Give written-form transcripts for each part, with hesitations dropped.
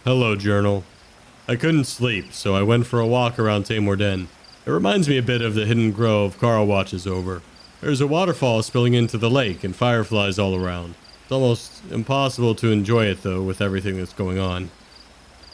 Hello, Journal. I couldn't sleep, so I went for a walk around Tamor Den. It reminds me a bit of the hidden grove Carl watches over. There's a waterfall spilling into the lake and fireflies all around. It's almost impossible to enjoy it, though, with everything that's going on.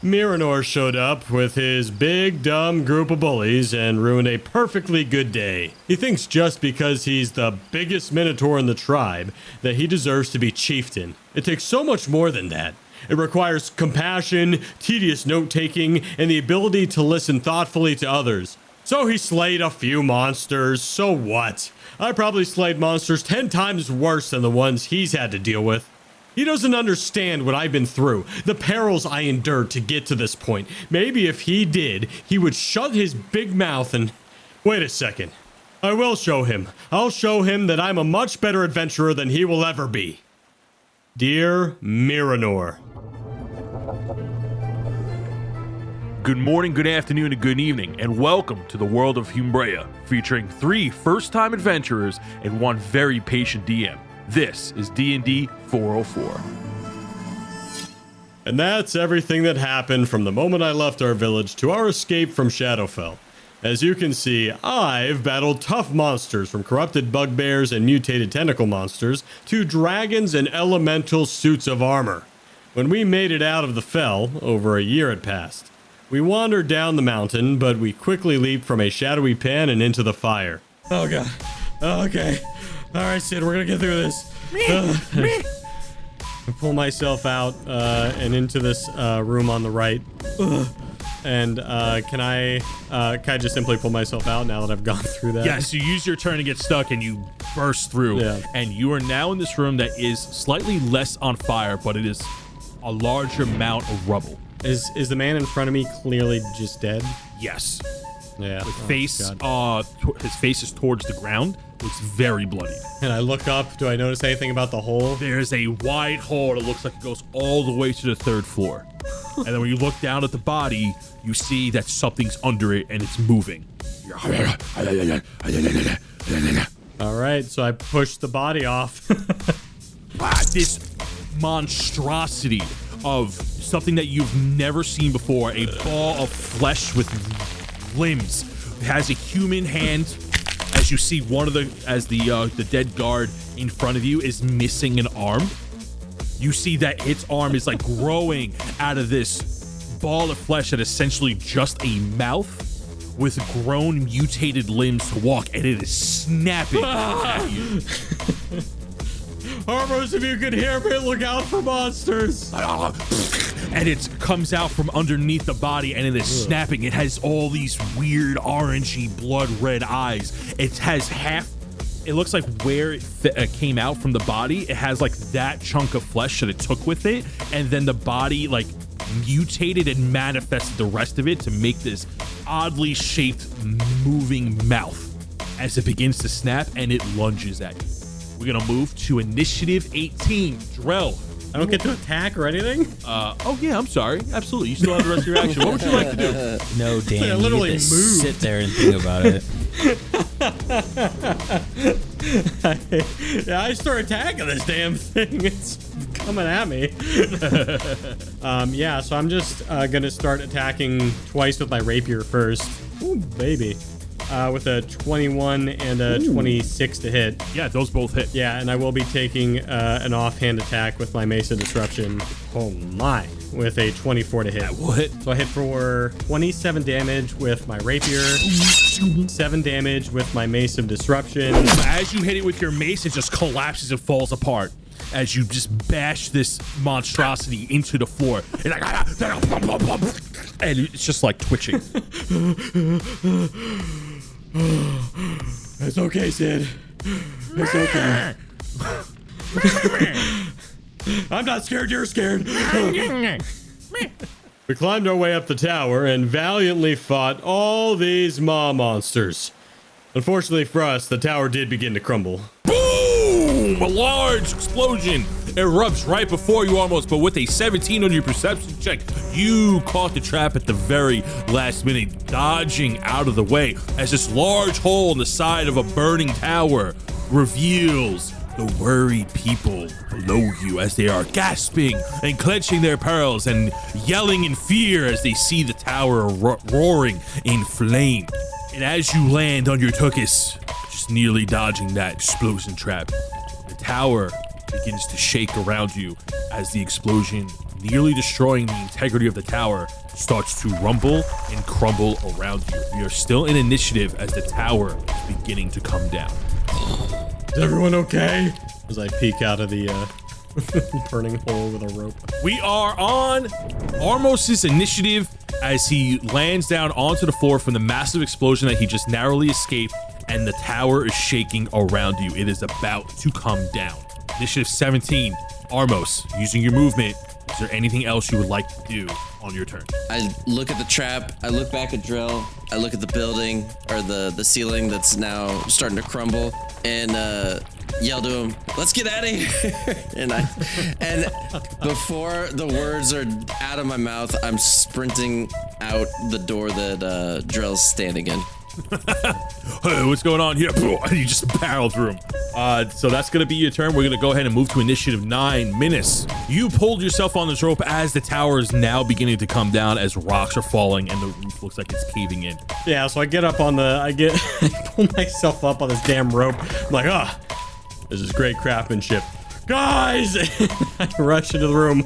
Miranor showed up with his big, dumb group of bullies and ruined a perfectly good day. He thinks just because he's the biggest minotaur in the tribe that he deserves to be chieftain. It takes so much more than that. It requires compassion, tedious note-taking, and the ability to listen thoughtfully to others. So he slayed a few monsters, so what? I probably slayed monsters 10 times worse than the ones he's had to deal with. He doesn't understand what I've been through, the perils I endured to get to this point. Maybe if he did, he would shut his big mouth and... Wait a second. I will show him. I'll show him that I'm a much better adventurer than he will ever be. Dear Miranor. Good morning, good afternoon, and good evening, and welcome to the world of Humbrea, featuring 3 first-time adventurers and 1 very patient DM. This is DND404. And that's everything that happened from the moment I left our village to our escape from Shadowfell. As you can see, I've battled tough monsters from corrupted bugbears and mutated tentacle monsters to dragons and elemental suits of armor. When we made it out of the fell, over a year had passed. We wandered down the mountain, but we quickly leaped from a shadowy pen and into the fire. Oh god. Okay. Alright, Sid, we're gonna get through this. I pull myself out and into this room on the right. And can I just simply pull myself out now that I've gone through that? Yes, you use your turn to get stuck and you burst through. Yeah. And you are now in this room that is slightly less on fire, but it is a larger amount of rubble. Is the man in front of me clearly just dead? Yes. Yeah. His face is towards the ground. Looks very bloody. And I look up. Do I notice anything about the hole? There's a wide hole that looks like it goes all the way to the 3rd floor. And then when you look down at the body, you see that something's under it and it's moving. All right, so I push the body off. This monstrosity of something that you've never seen before, a ball of flesh with limbs. It has a human hand. As you see, the dead guard in front of you is missing an arm. You see that its arm is like growing out of this ball of flesh that is essentially just a mouth with grown mutated limbs to walk, and it is snapping at you. Armors, if you could hear me, look out for monsters. And it comes out from underneath the body and it is snapping. It has all these weird orangey blood red eyes. It has it looks like where it came out from the body, it has like that chunk of flesh that it took with it, and then the body like mutated and manifested the rest of it to make this oddly shaped moving mouth as it begins to snap and it lunges at you. We're gonna move to initiative 18. Drell. I don't get to attack or anything? Oh yeah, I'm sorry. Absolutely. You still have the rest of your action. What would you like to do? No, Dan, I you literally get to moved. sit there and think about it. Yeah, I start attacking this damn thing. It's coming at me. Yeah, so I'm just gonna start attacking twice with my rapier first. Ooh, baby. With a 21 and a 26 to hit. Yeah, those both hit. Yeah, and I will be taking an offhand attack with my Mace of Disruption. Oh my. With a 24 to hit. That will hit. So I hit for 27 damage with my rapier, 7 damage with my Mace of Disruption. As you hit it with your mace, it just collapses and falls apart as you just bash this monstrosity into the floor. It's like, and it's just like twitching. It's okay, Sid. It's okay. I'm not scared, you're scared. We climbed our way up the tower and valiantly fought all these maw monsters. Unfortunately for us, the tower did begin to crumble. Boom! A large explosion erupts right before you almost, but with a 17 on your perception check, you caught the trap at the very last minute, dodging out of the way as this large hole in the side of a burning tower reveals the worried people below you as they are gasping and clenching their pearls and yelling in fear as they see the tower roaring in flame. And as you land on your tuchus, just nearly dodging that explosion trap, the tower begins to shake around you as the explosion, nearly destroying the integrity of the tower, starts to rumble and crumble around you. We are still in initiative as the tower is beginning to come down. Is everyone okay? As I peek out of the burning hole with a rope. We are on Armos's initiative as he lands down onto the floor from the massive explosion that he just narrowly escaped, and the tower is shaking around you. It is about to come down. Initiative 17, Armos, using your movement, is there anything else you would like to do on your turn? I look at the trap, I look back at Drill, I look at the building, or the ceiling that's now starting to crumble, and yell to him, let's get out of here. and before the words are out of my mouth, I'm sprinting out the door that Drill's standing in. Hey, what's going on here? And you just barrel through him. So that's going to be your turn. We're going to go ahead and move to initiative 9. Minnis, you pulled yourself on this rope as the tower is now beginning to come down as rocks are falling and the roof looks like it's caving in. Yeah, so I get up on I pull myself up on this damn rope. I'm like, this is great craftsmanship. Guys! I rush into the room.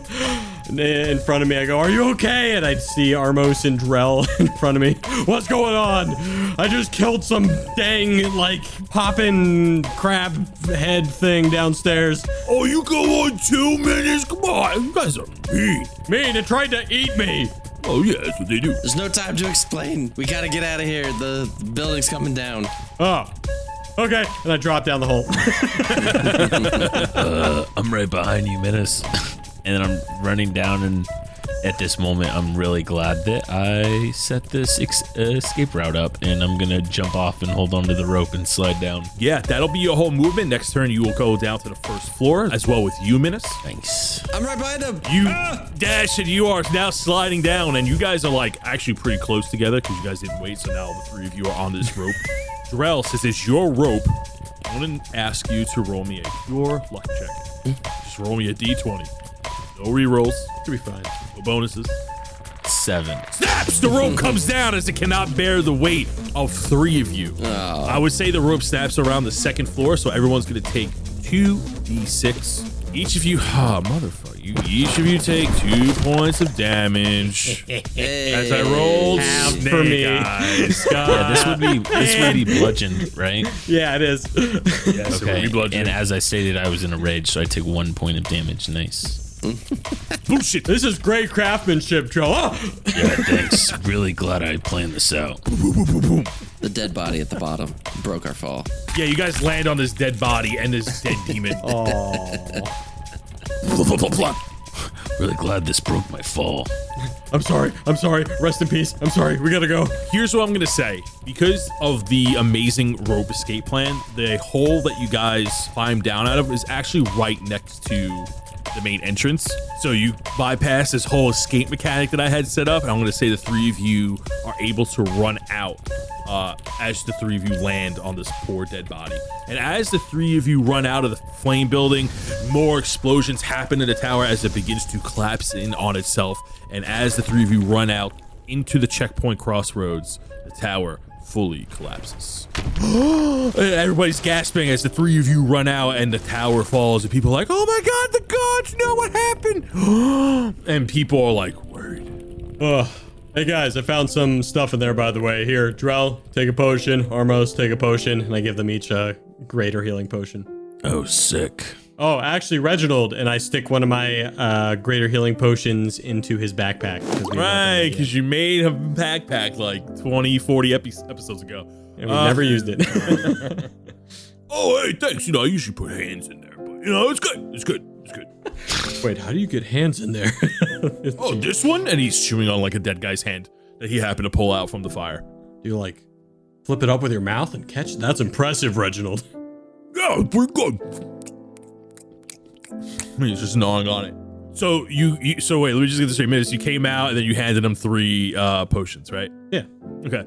In front of me, I go, are you okay? And I see Armos and Drell in front of me. What's going on? I just killed some dang, poppin' crab head thing downstairs. Oh, you go on 2 minutes? Come on, you guys are mean. Mean, it tried to eat me. Oh, yeah, that's what they do. There's no time to explain. We gotta get out of here. The building's coming down. Oh, okay. And I drop down the hole. I'm right behind you, Minnis. And then I'm running down, and at this moment, I'm really glad that I set this escape route up, and I'm gonna jump off and hold onto the rope and slide down. Yeah, that'll be your whole movement. Next turn, you will go down to the first floor, as well with you, Minnis. Thanks. I'm right behind him. You dash, and you are now sliding down, and you guys are actually pretty close together because you guys didn't wait, so now the 3 of you are on this rope. Drell, since it's your rope, I want to ask you to roll me a pure luck check. Just roll me a d20. No rerolls. Should be fine. No bonuses. 7. Snaps! The rope comes down as it cannot bear the weight of 3 of you. Oh. I would say the rope snaps around the 2nd floor, so everyone's going to take 2d6. Each of you, motherfucker, each of you take 2 points of damage. Hey. As I rolled Half snake for me. eyes. Yeah, this would be bludgeoned, right? Yeah, it is. Yes, Okay. it will be And as I stated, I was in a rage, so I took 1 point of damage. Nice. bullshit. This is great craftsmanship, Joe. Yeah, thanks. Really glad I planned this out. The dead body at the bottom broke our fall. Yeah, you guys land on this dead body and this dead demon. Really glad this broke my fall. I'm sorry. Rest in peace. I'm sorry. We gotta go. Here's what I'm gonna say. Because of the amazing rope escape plan, the hole that you guys climbed down out of is actually right next to the main entrance. So you bypass this whole escape mechanic that I had set up, and I'm gonna say the 3 of you are able to run out as the 3 of you land on this poor dead body. And as the 3 of you run out of the flame building, more explosions happen in the tower as it begins to collapse in on itself. And as the 3 of you run out into the checkpoint crossroads, the tower fully collapses. Everybody's gasping as the 3 of you run out and the tower falls, and people are like, oh my god, the gods know what happened. And people are worried. Hey guys, I found some stuff in there, by the way. Here, Drell, take a potion. Armos, take a potion. And I give them each a greater healing potion. Oh, sick. Oh, actually, Reginald, and I stick one of my greater healing potions into his backpack. Right, because you made a backpack 20, 40 episodes ago. And we never used it. Oh, hey, thanks. I usually put hands in there, but, it's good. It's good. Wait, how do you get hands in there? Oh, this one? And he's chewing on a dead guy's hand that he happened to pull out from the fire. Do you flip it up with your mouth and catch it? That's impressive, Reginald. Yeah, pretty good. He's just gnawing on it. So so wait, let me just get this straight. Minutes. You came out and then you handed him 3 potions, right? Yeah. Okay.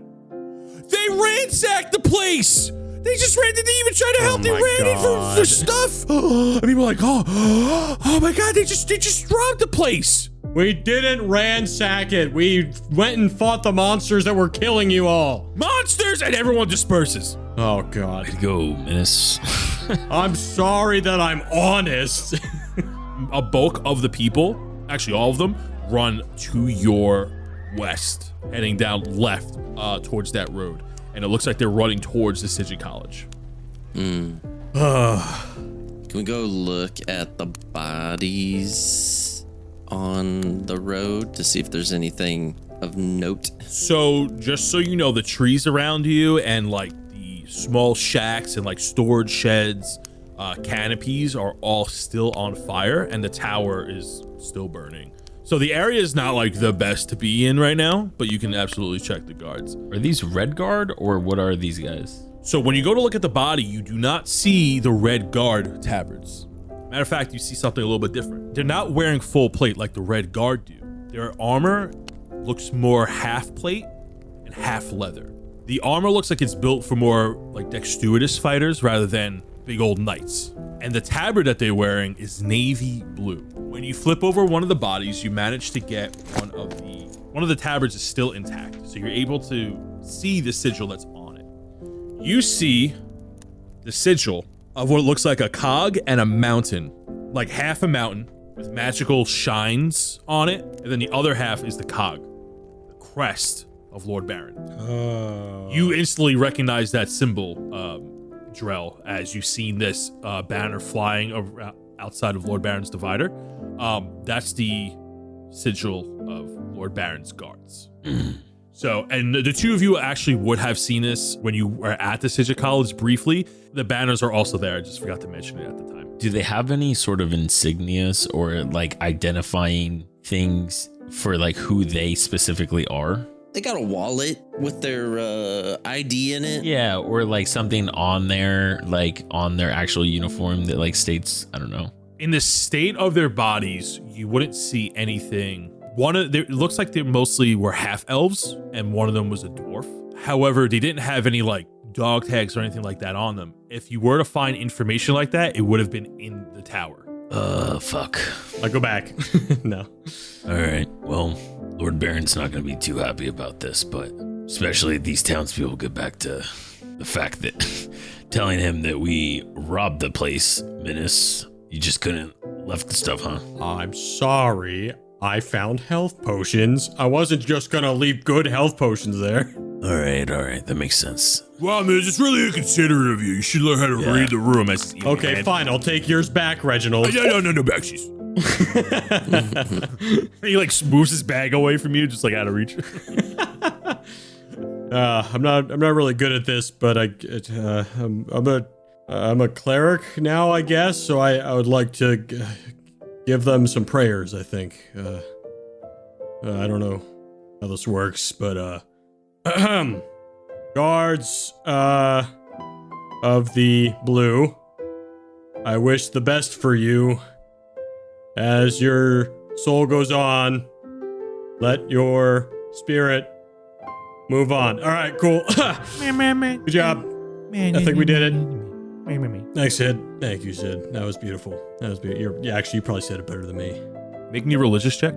They ransacked the place. They just ran. Did they even try to help? Oh They my ran in God. for stuff. And people are like, oh my God, they just robbed the place. We didn't ransack it. We went and fought the monsters that were killing you all. Monsters, and everyone disperses. Oh, God. Go, Minnis. I'm sorry that I'm honest. A bulk of the people, actually all of them, run to your west, heading down left towards that road. And it looks like they're running towards the Sigil College. Can we go look at the bodies on the road to see if there's anything of note? So just so you know, the trees around you and like the small shacks and like storage sheds, canopies are all still on fire, and the tower is still burning. So the area is not like the best to be in right now, but you can absolutely check the guards. Are these Red Guard or what are these guys? So when you go to look at the body, you do not see the Red Guard tabards. Matter of fact, you see something a little bit different. They're not wearing full plate like the Red Guard do. Their armor looks more half plate and half leather. The armor looks like it's built for more like dexterous fighters rather than big old knights. And the tabard that they're wearing is navy blue. When you flip over one of the bodies, you manage to get one of the tabards is still intact. So you're able to see the sigil that's on it. You see the sigil of what looks like a cog and a mountain, like half a mountain with magical shines on it. And then the other half is the cog, the crest of Lord Baron. You instantly recognize that symbol, Drell, as you've seen this banner flying outside of Lord Baron's divider. That's the sigil of Lord Baron's guards. So, and the two of you actually would have seen this when you were at the Sigil College briefly. The banners are also there. I just forgot to mention it at the time. Do they have any sort of insignias or like identifying things for like who they specifically are? They got a wallet with their ID in it. Yeah, or like something on there, like on their actual uniform that like states, I don't know. In the state of their bodies, you wouldn't see anything. It looks like they mostly were half elves, and one of them was a dwarf. However, they didn't have any like dog tags or anything like that on them. If you were to find information like that, it would have been in the tower. Fuck. I'll go back. No. All right. Well, Lord Baron's not going to be too happy about this, but especially these townspeople get back to the fact that telling him that we robbed the place, Minnis, you just couldn't left the stuff, huh? I'm sorry. I found health potions. I wasn't just gonna leave good health potions there. All right. That makes sense. Well, man, it's really inconsiderate of you. You should learn how to read the room. Okay, fine. I'll take yours back, Reginald. No, backsies. He like moves his bag away from you, just like out of reach. I'm not really good at this, but I'm a cleric now, I guess. So I would like to give them some prayers. I think. I don't know how this works, but guards of the blue, I wish the best for you. As your soul goes on, let your spirit move on. All right, cool. Good job. I think we did it. Thanks, Sid. Thank you, Sid. That was beautiful. Actually, you probably said it better than me. Make me a religious check.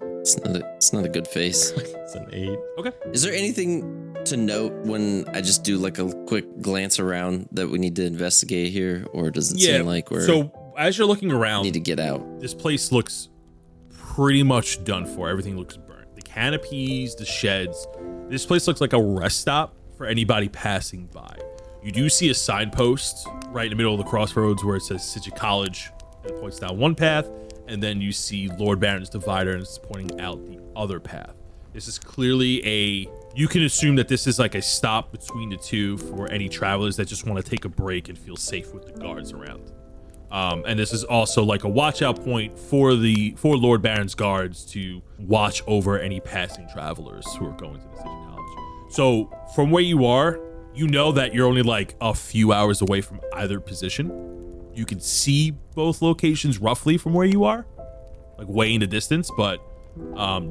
It's not a good face. It's an 8. Okay. Is there anything to note when I just do like a quick glance around that we need to investigate here, or does it seem like we're so as you're looking around, need to get out? This place looks pretty much done for. Everything looks burnt. The canopies, the sheds. This place looks like a rest stop for anybody passing by. You do see a signpost right in the middle of the crossroads where it says Sigil College, and it points down one path, and then you see Lord Baron's divider, and it's pointing out the other path. This is clearly you can assume that this is like a stop between the two for any travelers that just want to take a break and feel safe with the guards around. And this is also like a watch out point for Lord Baron's guards to watch over any passing travelers who are going to the Sigil College. So from where you are, you know that you're only like a few hours away from either position. You can see both locations roughly from where you are, like way in the distance, but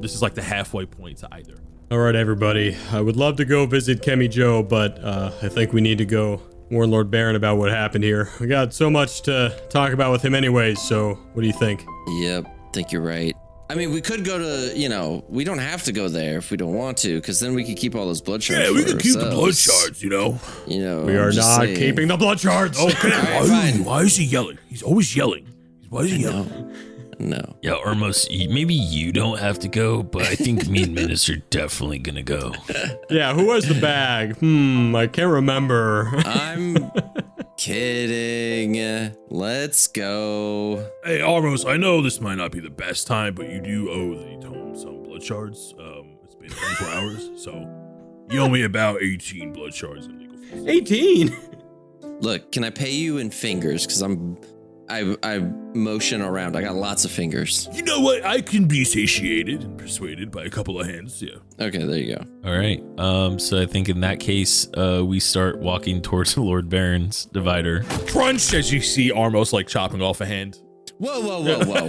this is like the halfway point to either. All right, everybody. I would love to go visit Kemi Joe, but I think we need to go warn Lord Baron about what happened here. We got so much to talk about with him anyways, so what do you think? Yep, think you're right. I mean, we could go to, we don't have to go there if we don't want to, because then we could keep all those blood shards. Yeah, we could keep the ourselves. blood shards, We I'm are just not saying. keeping the blood shards. Okay, All right, fine. why is he yelling? He's always yelling. Why is he yelling? No. Yeah, Ormos, maybe you don't have to go, but I think me and Minnis are definitely gonna go. Yeah, who has the bag? I can't remember. I'm kidding. Let's go. Hey, Armos, I know this might not be the best time, but you do owe the tome some blood shards. It's been 24 hours, so you owe me about 18 blood shards in legal fees. 18. Look, can I pay you in fingers? Because I motion around. I got lots of fingers. You know what? I can be satiated and persuaded by a couple of hands, yeah. Okay, there you go. All right. So I think in that case, we start walking towards Lord Baron's divider. Crunch as you see Armos like chopping off a hand. Whoa, whoa, whoa, whoa.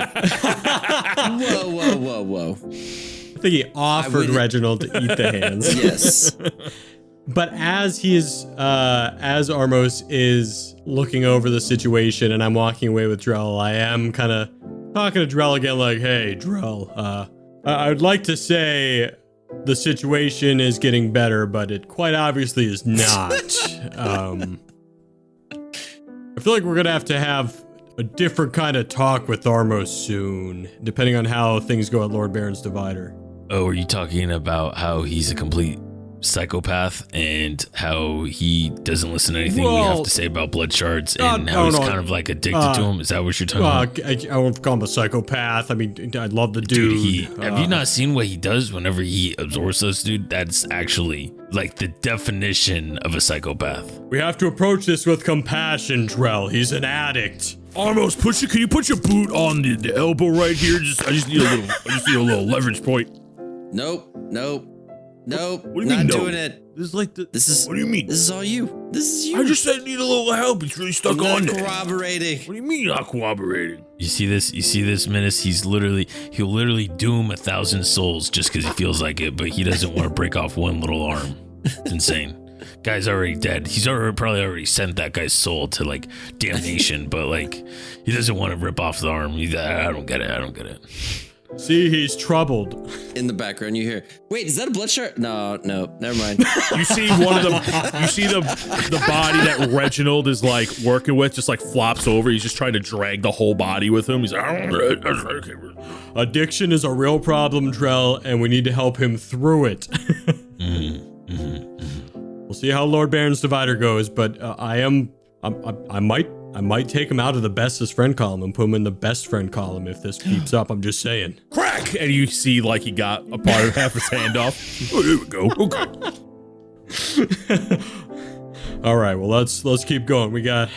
Whoa, whoa, whoa, whoa. I think he offered would- Reginald to eat the hands. Yes. But as Armos is looking over the situation and I'm walking away with Drell, I am kind of talking to Drell again like, hey, Drell, I'd like to say the situation is getting better, but it quite obviously is not. I feel like we're going to have a different kind of talk with Armos soon, depending on how things go at Lord Baron's Divider. Oh, are you talking about how he's a complete psychopath and how he doesn't listen to anything we have to say about blood shards and how he's kind of like addicted to him? Is that what you're talking about? I won't call him a psychopath. I mean, I love the dude. Have you not seen what he does whenever he absorbs us, dude? That's actually like the definition of a psychopath. We have to approach this with compassion, Drell. He's an addict. Armos, can you put your boot on the elbow right here? I just need a little leverage point. Nope. What do you not mean, no? doing it. This is what do you mean? This is all you. This is you. I just said I need a little help. It's really stuck I'm on not there. corroborating. What do you mean you're not cooperating? You see this, Minnis? He'll literally doom 1,000 souls just because he feels like it, but he doesn't want to break off one little arm. It's insane. Guy's already dead. He's probably already sent that guy's soul to like damnation, but like he doesn't want to rip off the arm. I don't get it. See, he's troubled. In the background, you hear, wait, is that a blood shard? No, never mind. You see one of them. You see the body that Reginald is like working with, just like flops over. He's just trying to drag the whole body with him. He's like, Addiction is a real problem, Drell, and we need to help him through it. We'll see how Lord Baron's Divider goes, but I might take him out of the bestest friend column and put him in the best friend column if this keeps up. I'm just saying. crack, and you see like he got a part of half his hand off. Oh, there we go. Okay. All right, well let's keep going. We're gonna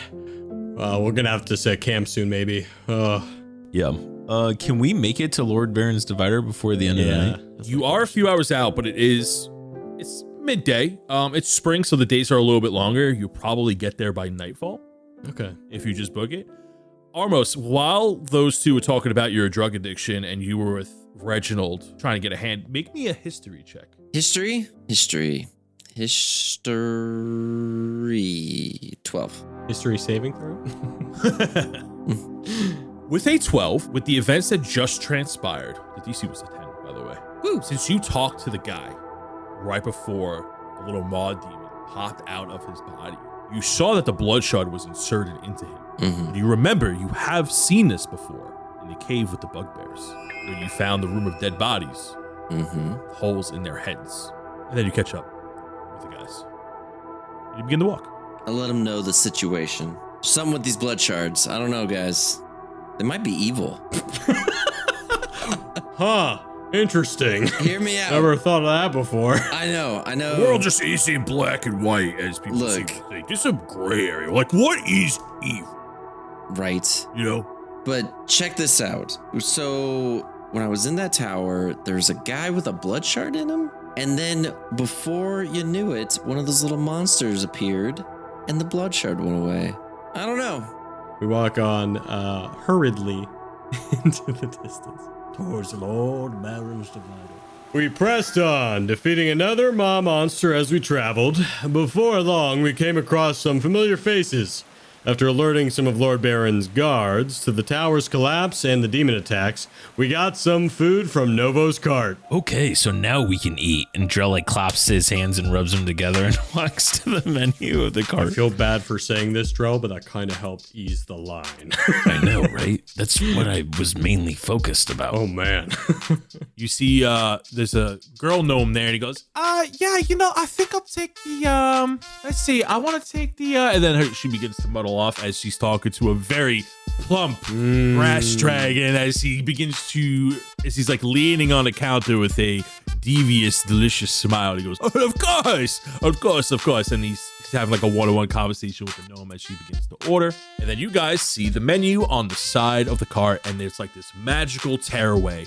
have to set camp soon, maybe. Yeah. Can we make it to Lord Baron's Divider before the end of the night? You are a few hours out, but it's midday. It's spring, so the days are a little bit longer. You probably get there by nightfall. Okay. If you just book it. Armos, while those two were talking about your drug addiction and you were with Reginald trying to get a hand, make me a history check. History. 12. History saving throw? With a 12, with the events that just transpired, the DC was a 10, by the way. Woo. Since you talked to the guy right before the little maw demon popped out of his body, you saw that the blood shard was inserted into him. Mm-hmm. You remember you have seen this before in the cave with the bugbears, where you found the room of dead bodies, Mm-hmm. holes in their heads. And then you catch up with the guys. And you begin to walk. I'll let him know the situation. Something with these blood shards. I don't know, guys. They might be evil. Huh. Interesting. Hear me out. Never thought of that before. I know. The world just isn't black and white as people seem to think. There's some gray area. Like, what is evil? Right. You know? But check this out. So when I was in that tower, there's a guy with a blood shard in him. And then before you knew it, one of those little monsters appeared and the blood shard went away. I don't know. We walk on hurriedly into the distance towards Lord Baron's Divider. We pressed on, defeating another maw monster as we traveled. Before long, we came across some familiar faces. After alerting some of Lord Baron's guards to the tower's collapse and the demon attacks, we got some food from Novo's cart. Okay, so now we can eat. And Drell like claps his hands and rubs them together and walks to the menu of the I cart. feel bad for saying this, Drell, but that kind of helped ease the line. I know, right? That's what I was mainly focused about. Oh, man. You see, there's a girl gnome there, and he goes, yeah, I think I'll take the, let's see, I want to take the, and then she begins to muddle off as she's talking to a very plump brass dragon as he's like leaning on the counter with a devious, delicious smile. He goes, oh, of course. And he's having like a one-on-one conversation with the gnome as she begins to order. And then you guys see the menu on the side of the cart, and there's like this magical tearaway.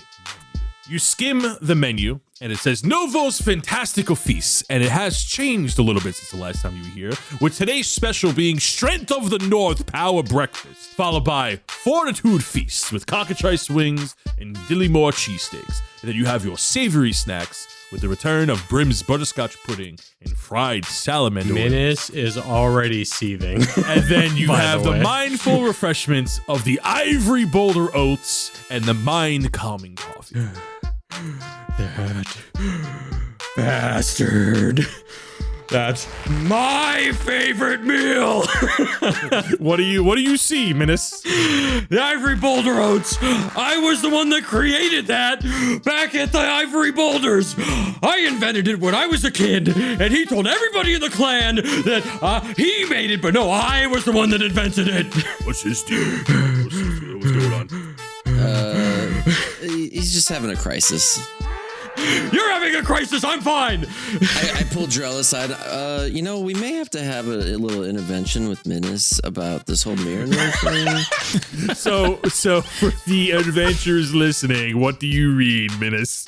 You skim the menu, and it says Novo's Fantastical Feast, and it has changed a little bit since the last time you were here, with today's special being Strength of the North Power Breakfast, followed by Fortitude Feast with cockatrice wings and Dillymore cheesesteaks. And then you have your savory snacks with the return of Brim's butterscotch pudding and fried salamander. Minnis is already seething. And then you By have the the way. mindful refreshments of the Ivory Boulder Oats and the mind-calming coffee. That bastard. That's my favorite meal. What do you see, Minnis? The Ivory Boulder Oats. I was the one that created that back at the Ivory Boulders. I invented it when I was a kid, and he told everybody in the clan that he made it, but no, I was the one that invented it. What's his deal? What's going on? He's just having a crisis. You're having a crisis. I'm fine. I pulled Drell aside. We may have to have a little intervention with Minnis about this whole mirror thing. So for the adventurers listening, what do you read, Minnis?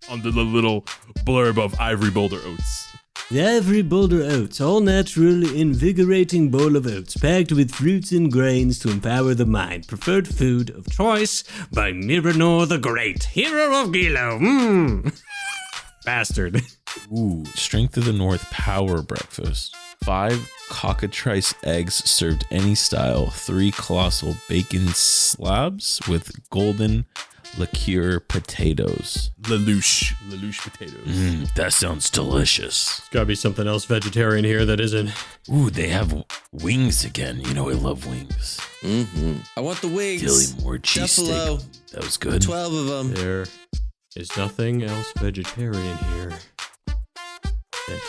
Under the little blurb of Ivory Boulder Oats. The Ivory Boulder Oats, all natural, invigorating bowl of oats packed with fruits and grains to empower the mind. Preferred food of choice by Miranor the Great, hero of Gilo. Bastard. Ooh, Strength of the North Power Breakfast. 5 cockatrice eggs served any style. 3 colossal bacon slabs with golden liqueur potatoes. Lelouch potatoes. That sounds delicious. There's gotta be something else vegetarian here that isn't. Ooh, they have wings again. You know I love wings. Mm-hmm. I want the wigs. Dillymore Buffalo. cheesesteak. That was good. 12 of them. There is nothing else vegetarian here that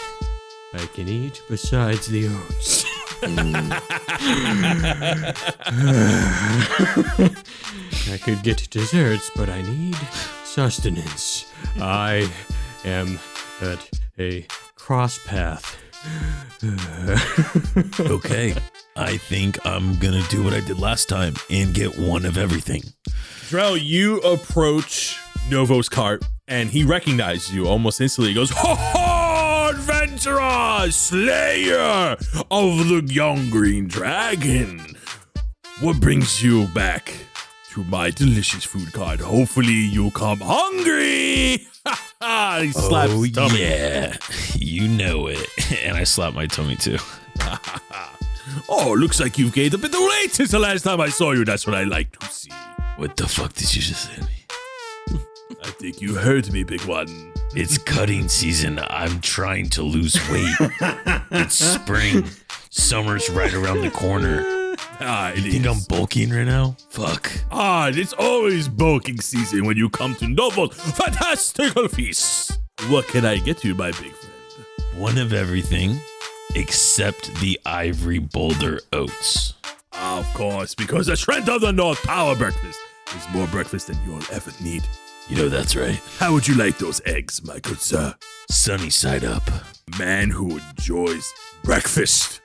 I can eat besides the oats. I could get desserts, but I need sustenance. I am at a cross path. Okay, I think I'm gonna do what I did last time and get one of everything. Drell, you approach Novo's cart, and he recognizes you almost instantly. He goes, "Ho ho, adventurer, slayer of the young green dragon! What brings you back to my delicious food cart? Hopefully you come hungry!" He slaps his tummy. Yeah, you know it. And I slap my tummy too. Oh, looks like you've gained a bit of weight since the last time I saw you. That's what I like to see. What the fuck did you just say to me? I think you heard me, big one. It's cutting season. I'm trying to lose weight. It's spring. Summer's right around the corner. You think I'm bulking right now? Fuck. It's always bulking season when you come to Novo's Fantastical Feast. What can I get you, my big friend? One of everything except the Ivory Boulder Oats. Of course, because the Strength of the North Power Breakfast is more breakfast than you'll ever need. You know that's right. How would you like those eggs, my good sir? Sunny side up. Man who enjoys breakfast.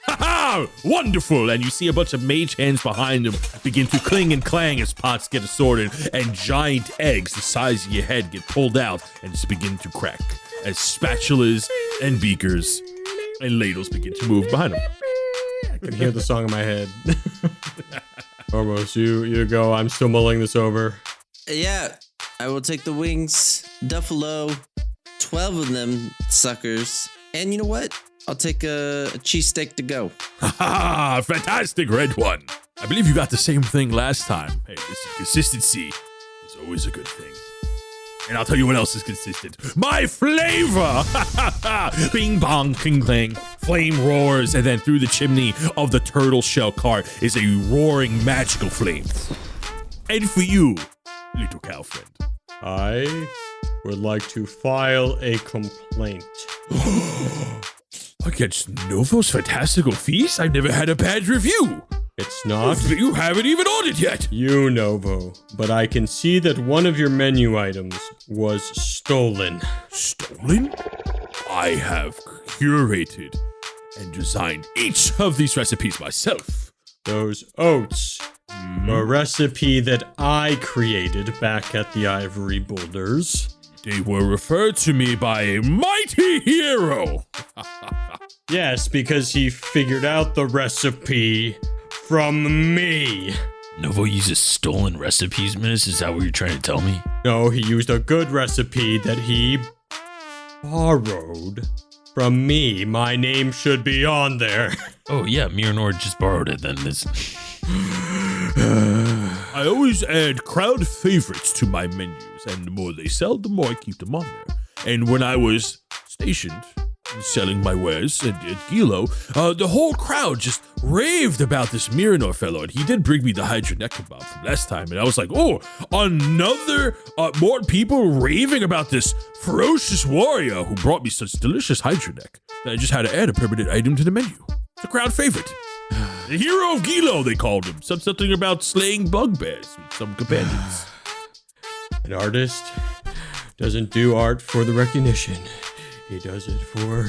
Ha ha! Wonderful! And you see a bunch of mage hands behind him begin to cling and clang as pots get assorted, and giant eggs the size of your head get pulled out and just begin to crack as spatulas and beakers and ladles begin to move behind them. I can hear the song in my head. Ormos, you go. I'm still mulling this over. Yeah. I will take the wings, Duffalo, 12 of them suckers. And you know what? I'll take a cheesesteak to go. Ha! Fantastic, Red One. I believe you got the same thing last time. Hey, listen, consistency is always a good thing. And I'll tell you what else is consistent. My flavor! Bing bong, king clang, flame roars, and then through the chimney of the turtle shell cart is a roaring magical flame. And for you, little cow friend. I would like to file a complaint. Against Novo's fantastical feast? I've never had a bad review. It's not You haven't even ordered yet. you, Novo, but I can see that one of your menu items was stolen. Stolen? I have curated and designed each of these recipes myself. Those oats, a recipe that I created back at the Ivory Boulders. They were referred to me by a mighty hero. Yes, because he figured out the recipe from me. Novo uses stolen recipes, Minnis? Is that what you're trying to tell me? No, he used a good recipe that he borrowed from me. My name should be on there. Oh, yeah, Miranor just borrowed it then. I always add crowd favorites to my menus, and the more they sell, the more I keep them on there. And when I was stationed and selling my wares at Gilo, the whole crowd just raved about this Miranor fellow, and he did bring me the Hydra neck kebab from last time, and I was like, oh, another more people raving about this ferocious warrior who brought me such delicious Hydra neck that I just had to add a permanent item to the menu. It's a crowd favorite. The hero of Gilo, they called him. Something about slaying bugbears with some companions. An artist doesn't do art for the recognition. He does it for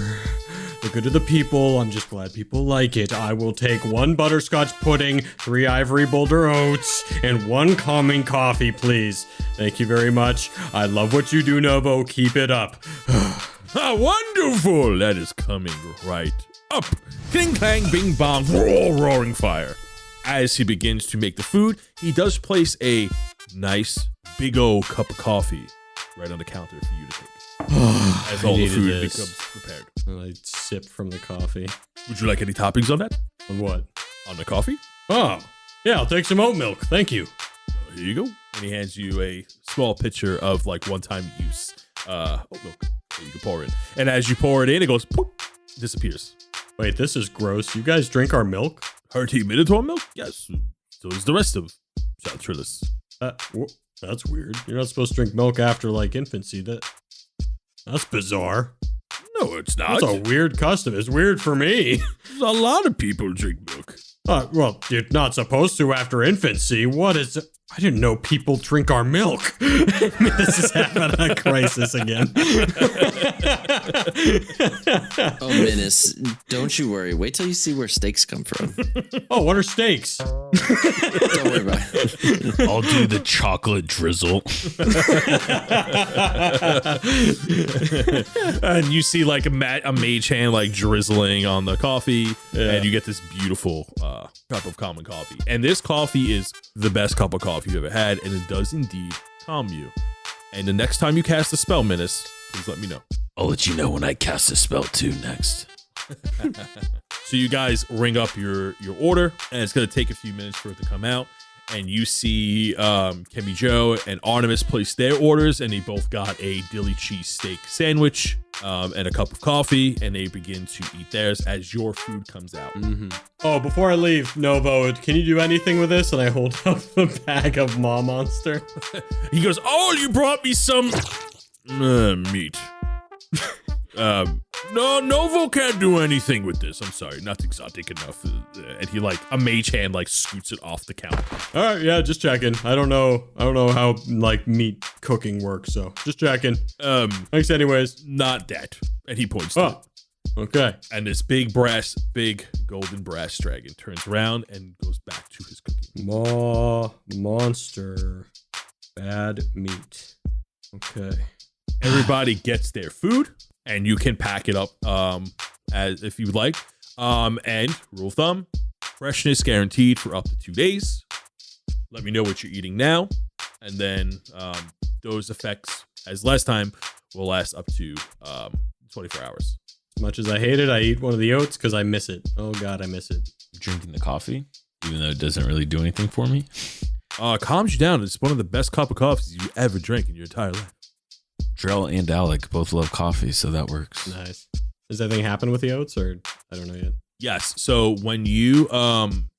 the good of the people. I'm just glad people like it. I will take 1 butterscotch pudding, 3 ivory boulder oats, and 1 calming coffee, please. Thank you very much. I love what you do, Novo. Keep it up. Ah, wonderful! That is coming right up. Cling clang, bing bong, roar, roaring fire. As he begins to make the food, he does place a nice big old cup of coffee right on the counter for you to take. As all the needed food this. becomes prepared. I sip from the coffee. Would you like any toppings on that? On what? On the coffee? Oh, yeah, I'll take some oat milk. Thank you. Here you go. And he hands you a small pitcher of like one-time use oat milk that you can pour in. And as you pour it in, it goes poof, disappears. Wait, this is gross. You guys drink our milk? Hearty Minotaur milk? Yes. So is the rest of South Trillis. That's weird. You're not supposed to drink milk after, like, infancy. That's bizarre. No, it's not. That's a weird custom. It's weird for me. A lot of people drink milk. Well, you're not supposed to after infancy. What is it? I didn't know people drink our milk. I mean, this is having a crisis again. Oh, Minnis, don't you worry. Wait till you see where steaks come from. Oh, what are steaks? Don't worry about it. I'll do the chocolate drizzle. And you see like a mage hand like drizzling on the coffee, and you get this beautiful cup of common coffee. And this coffee is the best cup of coffee you've ever had, and it does indeed calm you. And the next time you cast a spell, Minnis, please let me know. I'll let you know when I cast a spell too next. So you guys ring up your order, and it's going to take a few minutes for it to come out. And you see Kemi Joe and Artemis place their orders, and they both got a dilly cheese steak sandwich and a cup of coffee, and they begin to eat theirs as your food comes out. Mm-hmm. Oh, before I leave, Novo, can you do anything with this? And I hold up the bag of Maw Monster. He goes, oh, you brought me some meat. No, Novo can't do anything with this. I'm sorry, not exotic enough. And he like a mage hand like scoots it off the counter. All right, yeah, just checking. I don't know how like meat cooking works, so just checking. Thanks anyways. Not that. And he points to it. Okay. And this big golden brass dragon turns around and goes back to his cooking. Maw Monster, bad meat. Okay. Everybody gets their food, and you can pack it up as if you would like. And rule of thumb, freshness guaranteed for up to 2 days. Let me know what you're eating now, and then those effects, as last time, will last up to 24 hours. As much as I hate it, I eat one of the oats because I miss it. Oh God, I miss it. Drinking the coffee, even though it doesn't really do anything for me. Calms you down. It's one of the best cup of coffees you ever drink in your entire life. Drell and Alec both love coffee, so that works. Nice. Does anything happen with the oats, or I don't know yet? Yes. So when you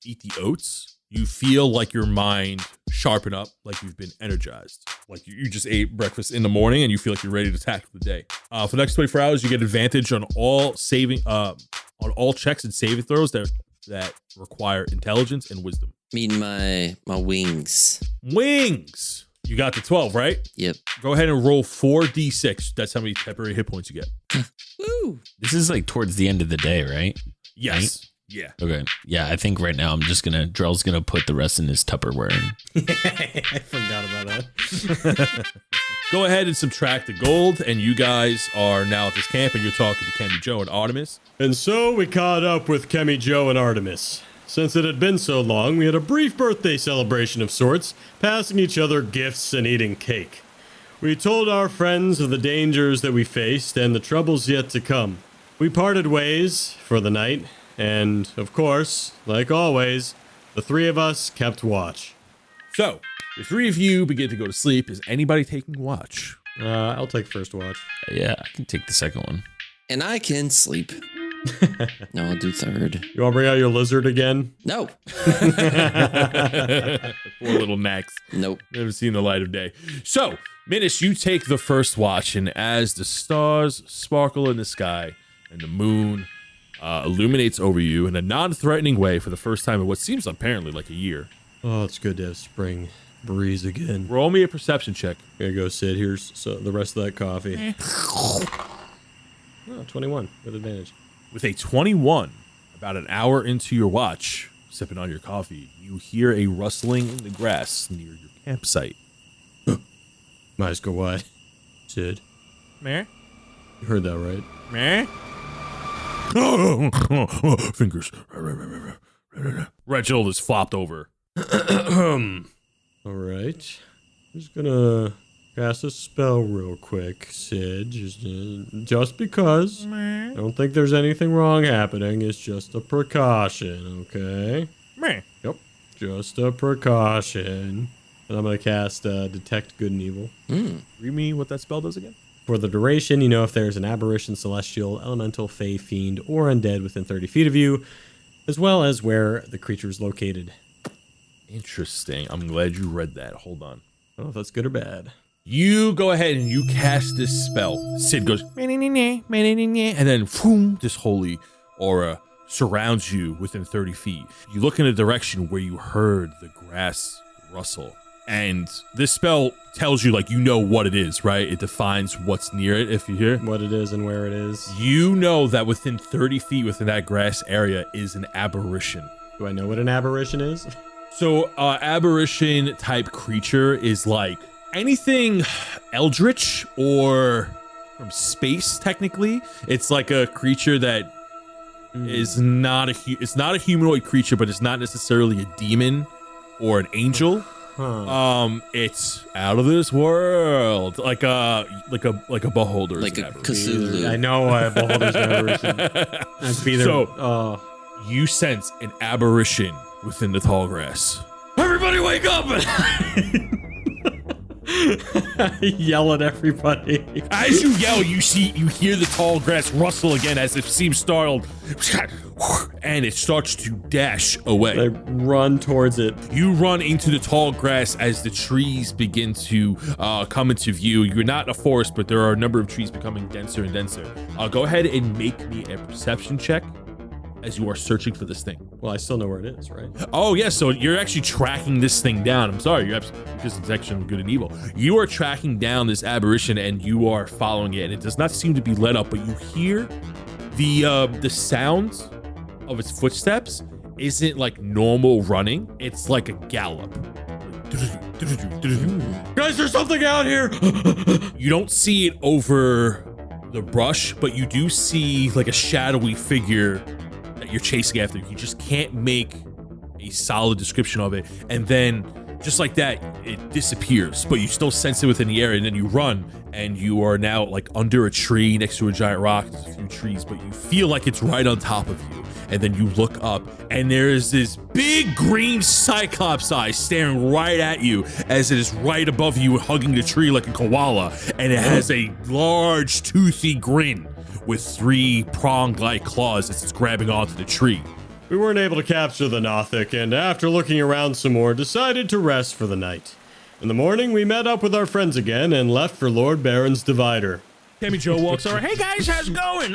eat the oats, you feel like your mind sharpen up, like you've been energized. Like you just ate breakfast in the morning and you feel like you're ready to tackle the day. For the next 24 hours, you get advantage on all checks and saving throws that require intelligence and wisdom. Meeting my wings. Wings. You got the 12, right? Yep. Go ahead and roll 4d6. That's how many temporary hit points you get. Woo. This is like towards the end of the day, right? Yes. Right? Yeah. Okay. Yeah, I think right now Drell's gonna put the rest in his Tupperware. I forgot about that. Go ahead and subtract the gold, and you guys are now at this camp, and you're talking to Kemi Joe and Artemis. And so we caught up with Kemi Joe and Artemis. Since it had been so long, we had a brief birthday celebration of sorts, passing each other gifts and eating cake. We told our friends of the dangers that we faced and the troubles yet to come. We parted ways for the night, and, of course, like always, the three of us kept watch. So, the three of you begin to go to sleep. Is anybody taking watch? I'll take first watch. Yeah, I can take the second one. And I can sleep. No, I'll do third. You want to bring out your lizard again? No. Poor little Max. Nope. Never seen the light of day. So, Minnis, you take the first watch, and as the stars sparkle in the sky and the moon illuminates over you in a non-threatening way for the first time in what seems apparently like a year. Oh, it's good to have spring breeze again. Roll me a perception check. Here, go sit. Here's the rest of that coffee. Oh, 21 with advantage. With a 21, about an hour into your watch, sipping on your coffee, you hear a rustling in the grass near your campsite. My eyes go wide. Sid, Meh? you heard that right? Meh? Fingers. Reginald is flopped over. All right. Just gonna cast a spell real quick, Sid. Just because. I don't think there's anything wrong happening. It's just a precaution, okay? Meh. Yep. Just a precaution. And I'm gonna cast Detect Good and Evil. Read me what that spell does again. For the duration, you know if there's an aberration, celestial, elemental, fey, fiend, or undead within 30 feet of you, as well as where the creature is located. Interesting. I'm glad you read that. Hold on. I don't know if that's good or bad. You go ahead and you cast this spell. Sid goes, and then boom, this holy aura surrounds you within 30 feet. You look in a direction where you heard the grass rustle. And this spell tells you, like, you know what it is, right? It defines what's near it, if you hear. What it is and where it is. You know that within 30 feet within that grass area is an aberration. Do I know what an aberration is? So, aberration type creature is like anything eldritch or from space, technically. It's like a creature that is not it's not a humanoid creature, but it's not necessarily a demon or an angel. It's out of this world, like a beholder, Like a Cthulhu. I know a beholder's an aberration. I'd be there. So, you sense an aberration within the tall grass. Everybody wake up! Yell at everybody. As you yell, you hear the tall grass rustle again as if it seems startled, and it starts to dash away. I run towards it. You run into the tall grass as the trees begin to come into view. You're not in a forest, but there are a number of trees becoming denser and denser. Go ahead and make me a perception check as you are searching for this thing. Well, I still know where it is, right? Oh, yeah, so you're actually tracking this thing down. I'm sorry, because it's actually good and evil. You are tracking down this aberration, and you are following it, and it does not seem to be let up, but you hear the sound of its footsteps isn't like normal running. It's like a gallop. Guys, there's something out here! You don't see it over the brush, but you do see like a shadowy figure that you're chasing after. You just can't make a solid description of it. And then just like that, it disappears, but you still sense it within the air, and then you run, and you are now like under a tree next to a giant rock. There's a few trees, but you feel like it's right on top of you. And then you look up, and there is this big green cyclops eye staring right at you as it is right above you, hugging the tree like a koala. And it has a large, toothy grin with 3 prong-like claws as it's grabbing onto the tree. We weren't able to capture the Nothic, and after looking around some more, decided to rest for the night. In the morning, we met up with our friends again and left for Lord Baron's Divider. Cammy Joe walks over. Hey guys, how's it going?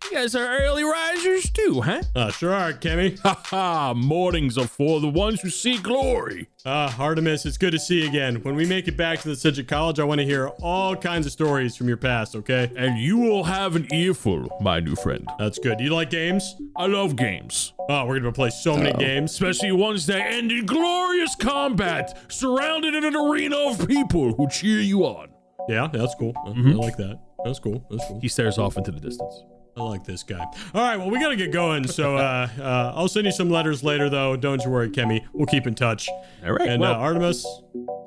You guys are early risers too, huh? Sure are, Kemi. Haha, mornings are for the ones who seek glory. Artemis, it's good to see you again. When we make it back to the Cedric College, I want to hear all kinds of stories from your past, okay? And you will have an earful, my new friend. That's good. Do you like games? I love games. Oh, we're gonna play so many games. Especially ones that end in glorious combat, surrounded in an arena of people who cheer you on. Yeah, that's cool. I like that. That's cool. He stares off into the distance. I like this guy. All right, well, we gotta get going, so I'll send you some letters later, though. Don't you worry, Kemi. We'll keep in touch. All right. And Artemis,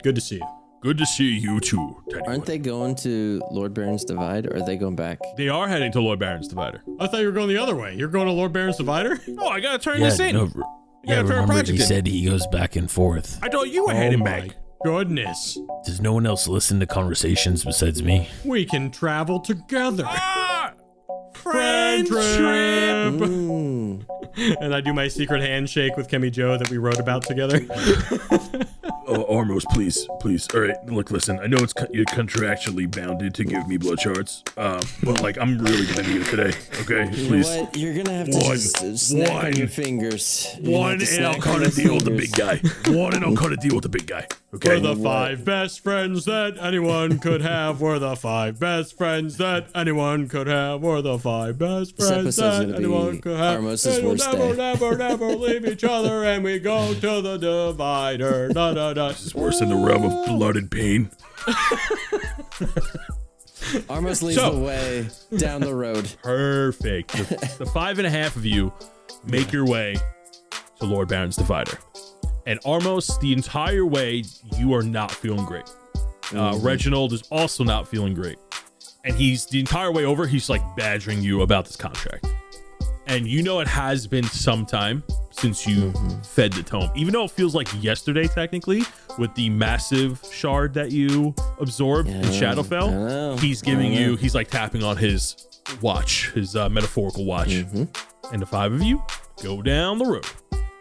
good to see you. Good to see you too, Teddy. Aren't they going to Lord Baron's Divide, or are they going back? They are heading to Lord Baron's Divider. I thought you were going the other way. You're going to Lord Baron's Divider? Oh, I gotta turn this in. Remember he said he goes back and forth. I thought you were heading back. Goodness. Does no one else listen to conversations besides me? We can travel together. Friendship. And I do my secret handshake with Kemi Joe that we wrote about together. Armos, please. All right, look, listen. I know you're contractually bounded to give me blood shards, but like I'm really gonna need it today. Okay, please. You know what? You're gonna have to just snap on your fingers. And I'll cut a deal with the big guy. Okay. We're the 5 best friends that anyone could have. We're the 5 best friends that anyone could have. We're the 5 best friends that anyone could have. Armos' We'll worst never, day. never leave each other, and we go to the divider. Da, da, da. This is worse than the realm of blood and pain. Armos leads the way down the road. Perfect. The 5.5 of you make your way to Lord Baron's Divider. And Armos, the entire way, you are not feeling great. Reginald is also not feeling great. And he's, the entire way over, he's like badgering you about this contract. And you know it has been some time since you fed the tome. Even though it feels like yesterday, technically, with the massive shard that you absorbed in Shadowfell, he's giving you, he's like tapping on his watch, his metaphorical watch. And the 5 of you go down the road.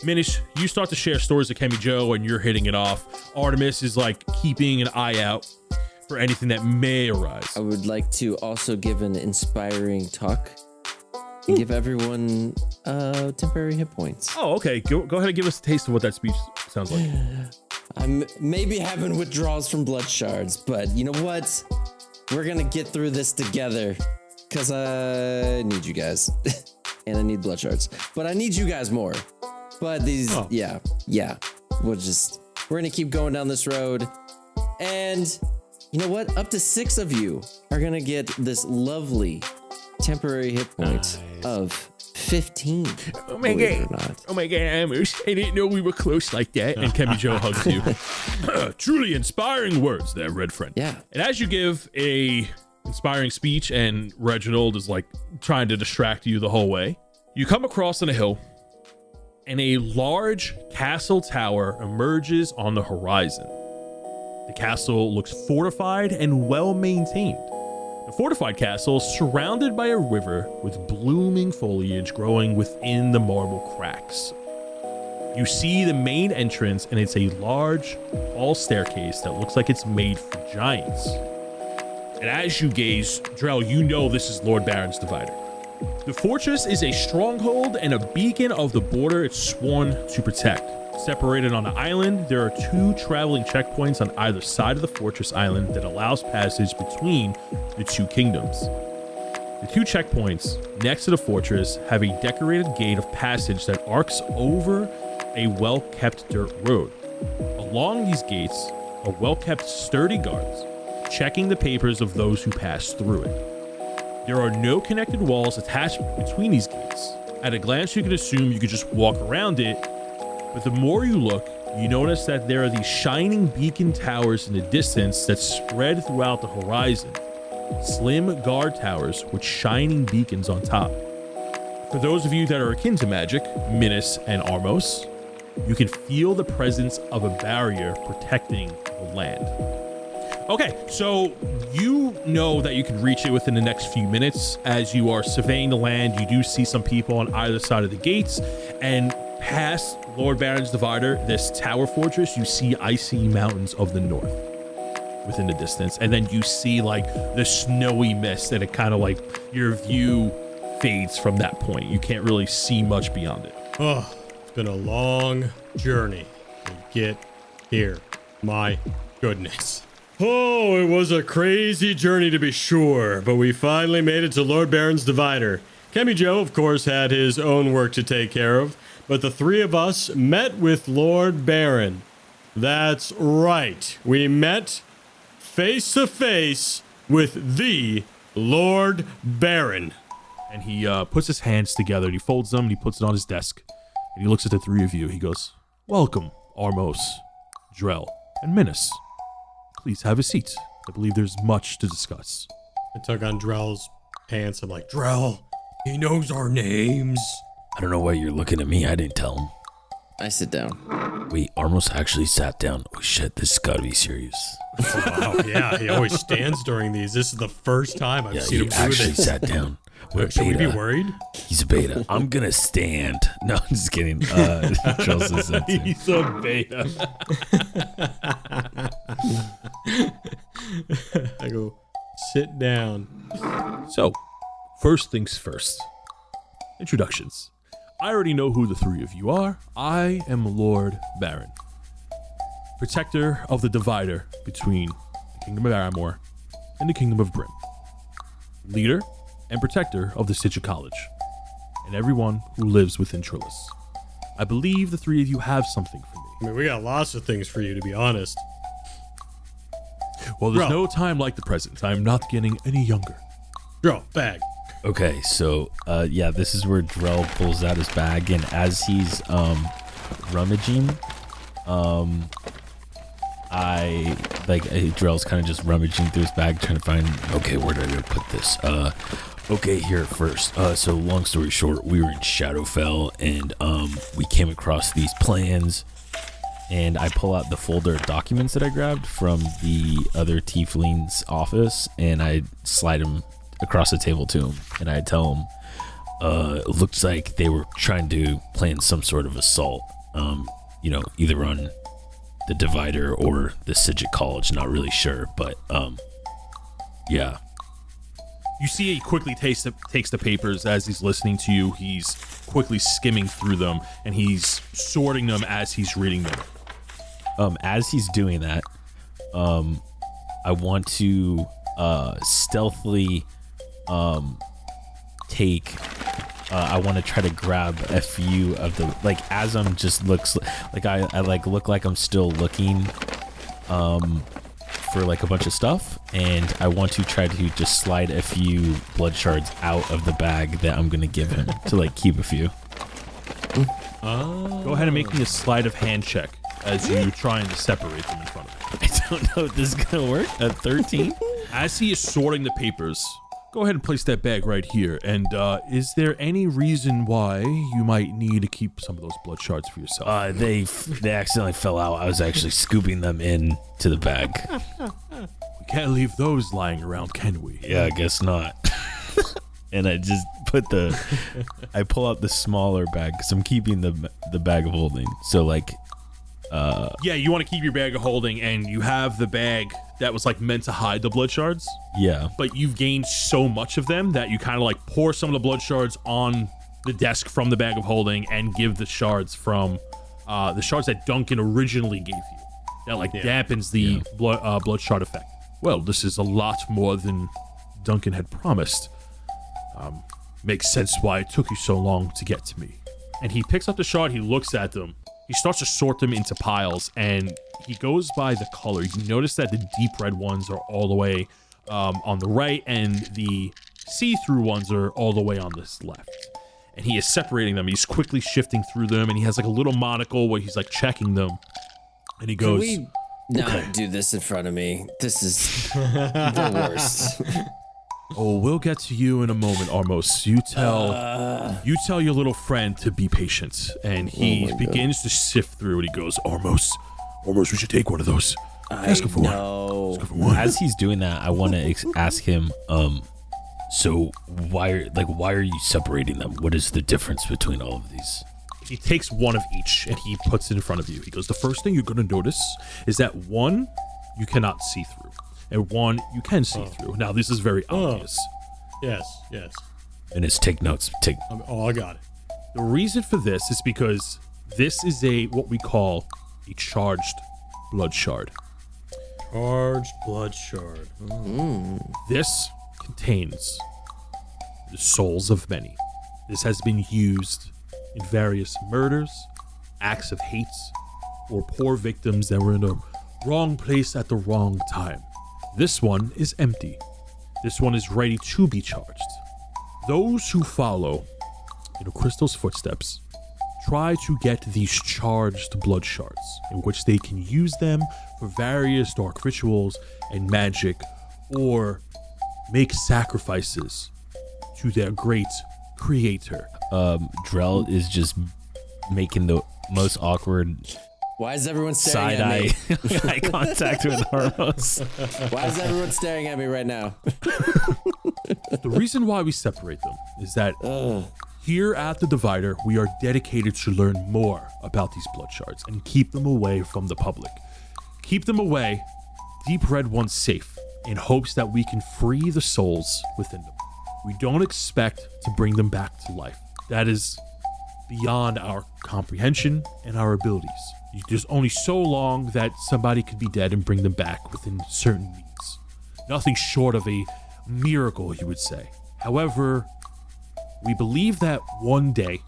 Minnis, you start to share stories of Kemi Joe and you're hitting it off. Artemis is like keeping an eye out for anything that may arise. I would like to also give an inspiring talk and give everyone temporary hit points. Oh, okay. Go ahead and give us a taste of what that speech sounds like. I'm maybe having withdrawals from blood shards, but you know what? We're gonna get through this together because I need you guys. And I need blood shards, but I need you guys more. But these, yeah, we're gonna keep going down this road. And you know what? Up to 6 of you are gonna get this lovely temporary hit point of 15. Oh my god, Amos, I didn't know we were close like that. And Kemi Joe hugs you. Truly inspiring words there, Red Friend. Yeah. And as you give a inspiring speech and Reginald is like trying to distract you the whole way, you come across on a hill and a large castle tower emerges on the horizon. The castle looks fortified and well maintained. The fortified castle is surrounded by a river with blooming foliage growing within the marble cracks. You see the main entrance, and it's a large, tall staircase that looks like it's made for giants. And as you gaze, Drell, you know this is Lord Baron's Divider. The fortress is a stronghold and a beacon of the border it's sworn to protect. Separated on the island, there are 2 traveling checkpoints on either side of the fortress island that allows passage between the 2 kingdoms. The 2 checkpoints next to the fortress have a decorated gate of passage that arcs over a well-kept dirt road. Along these gates are well-kept sturdy guards, checking the papers of those who pass through it. There are no connected walls attached between these gates. At a glance, you could assume you could just walk around it, but the more you look, you notice that there are these shining beacon towers in the distance that spread throughout the horizon. Slim guard towers with shining beacons on top. For those of you that are akin to magic, Minnis and Armos, you can feel the presence of a barrier protecting the land. Okay, so you know that you can reach it within the next few minutes. As you are surveying the land, you do see some people on either side of the gates, and past Lord Baron's Divider, this tower fortress, you see icy mountains of the north within the distance, and then you see like the snowy mist, and it kind of like your view fades from that point. You can't really see much beyond it. Oh, it's been a long journey to get here. My goodness. Oh, it was a crazy journey to be sure, but we finally made it to Lord Baron's Divider. Kemi Joe, of course, had his own work to take care of, but the three of us met with Lord Baron. That's right. We met face to face with the Lord Baron. And he puts his hands together, and he folds them, and he puts it on his desk, and he looks at the three of you. He goes, "Welcome, Armos, Drell, and Minnis. Please have a seat. I believe there's much to discuss." I took on Drell's pants. I'm like, Drell, he knows our names. I don't know why you're looking at me. I didn't tell him. I sit down. Wait, Armos actually sat down. Oh shit, this has gotta be serious. Wow, yeah, he always stands during these. This is the first time I've seen he him do actually this. sat down. We're Should we be beta. worried? He's a beta. I'm gonna stand. No, I'm just kidding. Charles is that too. He's a beta. I go, sit down. So, first things first. Introductions. I already know who the three of you are. I am Lord Baron, protector of the divider between the Kingdom of Aramor and the Kingdom of Brim, leader and protector of the Sigil College, and everyone who lives within Trillis. I believe the three of you have something for me. I mean, we got lots of things for you, to be honest. Well, there's Bro. no time like the present. I am not getting any younger. Drell, bag. Okay, so yeah, this is where Drell pulls out his bag, and as he's rummaging, Drell's kind of just rummaging through his bag, trying to find, okay, where did I put this? Okay, here first. So long story short, we were in Shadowfell, and we came across these plans, and I pull out the folder of documents that I grabbed from the other tiefling's office, and I slide them across the table to him, and I tell him, it looks like they were trying to plan some sort of assault, either on the divider or the Sigil College, not really sure, but yeah. You see he quickly takes the papers as he's listening to you. He's quickly skimming through them, and he's sorting them as he's reading them. As he's doing that, I want to stealthily I want to try to grab a few of the, like, as I'm just looks like I look like I'm still looking for like a bunch of stuff, and I want to try to just slide a few blood shards out of the bag that I'm gonna give him to like keep a few. Go ahead and make me a sleight of hand check as you trying to separate them in front of you. I don't know if this is gonna work. At 13. As he is sorting the papers, go ahead and place that bag right here. And is there any reason why you might need to keep some of those blood shards for yourself? They accidentally fell out. I was actually scooping them in to the bag. We can't leave those lying around, can we? Yeah, I guess not. And I just I pull out the smaller bag because I'm keeping the bag of holding. So like, Yeah, you want to keep your bag of holding, and you have the bag that was like meant to hide the blood shards, yeah, but you've gained so much of them that you kind of like pour some of the blood shards on the desk from the bag of holding and give the shards from the shards that Duncan originally gave you. That like dampens the blood shard effect. Well, this is a lot more than Duncan had promised. Makes sense why it took you so long to get to me. And he picks up the shard, he looks at them, he starts to sort them into piles, and he goes by the color. You notice that the deep red ones are all the way on the right, and the see-through ones are all the way on this left. And he is separating them. He's quickly shifting through them, and he has like a little monocle where he's like checking them And he Can goes, we not do this in front of me? This is the worst. "Oh, we'll get to you in a moment, Armos. You tell your little friend to be patient." And he begins to sift through it. He goes, "Armos, we should take one of those. Ask him for one. Ask him for one." As he's doing that, I want to ask him, so why are you separating them? What is the difference between all of these? He takes one of each and he puts it in front of you. He goes, "The first thing you're going to notice is that one you cannot see through, and one you can see through." Now, this is very obvious. Yes. And it's take notes. I got it. The reason for this is because this is what we call a charged blood shard. Charged blood shard. This contains the souls of many. This has been used in various murders, acts of hate, or poor victims that were in the wrong place at the wrong time. This one is empty. This one is ready to be charged. Those who follow in Crystal's footsteps try to get these charged blood shards, in which they can use them for various dark rituals and magic, or make sacrifices to their great creator. Drell is just making the most awkward Why is everyone staring at me? side eye contact with Armos. Why is everyone staring at me right now? The reason why we separate them is that here at the Divider, we are dedicated to learn more about these blood shards and keep them away from the public. Keep them away, Deep Red ones safe, in hopes that we can free the souls within them. We don't expect to bring them back to life. That is beyond our comprehension and our abilities. There's only so long that somebody could be dead and bring them back within certain means. Nothing short of a miracle, you would say. However, we believe that one day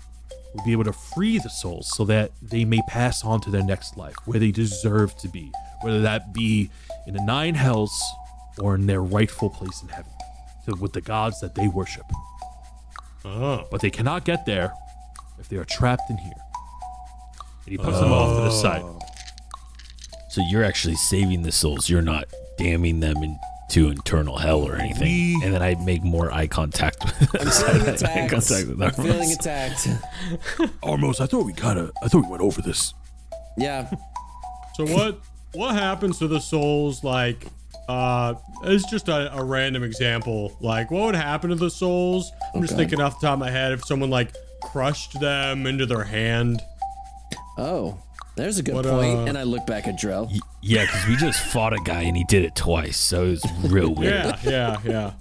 we'll be able to free the souls so that they may pass on to their next life, where they deserve to be, whether that be in the 9 hells or in their rightful place in heaven, with the gods that they worship. But they cannot get there if they are trapped in here. And he puts them off to the side. So you're actually saving the souls. You're not damning them into eternal hell or anything. And then I make more eye contact with Feeling attacked. Armos. Feeling attacked. Armos, I thought we went over this. Yeah. So what happens to the souls? Like, it's just a random example. Like, what would happen to the souls? I'm just thinking off the top of my head, if someone like crushed them into their hand. Oh, there's a good point. And I look back at Drell. Yeah, because we just fought a guy and he did it twice, so it was real weird. Yeah.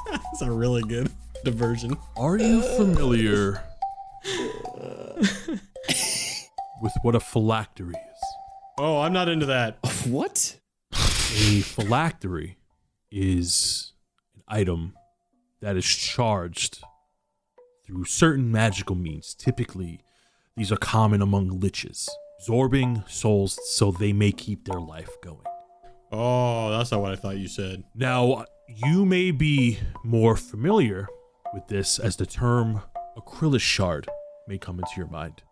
That's a really good diversion. Are you familiar with what a phylactery is? Oh, I'm not into that. What? A phylactery is an item that is charged through certain magical means. Typically, these are common among liches, absorbing souls so they may keep their life going. Oh, that's not what I thought you said. Now, you may be more familiar with this as the term Acrylis shard may come into your mind.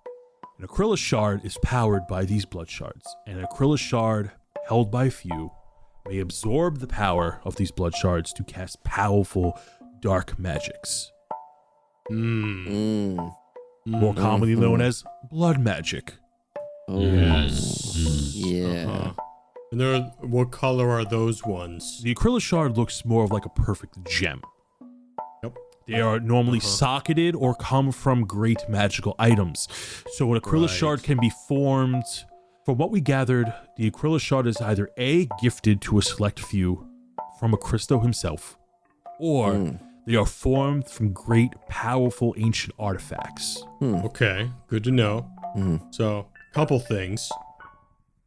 An Acrylis shard is powered by these blood shards, and an Acrylis shard held by few may absorb the power of these blood shards to cast powerful dark magics. More commonly known as blood magic. Oh, yeah. And what color are those ones? The Acrylis shard looks more of like a perfect gem. Yep. They are normally socketed or come from great magical items. So an Acrylis shard can be formed. From what we gathered, the Acrylis shard is either A, gifted to a select few from a Christo himself, or they are formed from great, powerful ancient artifacts. Okay, good to know. So, couple things.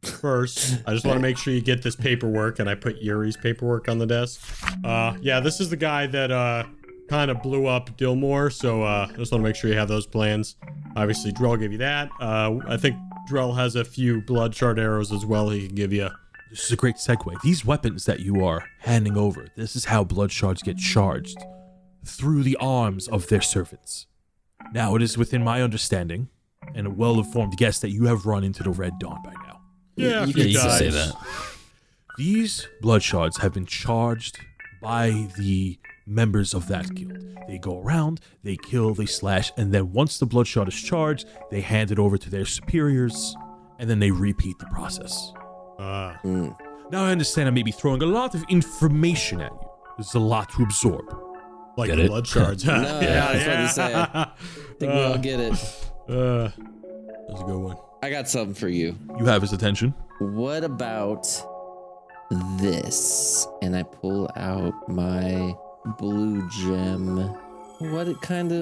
First, I just want to make sure you get this paperwork, and I put Yuri's paperwork on the desk. Yeah, this is the guy that kind of blew up Dillmore, so I just want to make sure you have those plans. Obviously, Drell gave you that. I think Drell has a few blood shard arrows as well he can give you. This is a great segue. These weapons that you are handing over, this is how blood shards get charged, through the arms of their servants. Now, it is within my understanding and a well-informed guess that you have run into the Red Dawn by now. Yeah, Yeah, you can say that. These blood shards have been charged by the members of that guild. They go around, they kill, they slash, and then once the blood shard is charged, they hand it over to their superiors, and then they repeat the process. Now I understand I may be throwing a lot of information at you. There's a lot to absorb. like Get the it? blood shards. No, I was about to say. I think we all get it. That was a good one. I got something for you. You have his attention. What about this? And I pull out my blue gem. What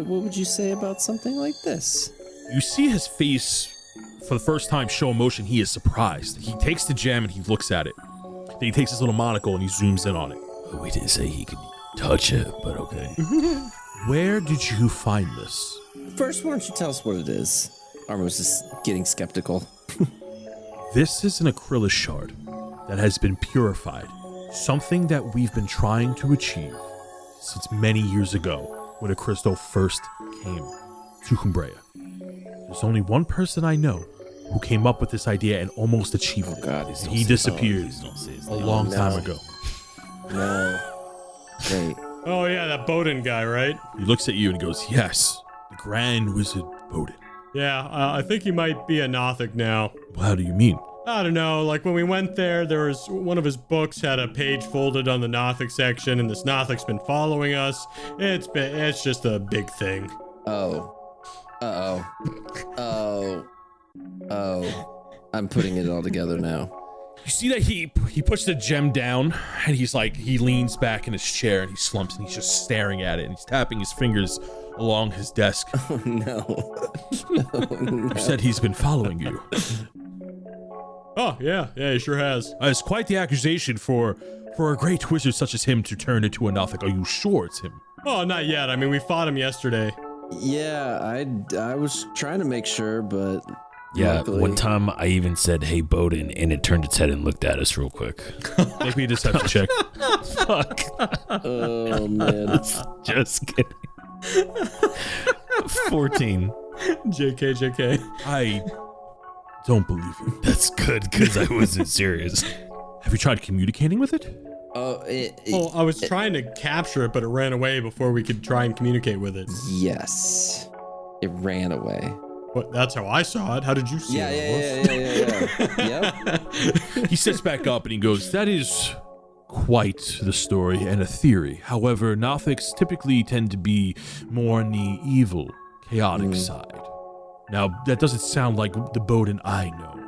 would you say about something like this? You see his face for the first time show emotion. He is surprised. He takes the gem and he looks at it. Then he takes his little monocle and he zooms in on it. We didn't say he could touch it, but okay. Where did you find this? First, why don't you tell us what it is? Armos is getting skeptical. This is an acrylic shard that has been purified. Something that we've been trying to achieve since many years ago when a crystal first came to Cumbria. There's only one person I know who came up with this idea and almost achieved it. God, And he disappeared Don't say his a name. long no. time ago. No. Wait. Oh yeah, that Bowden guy, right? He looks at you and goes, yes, the Grand Wizard Bowden. Yeah, I think he might be a Nothic now. Well, how do you mean? I don't know, like when we went there was one of his books had a page folded on the Nothic section, and this Nothic's been following us. It's just a big thing. Oh. Uh-oh. Oh. I'm putting it all together now. You see that he puts the gem down and he leans back in his chair and he slumps and he's just staring at it and he's tapping his fingers along his desk. Oh, no. You said he's been following you. Oh yeah, he sure has. It's quite the accusation for a great wizard such as him to turn into a Nothic. Are you sure it's him? Oh, not yet. I mean, we fought him yesterday. Yeah, I was trying to make sure, but Yeah, luckily- one time I even said, "Hey, Bowden," and it turned its head and looked at us real quick. Make me a deception check. Fuck. Oh man. Just kidding. 14. JK. I don't believe you. That's good because I wasn't serious. Have you tried communicating with it? Oh, Well, I was trying to capture it, but it ran away before we could try and communicate with it. yes. It ran away. But that's how I saw it. How did you see it? Yeah. He sits back up and he goes, that is quite the story and a theory. However, Nothics typically tend to be more on the evil, chaotic side. Now, that doesn't sound like the Bowden I know.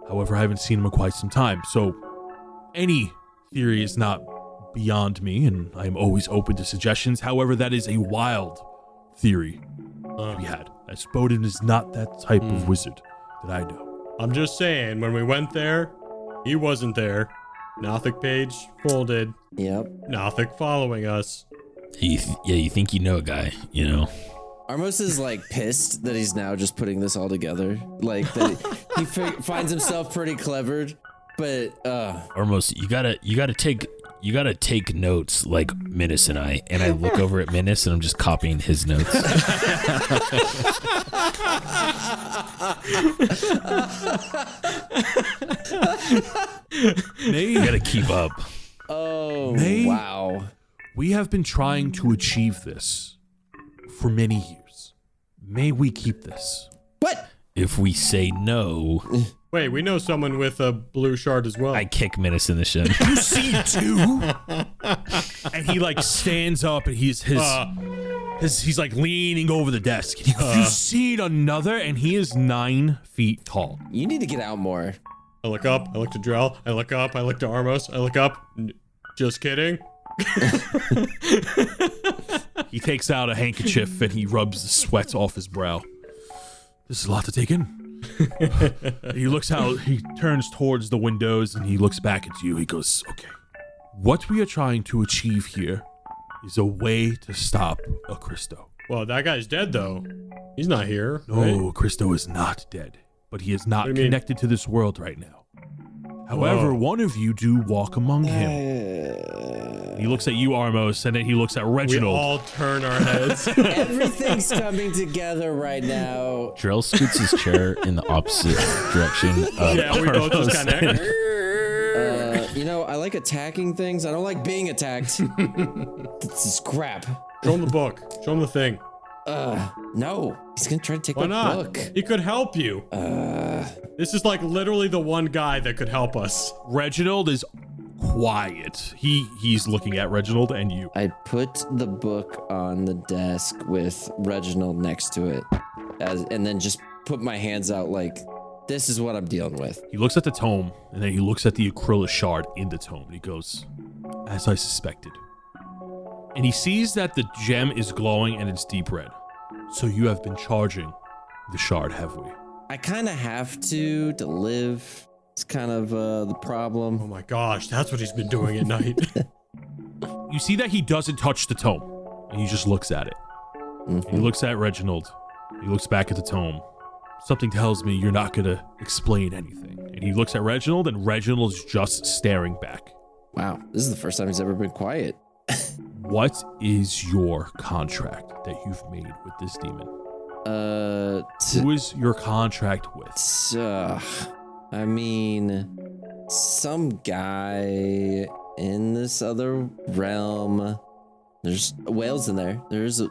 However, I haven't seen him in quite some time, so any theory is not beyond me, and I am always open to suggestions. However, that is a wild theory to be had, as Bowden is not that type of wizard that I know. I'm just saying, when we went there, he wasn't there. Nothic page folded. Yep. Nothic following us. You think you know a guy, you know? Armos is like pissed that he's now just putting this all together. Like that he finds himself pretty clever, but Almost, you gotta take notes like Minnis and I look over at Minnis and I'm just copying his notes. You gotta keep up. oh Nay. wow. We have been trying to achieve this for many years. May we keep this? What? If we say no, Wait, we know someone with a blue shard as well. I kick Minnis in the shin. You see two? And he like stands up and he's like leaning over the desk. And he goes, you seen another? And he is 9 feet tall. You need to get out more. I look up, I look to Drell, I look up, I look to Armos, I look up. Just kidding. He takes out a handkerchief and he rubs the sweat off his brow. This is a lot to take in. He looks out, he turns towards the windows and he looks back at you. He goes, okay, what we are trying to achieve here is a way to stop a Christo. Well, that guy's dead though. He's not here. No, right? Christo is not dead, but he is not What do you mean? connected to this world right now. However, Whoa. one of you do walk among him. He looks at you, Armos, and then he looks at We Reginald. all turn our heads. Everything's coming together right now. Drell scoots his chair in the opposite direction of Yeah, we both just Armos. kind of. I like attacking things. I don't like being attacked. This is crap. Show him the book. Show him the thing. No. He's gonna try to take Why my not? book. He could help you. This is like literally the one guy that could help us. Reginald is quiet. He's looking at Reginald and you. I put the book on the desk with Reginald next to it, and then just put my hands out like, this is what I'm dealing with. He looks at the tome, and then he looks at the Acryla shard in the tome, and he goes, as I suspected. And he sees that the gem is glowing and it's deep red. So you have been charging the shard, have we? I kind of have to live. It's kind of the problem. Oh my gosh, that's what he's been doing at night. You see that he doesn't touch the tome, and he just looks at it. He looks at Reginald. He looks back at the tome. Something tells me you're not gonna explain anything. And he looks at Reginald, and Reginald's just staring back. Wow, this is the first time he's ever been quiet. What is your contract that you've made with this demon? Who is your contract with? I mean, some guy in this other realm. There's whales in there. There's a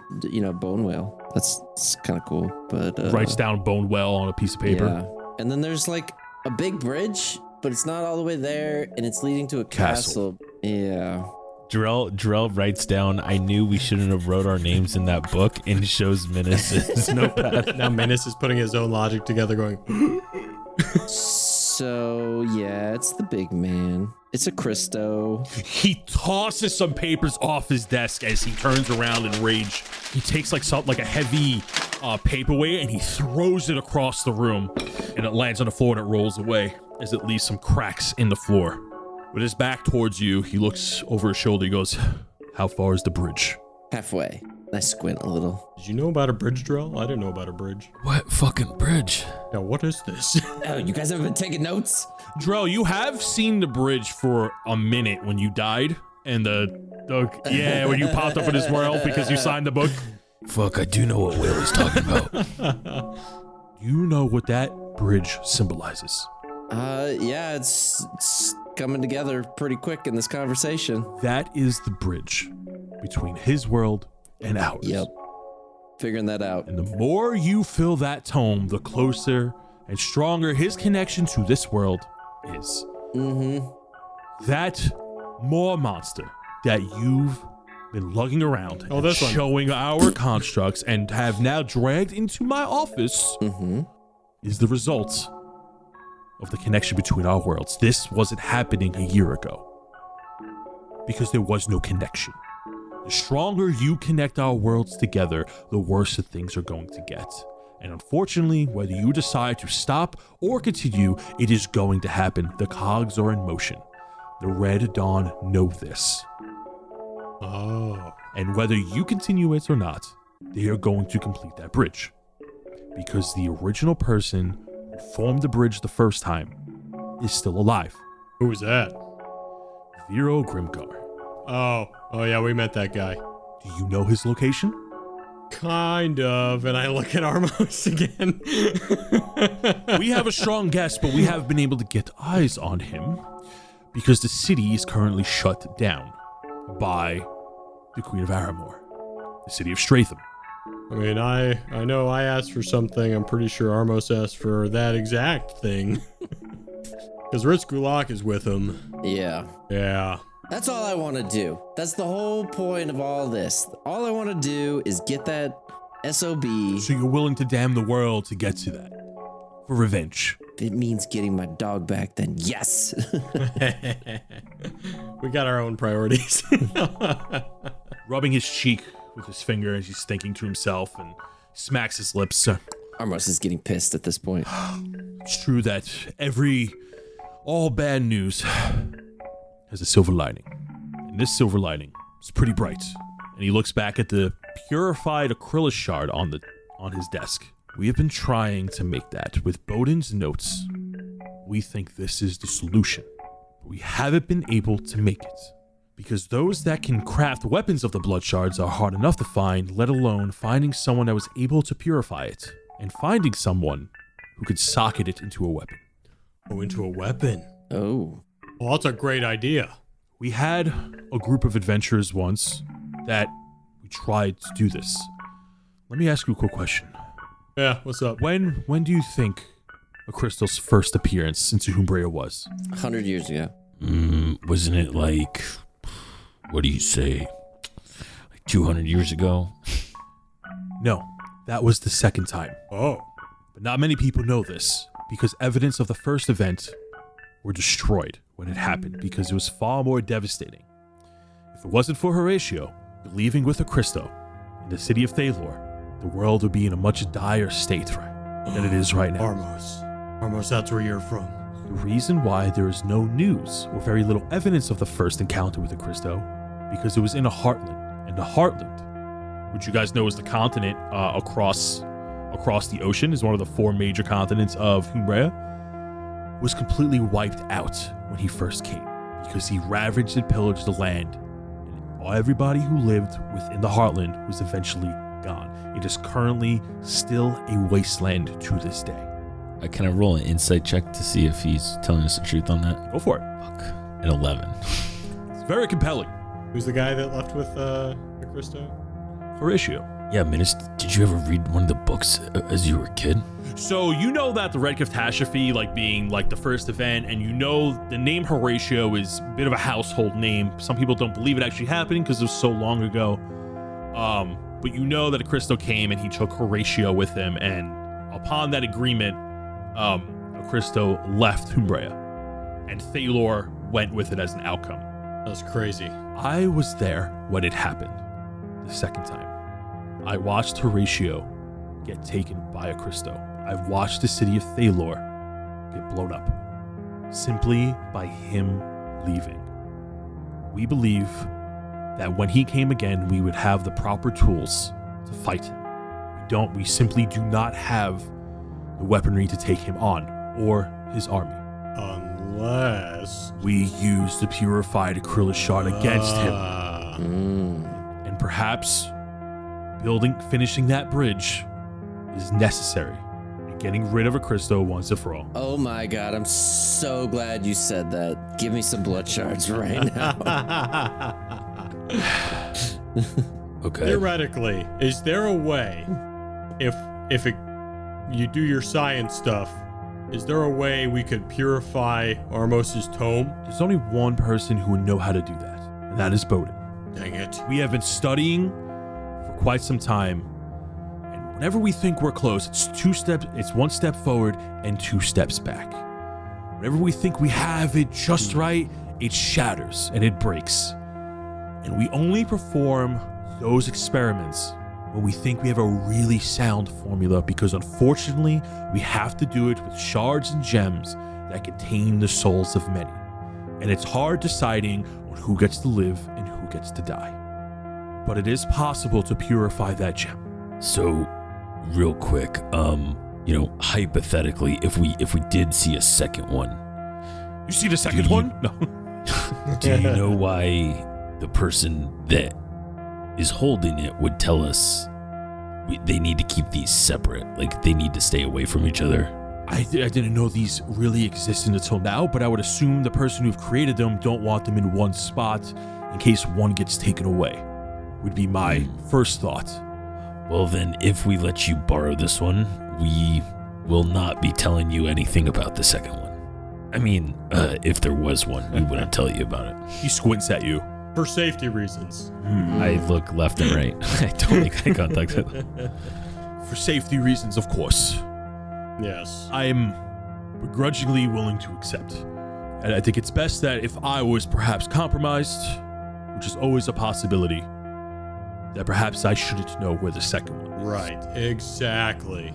bone whale. That's kind of cool. But Writes down bone well on a piece of paper. Yeah. And then there's like a big bridge, but it's not all the way there, and it's leading to a castle. Yeah. Drell writes down, I knew we shouldn't have wrote our names in that book, and shows Minnis' notepad. Now Minnis is putting his own logic together going, So yeah, it's the big man. It's a Christo. He tosses some papers off his desk as he turns around in rage. He takes like a heavy paperweight and he throws it across the room, and it lands on the floor and it rolls away as it leaves some cracks in the floor. With his back towards you, he looks over his shoulder. He goes, how far is the bridge? Halfway. I squint a little. did you know about a bridge drill? I didn't know about a bridge. What fucking bridge? Yeah, what is this? Oh, you guys haven't been taking notes? Drell, you have seen the bridge for a minute when you died, and when you popped up in his world because you signed the book. Fuck, I do know what Will is talking about. You know what that bridge symbolizes. Yeah, it's coming together pretty quick in this conversation. That is the bridge between his world and ours. Yep. Figuring that out. And the more you fill that tome, the closer and stronger his connection to this world is. That more monster that you've been lugging around and this one. showing our constructs and have now dragged into my office is the result of the connection between our worlds. This wasn't happening a year ago because there was no connection. The stronger you connect our worlds together, the worse the things are going to get. And unfortunately, whether you decide to stop or continue, it is going to happen. The cogs are in motion. The Red Dawn know this. Oh. And whether you continue it or not, they are going to complete that bridge. Because the original person who formed the bridge the first time is still alive. Who was that? Vero Grimgar. Oh yeah, we met that guy. Do you know his location? Kind of, and I look at Armos again. We have a strong guess, but we haven't been able to get eyes on him because the city is currently shut down by the Queen of Aramor, the city of Stratham. I mean, I know I asked for something. I'm pretty sure Armos asked for that exact thing. Because Ritz Gulak is with him. Yeah. Yeah. That's all I want to do. That's the whole point of all this. All I want to do is get that SOB. So you're willing to damn the world to get to that for revenge. If it means getting my dog back, then yes. We got our own priorities. Rubbing his cheek with his finger as he's thinking to himself and smacks his lips. Armos is getting pissed at this point. It's true that all bad news has a silver lining. And this silver lining is pretty bright. And he looks back at the purified acrylic shard on his desk. We have been trying to make that with Bowden's notes. We think this is the solution. But we haven't been able to make it. because those that can craft weapons of the blood shards are hard enough to find, let alone finding someone that was able to purify it, and finding someone who could socket it into a weapon. Oh, into a weapon. Oh. Well, that's a great idea. We had a group of adventurers once that we tried to do this. Let me ask you a quick question. Yeah, what's up? When do you think a crystal's first appearance into Humbrea was? 100 years ago. Wasn't it like, what do you say, like 200 years ago? No, that was the second time. Oh. But not many people know this, because evidence of the first event were destroyed when it happened, because it was far more devastating. If it wasn't for Horatio leaving with a Christo in the city of Thalor, the world would be in a much dire state than it is right now. Armos, that's where you're from. The reason why there is no news or very little evidence of the first encounter with the Christo, because it was in a heartland, and the heartland, which you guys know is the continent across the ocean, is one of the 4 major continents of Humbrea, was completely wiped out when he first came, because he ravaged and pillaged the land, and everybody who lived within the heartland was eventually gone. It is currently still a wasteland to this day. Can I roll an insight check to see if he's telling us the truth on that? Go for it. Fuck. An 11. It's very compelling. Who's the guy that left with the Christo? Horatio. Yeah, Minnis, did you ever read one of the books as you were a kid? So you know that the Red Catastrophe, like being like the first event, and you know the name Horatio is a bit of a household name. Some people don't believe it actually happening because it was so long ago. But you know that a Christo came and he took Horatio with him, and upon that agreement, a Christo left Humbrea, and Thalor went with it as an outcome. That's crazy. I was there when it happened the second time. I watched Horatio get taken by a Christo. I've watched the city of Thalor get blown up simply by him leaving. We believe that when he came again, we would have the proper tools to fight him. We simply do not have the weaponry to take him on or his army. Unless we use the purified acrylic shard against him. And perhaps finishing that bridge is necessary and getting rid of a Christo once and for all. Oh my god, I'm so glad you said that. Give me some blood shards right now. Okay. theoretically, is there a way, if you do your science stuff, is there a way we could purify Armos's tome? There's only one person who would know how to do that, and that is Bowden. Dang it. We have been studying for quite some time, and whenever we think we're close, it's 1 step forward and 2 steps back. Whenever we think we have it just right, it shatters and it breaks. And we only perform those experiments when we think we have a really sound formula, because unfortunately, we have to do it with shards and gems that contain the souls of many. And it's hard deciding on who gets to live and who gets to die. But it is possible to purify that gem. So, real quick, hypothetically, if we did see a second one, You see the second one? No. do you know why the person that is holding it would tell us they need to keep these separate? Like, they need to stay away from each other? I didn't know these really existed until now, but I would assume the person who created them don't want them in one spot in case one gets taken away, would be my first thought. Well, then, if we let you borrow this one, we will not be telling you anything about the second one. I mean, if there was one, we wouldn't tell you about it. He squints at you. For safety reasons. I look left and right. I don't make eye contact with them. For safety reasons, of course. Yes. I am begrudgingly willing to accept. And I think it's best that if I was perhaps compromised, which is always a possibility, that perhaps I shouldn't know where the second one is. Right. Exactly.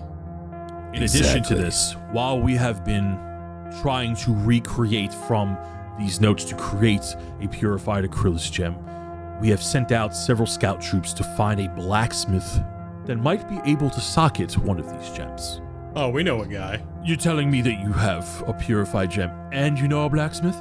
In addition to this, while we have been trying to recreate from these notes to create a purified acrylic gem, we have sent out several scout troops to find a blacksmith that might be able to socket one of these gems. Oh, we know a guy. You're telling me that you have a purified gem and you know a blacksmith?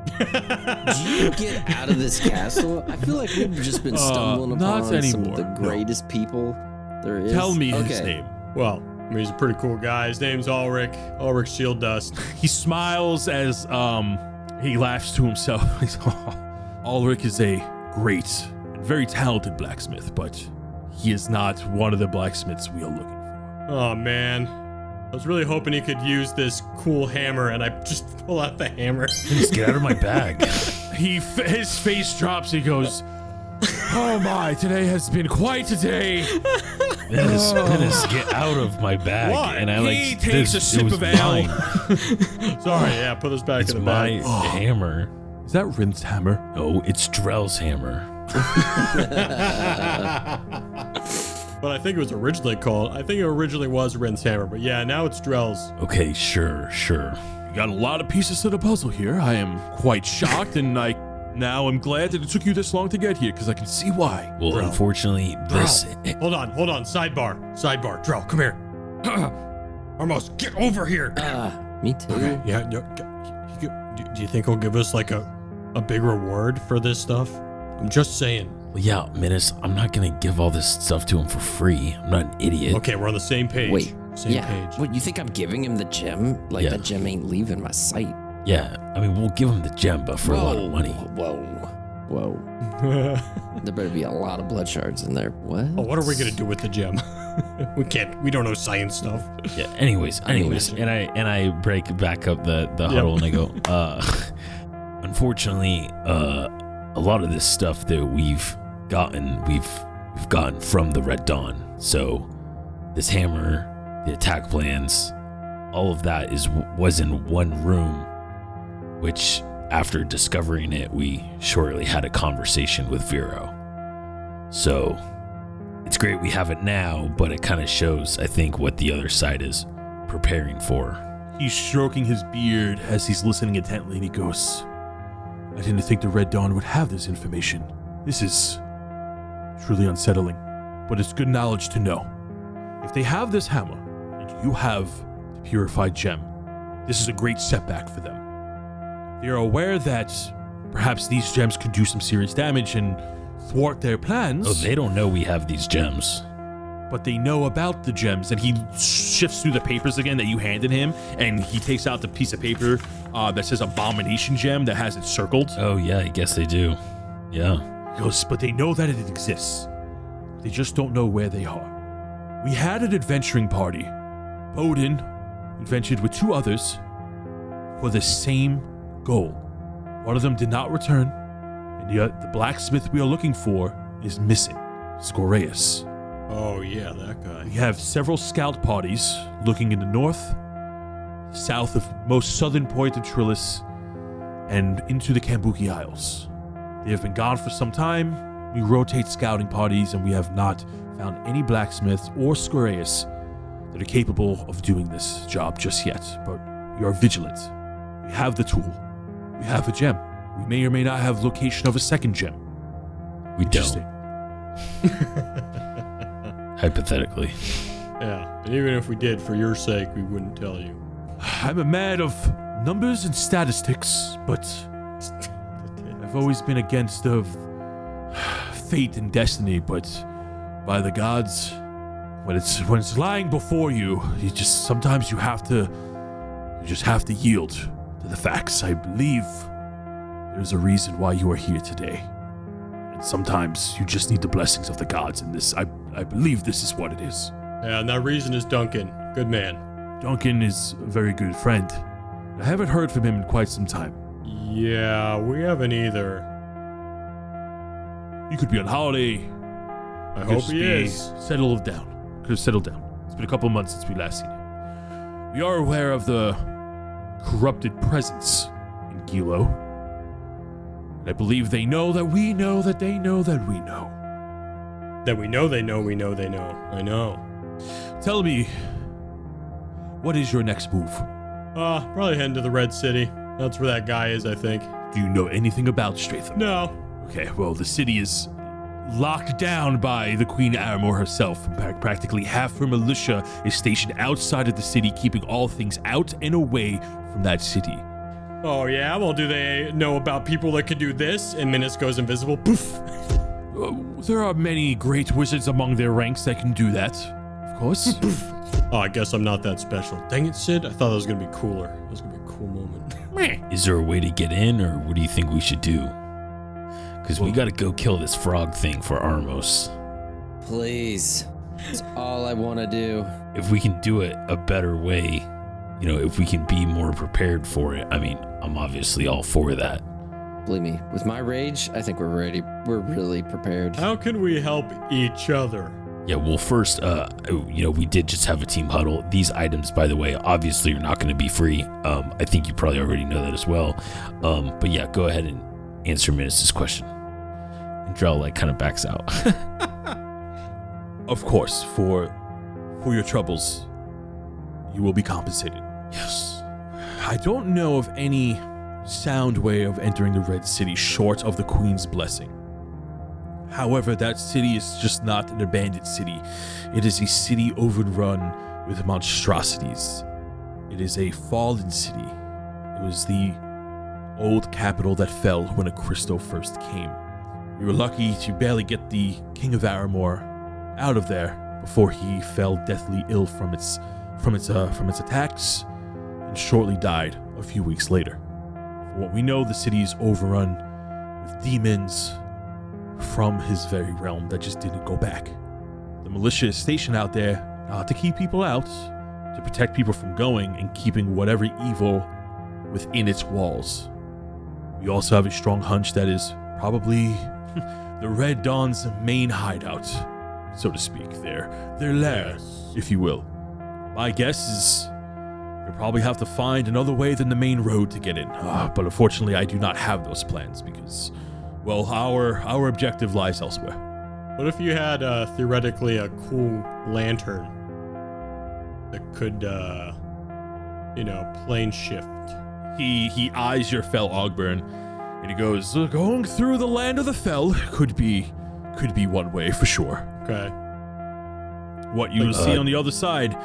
Do you get out of this castle? I feel like we've just been stumbling not upon some of anymore, the no. greatest people there is. Tell me his Okay. name. Well, I mean, he's a pretty cool guy. His name's Ulrich. Ulrich Shield Dust. He smiles as he laughs to himself. He's, Ulrich is a great and very talented blacksmith, but he is not one of the blacksmiths we are looking for. Oh, man. I was really hoping he could use this cool hammer, and I just pull out the hammer. Just get out of my bag. His face drops. He goes, "Oh my! Today has been quite a day." Minnis, get out of my bag. Why? And I He takes a sip it was of ale. mine. Sorry, yeah, put this back It's in the my bag. hammer. Is that Rin's hammer? No, it's Drell's hammer. But I think it was originally called, I think it originally was Rin's hammer, but yeah, now it's Drell's. Okay, sure. You got a lot of pieces to the puzzle here. I am quite shocked, and now I'm glad that it took you this long to get here, because I can see why. Well, unfortunately, this... Hold on. Sidebar. Drell, come here. Armos, get over here. Me too. Yeah, no, do you think he'll give us like a big reward for this stuff? I'm just saying. Well, yeah, Minnis, I'm not going to give all this stuff to him for free. I'm not an idiot. Okay, we're on the same page. Wait. Same yeah. page. What, you think I'm giving him the gem? Like, Yeah. that gem ain't leaving my sight. Yeah, I mean, we'll give him the gem, but for a lot of money. Whoa. There better be a lot of blood shards in there. What? Oh, what are we gonna do with the gem? We don't know science stuff. Yeah, anyways, and I break back up the huddle and I go, unfortunately, a lot of this stuff that we've gotten from the Red Dawn. So this hammer, the attack plans, all of that was in one room, which after discovering it, we shortly had a conversation with Vero. So it's great we have it now, but it kind of shows, I think, what the other side is preparing for. He's stroking his beard as he's listening intently, and he goes, "I didn't think the Red Dawn would have this information. This is truly unsettling, but it's good knowledge to know. If they have this hammer, and you have the purified gem, this is a great setback for them. They are aware that perhaps these gems could do some serious damage and thwart their plans. Oh, they don't know we have these gems. But they know about the gems." And he shifts through the papers again that you handed him, and he takes out the piece of paper that says Abomination Gem that has it circled. Oh, yeah, I guess they do. Yeah. He goes, "But they know that it exists. They just don't know where they are. We had an adventuring party. Odin adventured with two others for the same goal. One of them did not return, and the blacksmith we are looking for is missing, Scoreus. Oh yeah, that guy. We have several scout parties looking in the north, south of most southern point of Trillis, and into the Kambuki Isles. They have been gone for some time. We rotate scouting parties, and we have not found any blacksmiths or Scoreus that are capable of doing this job just yet. But we are vigilant. We have the tool. We have a gem. We may or may not have location of a second gem. We Interesting. don't. Hypothetically. Yeah, and even if we did, for your sake, we wouldn't tell you. I'm a man of numbers and statistics, but I've always been against of fate and destiny. But by the gods, when it's lying before you, sometimes you just have to yield to the facts. I believe there's a reason why you are here today, and sometimes you just need the blessings of the gods. And this, I believe this is what it is. Yeah, and that reason is Duncan. Good man. Duncan is a very good friend. I haven't heard from him in quite some time. Yeah, we haven't either. He could be on holiday. I hope he is. Settled down. Could have settled down. It's been a couple months since we last seen him. We are aware of the corrupted presence in Gilo. And I believe they know that we know that they know that we know. That we know they know we know they know. I know. Tell me, what is your next move? Probably heading to the Red City. That's where that guy is, I think. Do you know anything about Stratham? No. Okay, well, the city is locked down by the Queen Aramor herself. In fact, practically half her militia is stationed outside of the city, keeping all things out and away from that city. Oh yeah, well do they know about people that could do this? And Minnis goes invisible. Poof. There are many great wizards among their ranks that can do that, of course. Oh, I guess I'm not that special. Dang it, Sid. I thought that was gonna be cooler. That was gonna be a cool moment. Is there a way to get in, or what do you think we should do? Because we got to go kill this frog thing for Armos. Please. It's all I want to do. If we can do it a better way, if we can be more prepared for it, I mean, I'm obviously all for that. Believe me, with my rage, I think we're ready. We're really prepared. How can we help each other? Yeah, well, first, we did just have a team huddle. These items, by the way, obviously are not going to be free. I think you probably already know that as well. But yeah, go ahead and answer Minnis' question. And Drell, kind of backs out. Of course, for your troubles, you will be compensated. Yes. I don't know of any sound way of entering the Red City short of the Queen's blessing. However, that city is just not an abandoned city. It is a city overrun with monstrosities. It is a fallen city. It was the old capital that fell when a crystal first came. We were lucky to barely get the King of Aramor out of there before he fell deathly ill from its attacks and shortly died a few weeks later. For what we know, the city is overrun with demons from his very realm that just didn't go back. The militia is stationed out there not to keep people out, to protect people from going and keeping whatever evil within its walls. We also have a strong hunch that is probably the Red Dawn's main hideout, so to speak, their lair, if you will. My guess is you'll probably have to find another way than the main road to get in. But unfortunately, I do not have those plans because, well, our objective lies elsewhere. What if you had theoretically a cool lantern that could, plane shift? He eyes your Fell Ogburn, and he goes, "Going through the land of the Fell could be one way for sure. Okay. What you will see on the other side,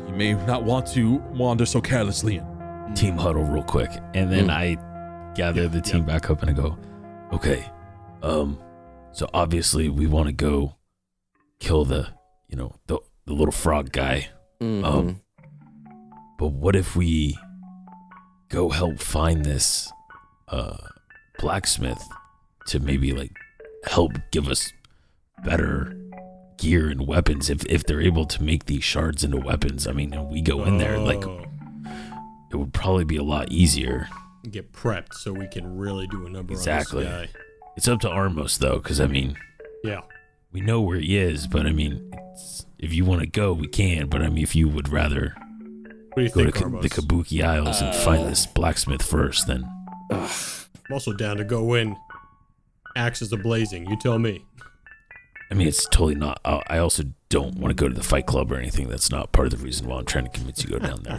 you may not want to wander so carelessly in." Team huddle real quick, and then I gather the team back up and I go, okay, so obviously we want to go kill the little frog guy. Mm-hmm. But what if we go help find this blacksmith to maybe help give us better gear and weapons if they're able to make these shards into weapons? I mean, we go in there, it would probably be a lot easier. Get prepped so we can really do a number Exactly. on this guy. It's up to Armos though, because Yeah. we know where he is, but if you want to go, we can. But if you would rather What do you go think, to Armos? the Kabuki Isles and find this blacksmith first, then I'm also down to go in. Axes a blazing. You tell me. it's totally not. I also don't want to go to the fight club or anything. That's not part of the reason why I'm trying to convince you to go down there.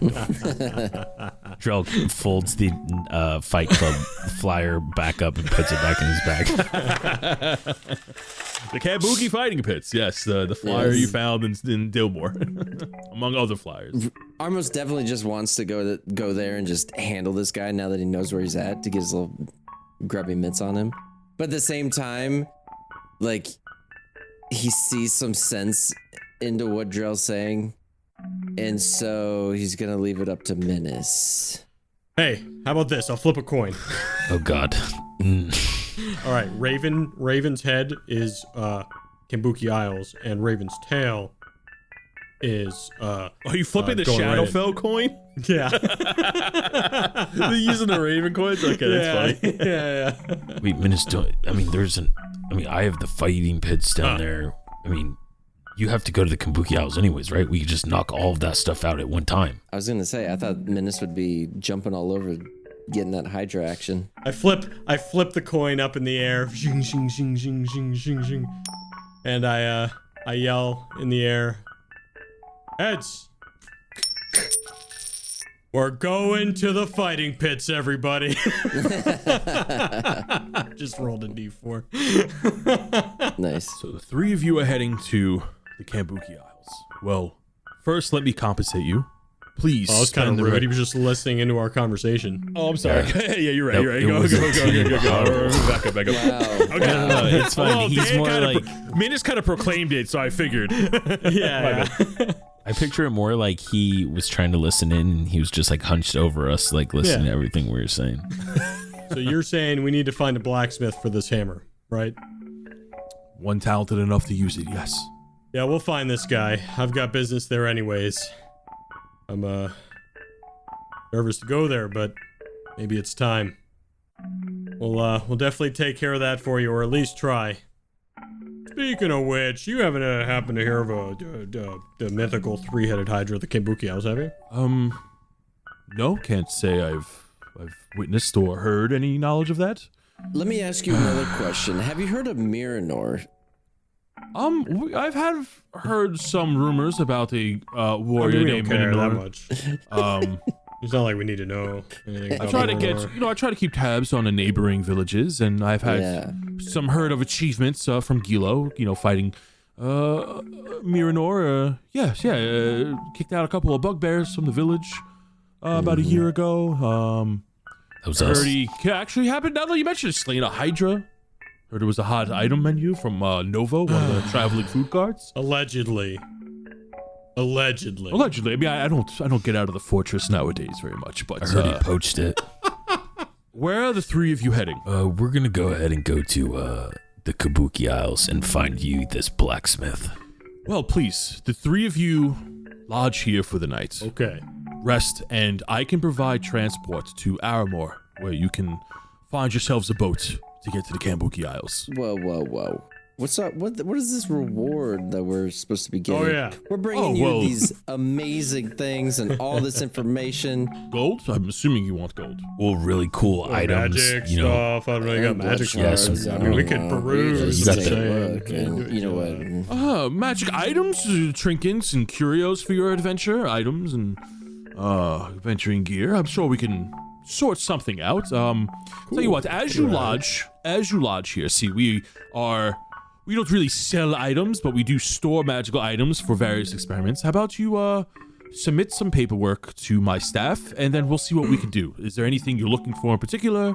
Drell folds the fight club flyer back up and puts it back in his bag. The Kabuki fighting pits, yes, the flyer you found in Dilmore, among other flyers. Armos definitely just wants to go there and just handle this guy now that he knows where he's at, to get his little grubby mitts on him. But at the same time, he sees some sense into what Drell's saying, and so he's gonna leave it up to Minnis. Hey, how about this? I'll flip a coin. Oh God. All right, Raven's head is Kabuki Isles, and Raven's tail is Are you flipping the going right in. Shadowfell coin? Yeah. They're using the Raven coins? Okay, that's funny. Yeah. Wait, Minnis, I have the fighting pits down there. You have to go to the Kabuki Isles anyways, right? We could just knock all of that stuff out at one time. I was gonna say, I thought Minnis would be jumping all over, getting that Hydra action. I flip the coin up in the air. Zing, zing, zing, zing, zing, zing, zing. And I yell in the air. Heads. We're going to the fighting pits, everybody. Just rolled a D4. Nice. So the three of you are heading to the Kabuki Isles. Well, first let me compensate you please. Oh, it's kind spend of the rude. He was just listening into our conversation. Oh, I'm sorry. Yeah, you're right. Nope, You're right. it Go. was Back up. Wow. Okay. No, it's fine. Well, He's Dan more kinda like Minnis kind of proclaimed it, so I figured. Yeah. I picture it more like he was trying to listen in and he was just like hunched over us, like listening to everything we were saying. So you're saying we need to find a blacksmith for this hammer, right? One talented enough to use it, yes. Yeah, we'll find this guy. I've got business there anyways. I'm nervous to go there, but maybe it's time. We'll definitely take care of that for you, or at least try. Speaking of which, you haven't happened to hear of the mythical three-headed hydra, the Kimbuki Owls, have you? No, can't say I've witnessed or heard any knowledge of that. Let me ask you another question. Have you heard of Miranor? I've heard some rumors about a warrior we named don't care that Minor. much. It's not like we need to know anything I about try to Miranor. I try to keep tabs on the neighboring villages, and I've had some heard of achievements from Gilo, fighting Miranor. Kicked out a couple of bugbears from the village about a year ago. That was us. Heard he actually happened, now that you mentioned it, slaying a hydra. Heard it was a hot item menu from Novo, one of the traveling food cards. Allegedly. Allegedly. I mean, I don't get out of the fortress nowadays very much, but I heard he poached it. where are the three of you heading? We're gonna go ahead and go to the Kabuki Isles and find you this blacksmith. Well, please, the three of you lodge here for the night. Okay. Rest, and I can provide transport to Aramor, where you can find yourselves a boat to get to the Kambuki Isles. Whoa. What's up? What is this reward that we're supposed to be getting? Oh, yeah. We're bringing you these amazing things and all this information. Gold? I'm assuming you want gold. Well, really cool items. Magic You know, stuff. I don't know. You got And magic blood stuff. shards, I mean, we could peruse. you got take a the- look, and you know what? Magic items, trinkets, and curios for your adventure. Items and adventuring gear. I'm sure we can sort something out. Tell you what, as you lodge here, see, we don't really sell items, but we do store magical items for various experiments. How about you submit some paperwork to my staff, and then we'll see what we can do. Is there anything you're looking for in particular?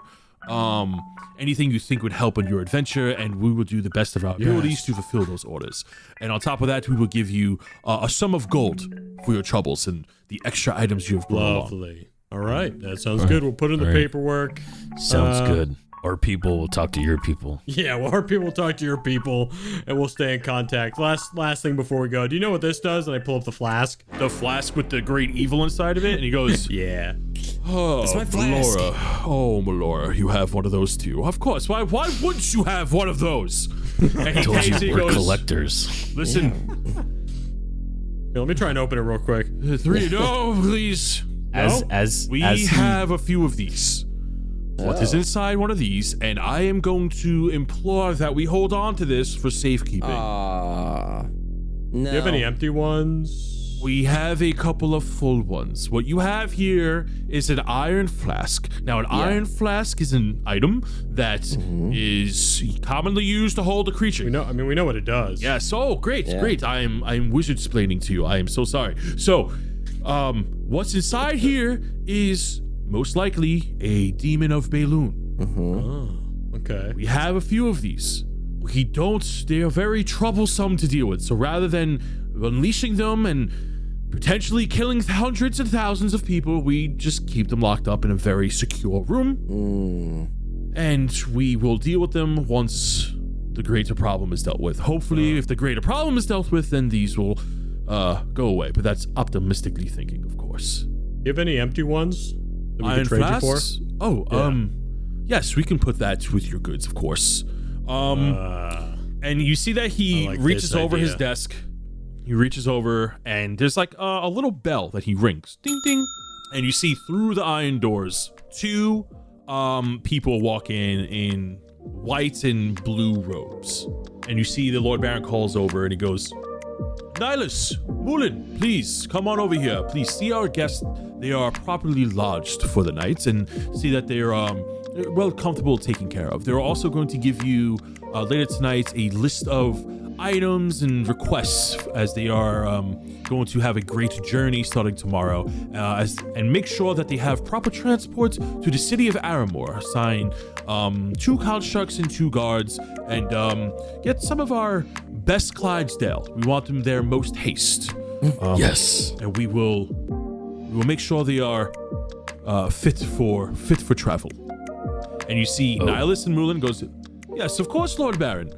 Anything you think would help on your adventure, and we will do the best of our abilities to fulfill those orders. And on top of that, we will give you a sum of gold for your troubles and the extra items you have brought along. Lovely. All right. That sounds good. We'll put in the paperwork. Sounds good. Our people will talk to your people. Yeah, well, our people talk to your people, and we'll stay in contact. Last thing before we go, do you know what this does? And I pull up the flask. The flask with the great evil inside of it, and he goes, Yeah. "Oh, my flask." Melora, you have one of those too. Of course. Why wouldn't you have one of those?" And he Told pays it, you he we're goes, collectors. "Listen, Here, let me try and open it real quick. the three, no, please. We have a few of these. What is inside one of these? And I am going to implore that we hold on to this for safekeeping. No. Do you have any empty ones? We have a couple of full ones. What you have here is an iron flask. Now, an iron flask is an item that is commonly used to hold a creature. We know what it does. Yes. Oh, great. I'm wizard explaining to you. I am so sorry. So, what's inside here is most likely a demon of Balloon. Oh, okay. We have a few of these. They are very troublesome to deal with. So rather than unleashing them and potentially killing hundreds and thousands of people, we just keep them locked up in a very secure room. And we will deal with them once the greater problem is dealt with. Hopefully, if the greater problem is dealt with, then these will go away. But that's optimistically thinking, of course. Do you have any empty ones that we Iron could trade you for? flasks? Yes, we can put that with your goods, of course. And you see that he I like reaches this over his idea. desk. He reaches over, and there's like a little bell that he rings. Ding, ding. And you see through the iron doors, two people walk in white and blue robes. And you see the Lord Baron calls over, and he goes, "Nihilus, Mulin, please come on over here. Please see our guests. They are properly lodged for the night, and see that they're well comfortable taken care of. They're also going to give you later tonight a list of items and requests as they are going to have a great journey starting tomorrow, and make sure that they have proper transport to the city of Aramore. Assign 2 constructs and 2 guards, and get some of our best Clydesdale. We want them there most haste. Yes. And we will make sure they are fit for travel. And you see Nihilus and Moulin goes, yes, of course, Lord Baron.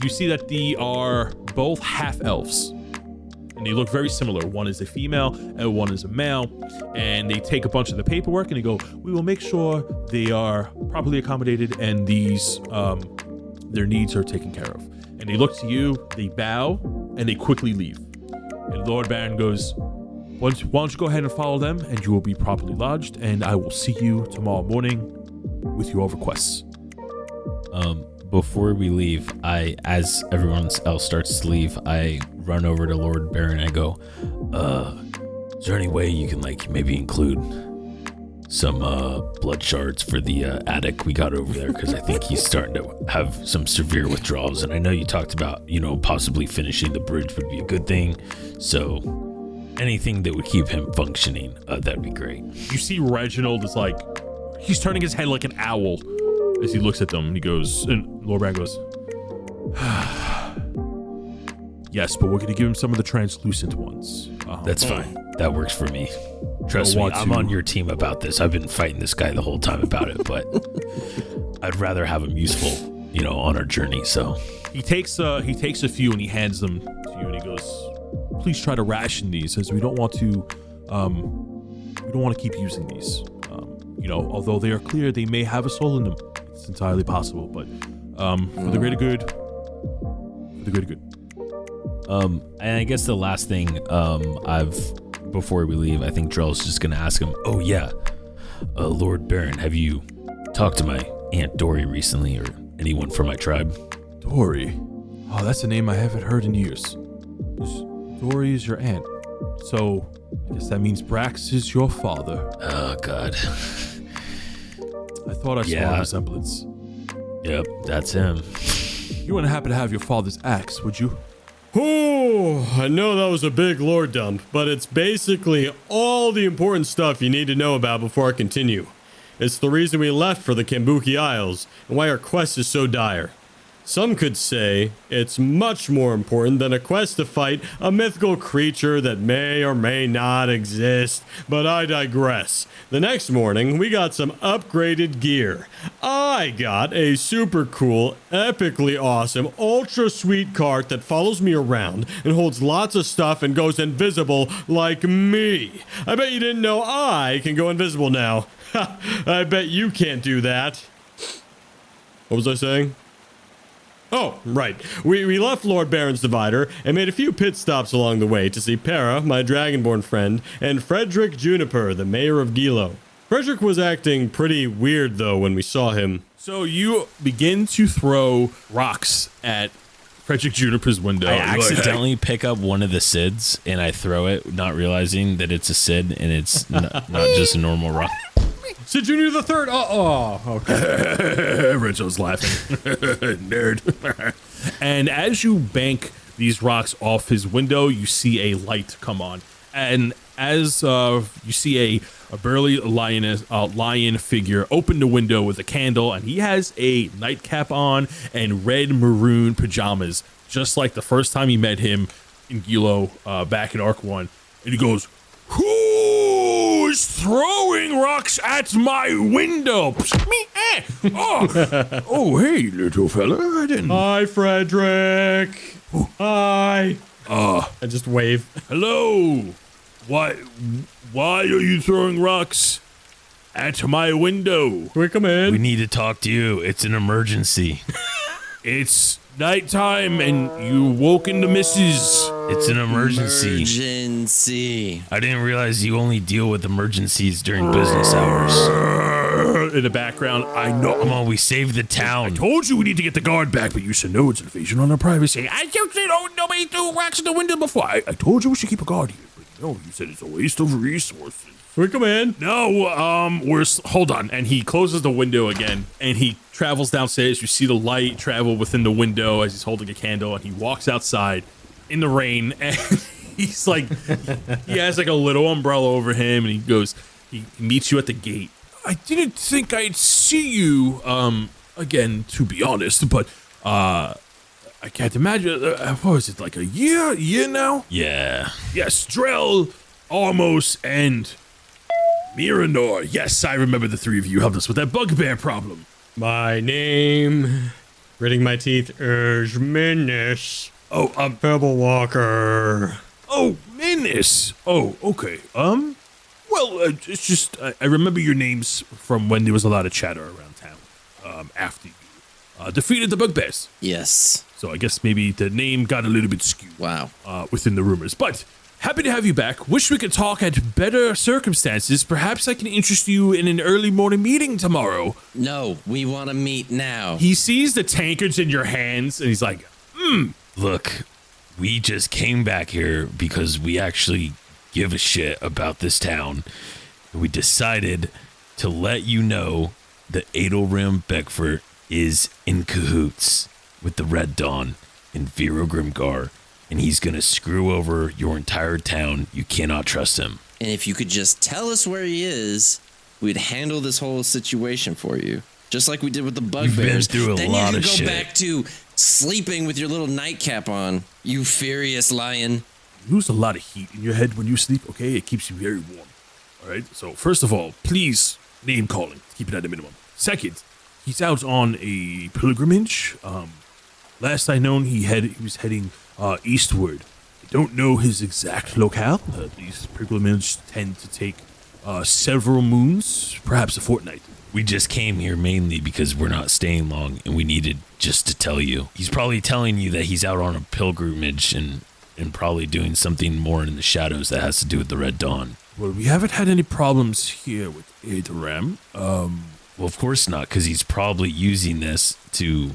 You see that they are both half-elves. And they look very similar. One is a female and one is a male. And they take a bunch of the paperwork and they go, we will make sure they are properly accommodated and these their needs are taken care of. And they look to you, they bow, and they quickly leave. And Lord Baron goes, why don't you go ahead and follow them, and you will be properly lodged, and I will see you tomorrow morning with your requests. Before we leave, as everyone else starts to leave, I run over to Lord Baron and I go, is there any way you can maybe include some blood shards for the attic we got over there? Because I think he's starting to have some severe withdrawals, and I know you talked about, possibly finishing the bridge would be a good thing. So anything that would keep him functioning, that'd be great. You see Reginald is he's turning his head like an owl as he looks at them, and he goes, and Lord Baron goes, yes, but we're going to give him some of the translucent ones. That's fine. That works for me. Trust me, I'm on your team about this. I've been fighting this guy the whole time about it, but I'd rather have him useful, on our journey. So he takes a few and he hands them to you, and he goes, please try to ration these, as we don't want to keep using these. Although they are clear, they may have a soul in them. It's entirely possible, but for the greater good. And I guess the last thing before we leave, I think Drell's just gonna ask him, oh yeah, Lord Baron, have you talked to my Aunt Dory recently, or anyone from my tribe? Dory? Oh, that's a name I haven't heard in years. Dory is your aunt, so I guess that means Brax is your father. Oh god. I thought I saw a resemblance. Yep, that's him. You wouldn't happen to have your father's axe, would you? Oh, I know that was a big lore dump, but it's basically all the important stuff you need to know about before I continue. It's the reason we left for the Kambuki Isles, and why our quest is so dire. Some could say it's much more important than a quest to fight a mythical creature that may or may not exist, but I digress. The next morning, we got some upgraded gear. I got a super cool, epically awesome, ultra sweet cart that follows me around and holds lots of stuff and goes invisible like me. I bet you didn't know I can go invisible now. I bet you can't do that. What was I saying? Oh, right. We left Lord Baron's Divider and made a few pit stops along the way to see Para, my Dragonborn friend, and Frederick Juniper, the mayor of Gilo. Frederick was acting pretty weird, though, when we saw him. So you begin to throw rocks at Frederick Juniper's window. I accidentally pick up one of the SIDs, and I throw it, not realizing that it's a SID, and it's not just a normal rock. Sid Junior the Third. Okay. Rachel's laughing. Nerd. And as you bank these rocks off his window, you see a light come on. And as you see a burly lion figure open the window with a candle, and he has a nightcap on and red maroon pajamas, just like the first time you met him in Gilo back in Arc 1. And he goes, "Who's throwing rocks at my window?" Oh, hey, little fella. I didn't. Hi, Frederick. Hi. I just wave. Hello. Why are you throwing rocks at my window? Can we come in? We need to talk to you. It's an emergency. It's nighttime and you woken the missus. It's an emergency. Emergency. I didn't realize you only deal with emergencies during business hours. In the background, I know. Come on, we saved the town. I told you we need to get the guard back, but you said no, it's an invasion on our privacy. I told you nobody threw rocks at the window before. I told you we should keep a guard here, but no, you said it's a waste of resources. we come in? No, hold on. And he closes the window again, and he travels downstairs. You see the light travel within the window as he's holding a candle, and he walks outside in the rain, and he's like, he has like a little umbrella over him, and he meets you at the gate. I didn't think I'd see you, again, to be honest, but, I can't imagine, what was it, like a year now? Yeah. Yes, Drell, Almost, and Miranor. Yes, I remember the three of you helped us with that bugbear problem. My name, gritting my teeth, is Minnis. Pebblewalker. Oh, Minnis. Oh, okay. Well, it's just, I remember your names from when there was a lot of chatter around town, after you defeated the bugbears. Yes. So I guess maybe the name got a little bit skewed. Wow. Within the rumors. But happy to have you back. Wish we could talk at better circumstances. Perhaps I can interest you in an early morning meeting tomorrow. No, we want to meet now. He sees the tankards in your hands, and he's like, Look, we just came back here because we actually give a shit about this town. We decided to let you know that Adelram Beckford is in cahoots with the Red Dawn and Vero Grimgar, and he's gonna screw over your entire town. You cannot trust him. And if you could just tell us where he is, we'd handle this whole situation for you. Just like we did with the bugbears. through a then lot you of could go shit. back to sleeping with your little nightcap on, you furious lion. you lose a lot of heat in your head when you sleep, okay? It keeps you very warm. All right? So, first of all, please, name calling. Keep it at a minimum. Second, he's out on a pilgrimage. Last I known, he was heading eastward. I don't know his exact locale. These pilgrimages tend to take several moons, perhaps a fortnight. We just came here mainly because we're not staying long, and we needed just to tell you. He's probably telling you that he's out on a pilgrimage and probably doing something more in the shadows that has to do with the Red Dawn. Well, we haven't had any problems here with Adoram. Well, of course not, because he's probably using this to,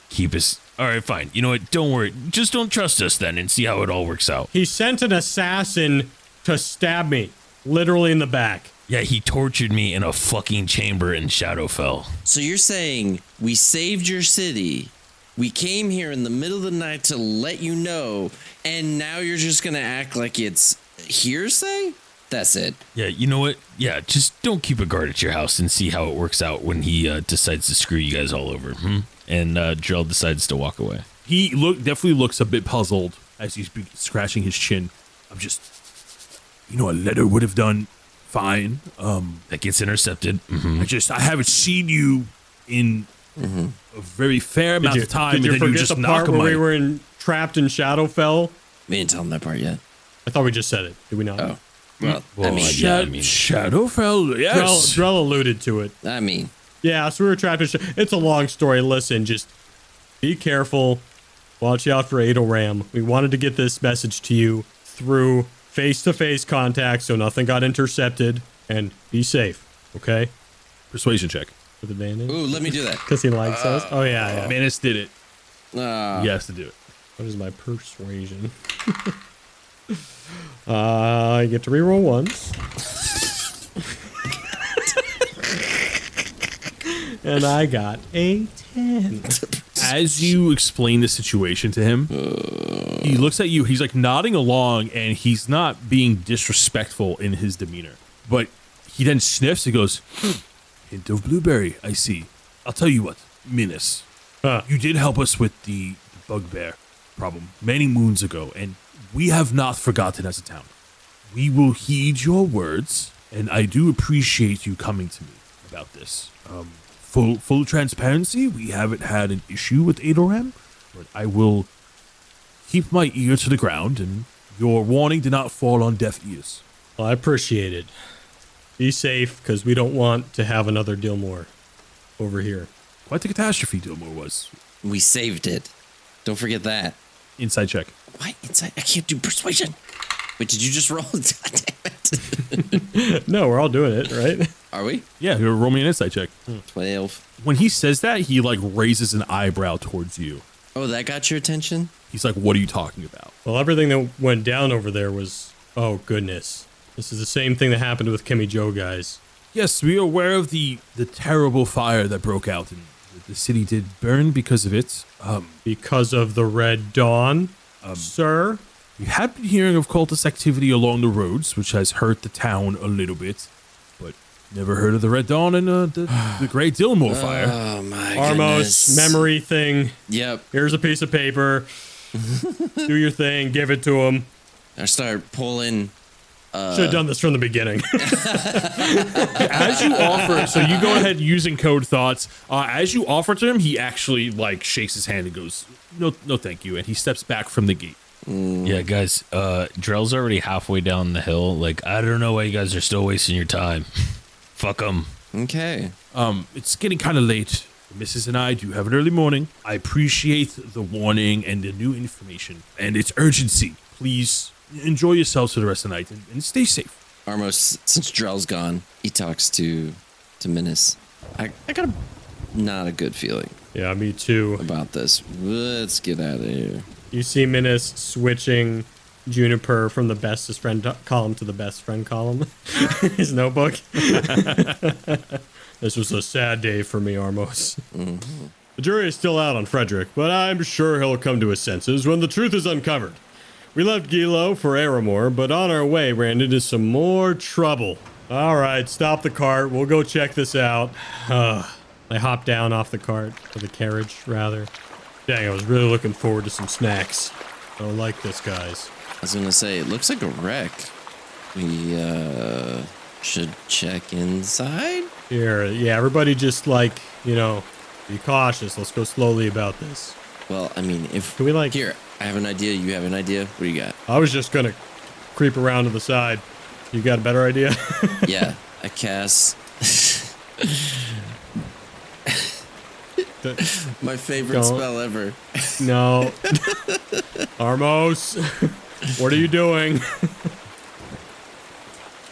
keep us... All right, fine. You know what? Don't worry. Just don't trust us then and see how it all works out. He sent an assassin to stab me, literally in the back. Yeah, he tortured me in a fucking chamber in Shadowfell. So you're saying we saved your city, we came here in the middle of the night to let you know, and now you're just gonna act like it's hearsay? That's it. Yeah, you know what? Yeah, just don't keep a guard at your house and see how it works out when he decides to screw you guys all over. And Drell decides to walk away. He definitely looks a bit puzzled as he's scratching his chin. I'm just, a letter would have done fine. That gets intercepted. I haven't seen you in a very fair amount of time. Did you and then forget just the knock part him where we like- were trapped in Shadowfell? We didn't tell him that part yet. I thought we just said it. Did we not? Oh. Well, Well, I mean, yeah, I mean- Shadowfell, yes. Drell alluded to it. I mean, Yeah, so we were trapped in It's a long story. Listen, just be careful. Watch out for Adelram. We wanted to get this message to you through face-to-face contact so nothing got intercepted. And be safe, okay? Persuasion check. For the bandage. ooh, let me do that. Because he likes us. Oh, yeah. Manus did it. He Uh, has to do it. What is my persuasion? I get to reroll once. And I got a 10. As you explain the situation to him, he looks at you. He's like nodding along, and he's not being disrespectful in his demeanor. But he then sniffs and goes, hint of blueberry, I see. I'll tell you what, Minnis, you did help us with the bugbear problem many moons ago, and we have not forgotten as a town. We will heed your words, and I do appreciate you coming to me about this. Full transparency, we haven't had an issue with Adoram, but I will keep my ear to the ground, and your warning did not fall on deaf ears. Well, I appreciate it. Be safe, because we don't want to have another Dillmore over here. Quite the catastrophe Dillmore was. we saved it. Don't forget that. Inside check. What? Inside? I can't do persuasion. Wait, did you just roll? God damn it. No, we're all doing it, right? Are we? Yeah, roll me an insight check. 12. When he says that, he like raises an eyebrow towards you. Oh, that got your attention? He's like, what are you talking about? Well, everything that went down over there was, oh, goodness. This is the same thing that happened with Kimmy Joe, guys. Yes, we are aware of the terrible fire that broke out, and the city did burn because of it. Because of the Red Dawn, sir? We have been hearing of cultist activity along the roads, which has hurt the town a little bit, but never heard of the Red Dawn and the Great Dillmore fire. Oh my Armos, goodness. memory thing. Yep. Here's a piece of paper. Do your thing. Give it to him. I start pulling. Should have done this from the beginning. As you offer, so you go ahead using code thoughts. As you offer to him, he actually like shakes his hand and goes, "No, thank you," and he steps back from the gate. Yeah, guys, Drell's already halfway down the hill. Like, I don't know why you guys are still wasting your time. Fuck them. Okay. It's getting kind of late. Mrs. and I do have an early morning. I appreciate the warning and the new information and its urgency. Please enjoy yourselves for the rest of the night and stay safe. Armos, since Drell's gone, he talks to Minnis. I got not a good feeling Yeah, me too. about this. Let's get out of here. You see Minnis switching Juniper from the bestest friend column to the best friend column. His notebook. This was a sad day for me, Armos. Mm-hmm. The jury is still out on Frederick, but I'm sure he'll come to his senses when the truth is uncovered. We left Gilo for Aramore, but on our way ran into some more trouble. All right, stop the cart. We'll go check this out. I hopped down off the cart, or the carriage, rather. Dang, I was really looking forward to some snacks. I don't like this, guys. I was gonna say, it looks like a wreck. We should check inside. Here, yeah, everybody just be cautious. Let's go slowly about this. Well, I mean, if Can we, like- here, I have an idea. You have an idea. What do you got? I was just gonna creep around to the side. You got a better idea? Yeah, I cast my favorite Don't. spell ever. No. Armos, what are you doing?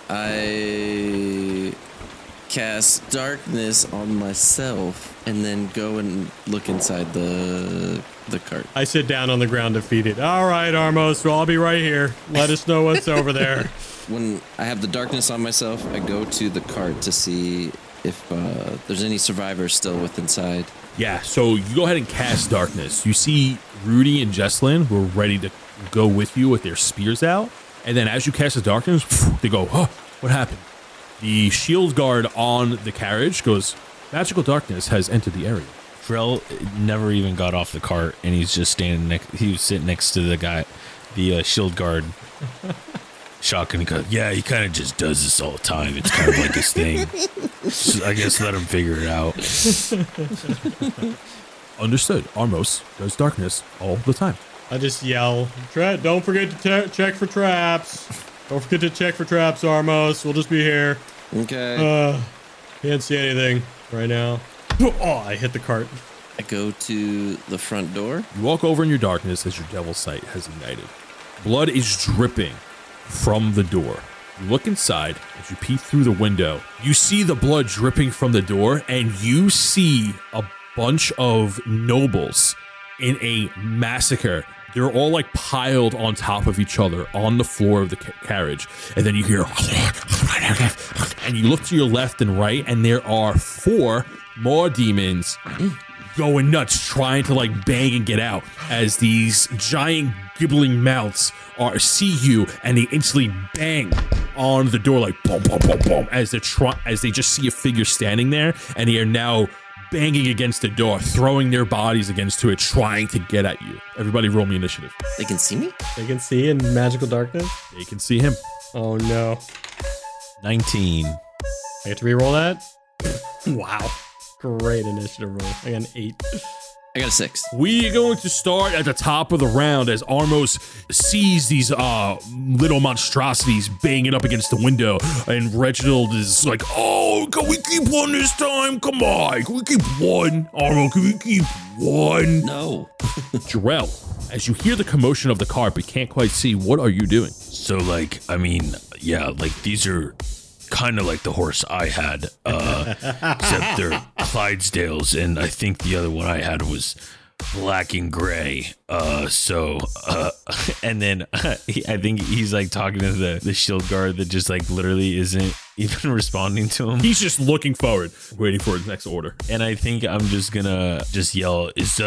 I cast darkness on myself and then go and look inside the cart. I sit down on the ground defeated. All right, Armos, well, I'll be right here. Let us know what's over there. When I have the darkness on myself, I go to the cart to see if there's any survivors still inside. Yeah, so you go ahead and cast darkness. You see Rudy and Jesslyn were ready to go with you with their spears out. And then as you cast the darkness, they go, "Huh, what happened?" The shield guard on the carriage goes, "Magical darkness has entered the area." Drell never even got off the cart, and he's just standing he was sitting next to the shield guard. Shotgun goes, yeah, he kind of just does this all the time. It's kind of like his thing. So I guess let him figure it out. Understood. Armos does darkness all the time. I just yell, don't forget to check for traps. Don't forget to check for traps, Armos. We'll just be here. Okay. Can't see anything right now. Oh, I hit the cart. I go to the front door. You walk over in your darkness as your devil sight has ignited. Blood is dripping from the door. You look inside as you peek through the window. You see the blood dripping from the door, and you see a bunch of nobles in a massacre. They're all like piled on top of each other on the floor of the carriage. And then you hear, and you look to your left and right, and there are 4 more demons going nuts, trying to like bang and get out as these giant gibbling mouths see you, and they instantly bang on the door like boom, boom, boom, boom, as they just see a figure standing there, and they are now banging against the door, throwing their bodies against it, trying to get at you. Everybody roll me initiative. They can see me? They can see in magical darkness. They can see him. Oh no. 19. I get to reroll that? Wow. Great initiative roll. I got an 8. I got a 6. We are going to start at the top of the round as Armos sees these little monstrosities banging up against the window, and Reginald is like, "Oh, can we keep one this time? Come on, can we keep one? Armo, can we keep one?" No. Jarrell, as you hear the commotion of the cart but can't quite see, what are you doing? So, like, I mean, yeah, like, these are kind of like the horse I had, except they're Clydesdales, and I think the other one I had was black and gray. And then I think he's like talking to the shield guard that just like literally isn't even responding to him. He's just looking forward, waiting for his next order. And I think I'm just gonna just yell, "Is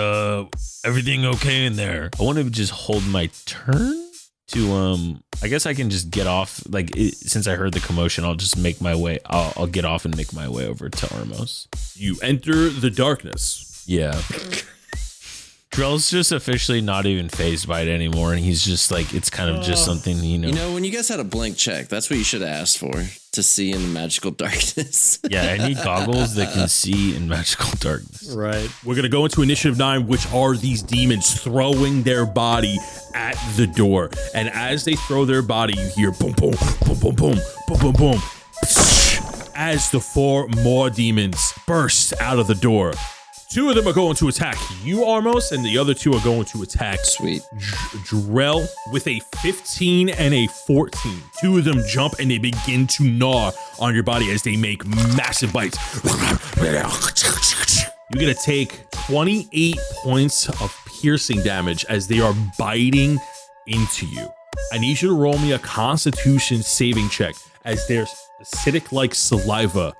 everything okay in there?" I want to just hold my turn to I guess I can just get off, like since I heard the commotion, I'll just make my way. I'll get off and make my way over to Armos. You enter the darkness. Yeah. Drell's just officially not even phased by it anymore, and he's just like, it's kind of just something, You know, when you guys had a blank check, that's what you should have asked for, to see in the magical darkness. Yeah, I need goggles that can see in magical darkness. Right. We're going to go into Initiative 9, which are these demons throwing their body at the door. And as they throw their body, you hear boom, boom, boom, boom, boom, boom, boom, boom. As the 4 more demons burst out of the door. 2 of them are going to attack you, Armos, and the other 2 are going to attack Sweet. Drell with a 15 and a 14. 2 of them jump and they begin to gnaw on your body as they make massive bites. You're going to take 28 points of piercing damage as they are biting into you. I need you to roll me a Constitution saving check as their acidic-like saliva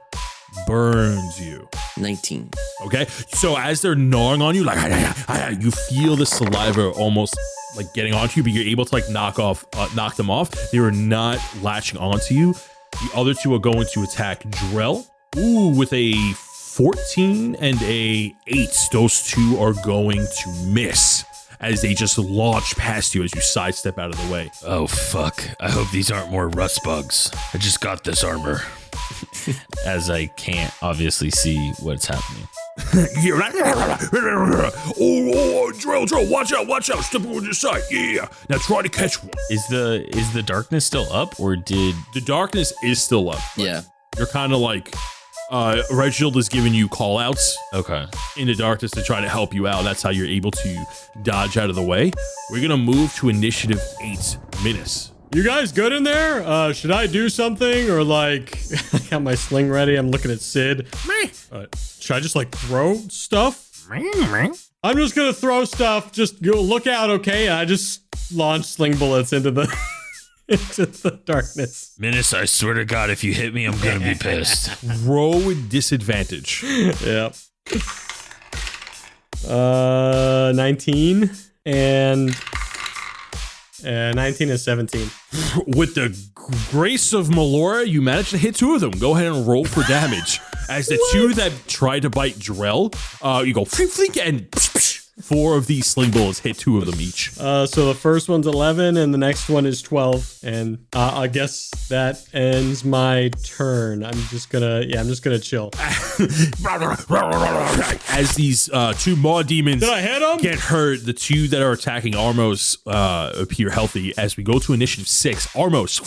burns you. 19. Okay, so as they're gnawing on you, like you feel the saliva almost like getting onto you, but you're able to like knock them off. They are not latching onto you. The other 2 are going to attack Drell. Ooh, with a 14 and a 8. Those 2 are going to miss as they just launch past you as you sidestep out of the way. Oh, fuck. I hope these aren't more rust bugs. I just got this armor. As I can't obviously see what's happening. Oh, Drell, watch out, step over to the side. Yeah. Now try to catch one. Is the darkness still up, or did The darkness is still up. Yeah. You're kind of like, Reginald is giving you call outs okay? in the darkness to try to help you out. That's how you're able to dodge out of the way. We're going to move to Initiative 8. Minnis. You guys good in there? Should I do something, or like, I got my sling ready. I'm looking at Sid. Should I just like throw stuff? I'm just gonna throw stuff. Just go look out, okay? I just launch sling bullets into the into the darkness. Minnis, I swear to God, if you hit me, I'm gonna be pissed. Roll with disadvantage. Yep. 19 and 19 and 17. With the grace of Melora, you managed to hit 2 of them. Go ahead and roll for damage. As the 2 that tried to bite Drell, you go flink, and 4 of these sling bullets hit 2 of them each. So the first one's 11 and the next one is 12. And I guess that ends my turn. I'm just gonna chill. As these 2 more demons Did I hit 'em? get hurt, the 2 that are attacking Armos appear healthy. As we go to Initiative 6, Armos,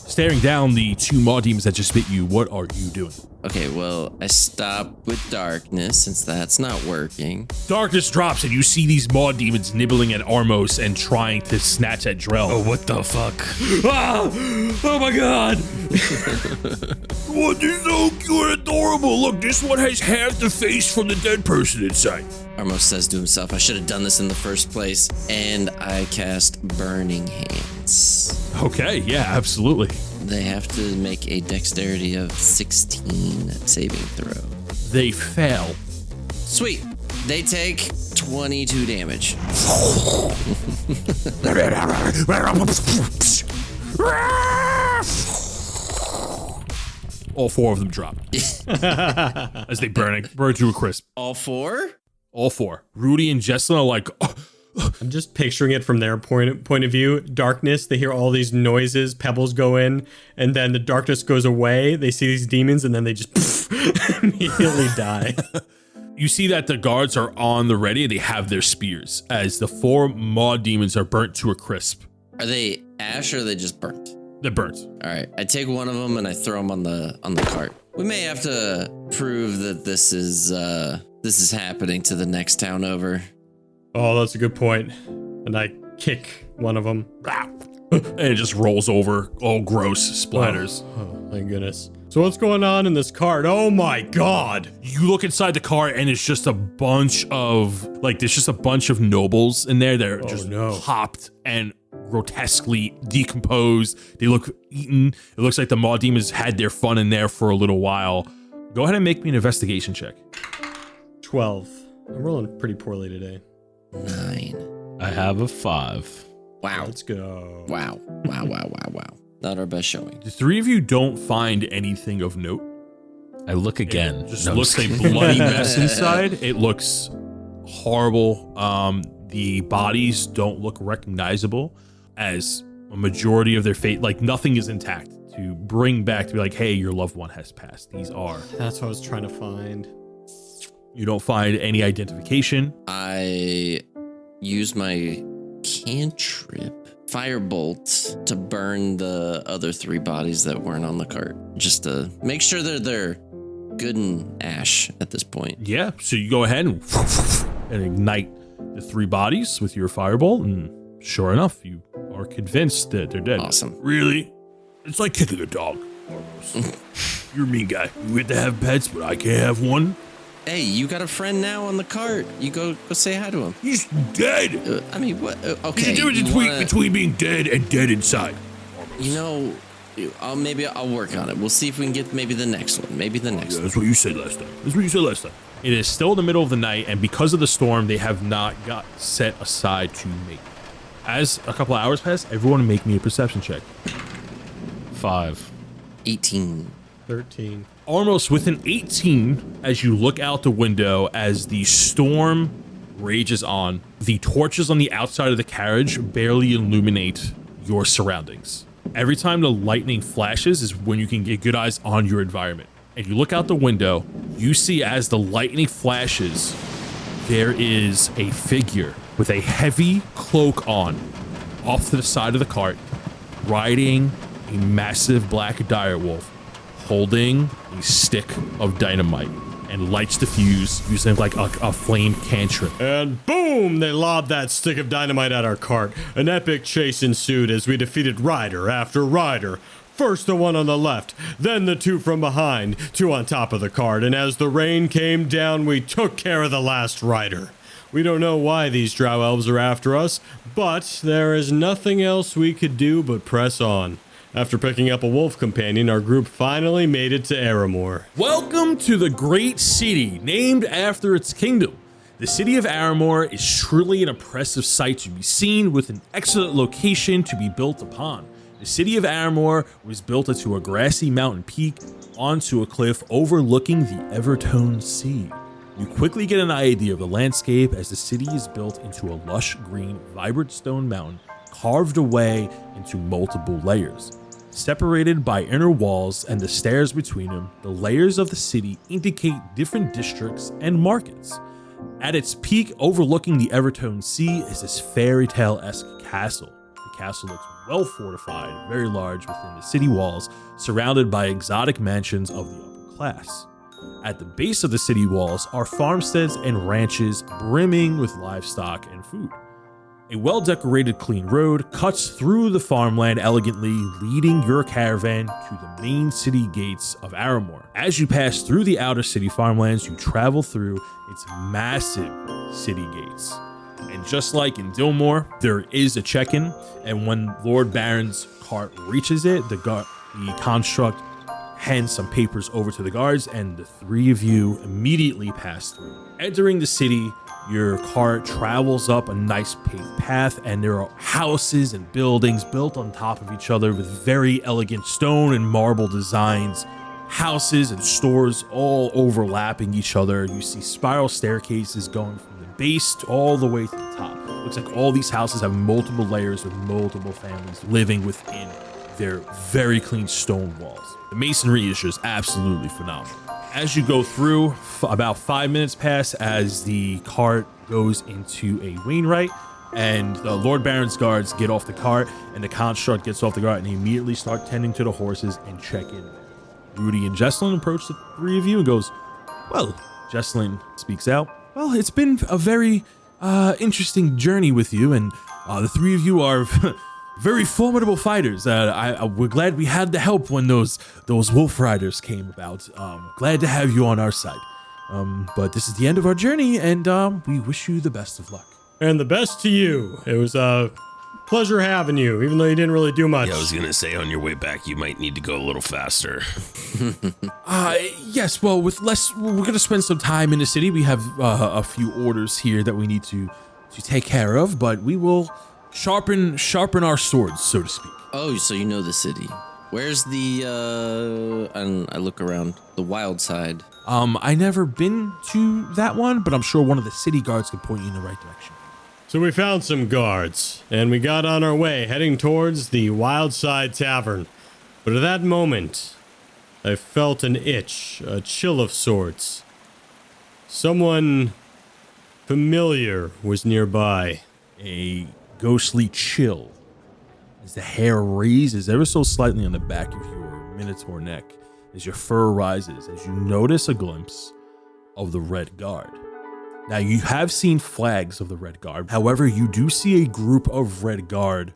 staring down the 2 more demons that just bit you, what are you doing? Okay, well, I stop with darkness since that's not working. Darkness drops and you see these maw demons nibbling at Armos and trying to snatch at Drell. Oh, what the fuck? Ah! Oh my god! What is so cute, adorable? Look, this one has half the face from the dead person inside. Armos says to himself, I should have done this in the first place. And I cast Burning Hands. Okay, yeah, absolutely. They have to make a dexterity of 16 saving throw. They fail. Sweet. They take 22 damage. All 4 of them drop. As they burn to a crisp. All 4? All 4. Rudy and Jesselyn are like, oh. I'm just picturing it from their point of view. Darkness, they hear all these noises, pebbles go in, and then the darkness goes away. They see these demons, and then they just immediately die. You see that the guards are on the ready and they have their spears as the 4 maw demons are burnt to a crisp. Are they ash or are they just burnt? They're burnt. All right, I take one of them and I throw him on the cart. We may have to prove that this is happening to the next town over. Oh, that's a good point. And I kick one of them. and it just rolls over, all gross, splatters. Oh, thank goodness. So what's going on in this cart? Oh my god! You look inside the car and it's just a bunch of nobles in there. They're just hopped and grotesquely decomposed. They look eaten. It looks like the Maw Demons had their fun in there for a little while. Go ahead and make me an investigation check. 12. I'm rolling pretty poorly today. 9. I have a 5. Wow. Let's go. Wow. Not our best showing. The three of you don't find anything of note. I look again. It just No, I'm looks just a kidding. bloody mess inside. It looks horrible. The bodies don't look recognizable as a majority of their fate. Like nothing is intact to bring back to be like, hey, your loved one has passed. These are. That's what I was trying to find. You don't find any identification. I use my cantrip firebolt to burn the other 3 bodies that weren't on the cart, just to make sure they're good and ash at this point. Yeah, so you go ahead and ignite the 3 bodies with your firebolt, and sure enough, you are convinced that they're dead. Awesome. Really? It's like kicking a dog. Almost. You're a mean guy. You get to have pets, but I can't have one. Hey, you got a friend now on the cart. You go say hi to him. He's dead. I mean, what? Okay. There's a difference between being dead and dead inside. You know, I'll work on it. We'll see if we can get maybe the next one. Maybe the next Yeah, one. that's what you said last time. It is still the middle of the night, and because of the storm, they have not got set aside to mate. As a couple of hours pass, everyone make me a perception check. 5. 18. 13. Almost with an 18, as you look out the window as the storm rages on, the torches on the outside of the carriage barely illuminate your surroundings. Every time the lightning flashes is when you can get good eyes on your environment. And you look out the window, you see as the lightning flashes, there is a figure with a heavy cloak on, off to the side of the cart, riding a massive black direwolf, holding a stick of dynamite, and lights the fuse using like a flame cantrip. And boom! They lobbed that stick of dynamite at our cart. An epic chase ensued as we defeated rider after rider. First the one on the left, then the 2 from behind, 2 on top of the cart, and as the rain came down, we took care of the last rider. We don't know why these drow elves are after us, but there is nothing else we could do but press on. After picking up a wolf companion, our group finally made it to Aramor. Welcome to the great city named after its kingdom. The city of Aramor is truly an impressive sight to be seen, with an excellent location to be built upon. The city of Aramor was built into a grassy mountain peak onto a cliff overlooking the Evertone Sea. You quickly get an idea of the landscape as the city is built into a lush green, vibrant stone mountain carved away into multiple layers. Separated by inner walls and the stairs between them, the layers of the city indicate different districts and markets. At its peak, overlooking the Evertone Sea, is this fairy tale-esque castle. The castle looks well fortified, very large within the city walls, surrounded by exotic mansions of the upper class. At the base of the city walls are farmsteads and ranches brimming with livestock and food. A well-decorated clean road cuts through the farmland elegantly, leading your caravan to the main city gates of Aramor. As you pass through the outer city farmlands, you travel through its massive city gates. And just like in Dilmore, there is a check-in, and when Lord Baron's cart reaches it, the construct hands some papers over to the guards, and the 3 of you immediately pass through. Entering the city, your cart travels up a nice paved path, and there are houses and buildings built on top of each other with very elegant stone and marble designs. Houses and stores all overlapping each other. You see spiral staircases going from the base all the way to the top. Looks like all these houses have multiple layers with multiple families living within their very clean stone walls. The masonry is just absolutely phenomenal. As you go through, about 5 minutes pass as the cart goes into a wainwright, and the Lord Baron's guards get off the cart, and the construct gets off the cart, and they immediately start tending to the horses and check in. Rudy and Jesselyn approach the 3 of you and goes, well, Jesselyn speaks out. Well, it's been a very interesting journey with you, and the 3 of you are very formidable fighters. We're glad we had the help when those wolf riders came about. Glad to have you on our side. But this is the end of our journey, and we wish you the best of luck. And the best to you. It was a pleasure having you, even though you didn't really do much. Yeah, I was gonna say on your way back, you might need to go a little faster. Yes. Well, we're gonna spend some time in the city. We have a few orders here that we need to take care of, but we will sharpen our swords, so to speak. Oh, so you know the city. Where's the, and I look around, the wild side? I never been to that one, but I'm sure one of the city guards can point you in the right direction. So we found some guards, and we got on our way, heading towards the Wildside Tavern. But at that moment, I felt an itch, a chill of sorts. Someone familiar was nearby. A ghostly chill as the hair raises ever so slightly on the back of your minotaur neck as your fur rises, as you notice a glimpse of the Red Guard. Now, you have seen flags of the Red Guard. However, you do see a group of Red Guard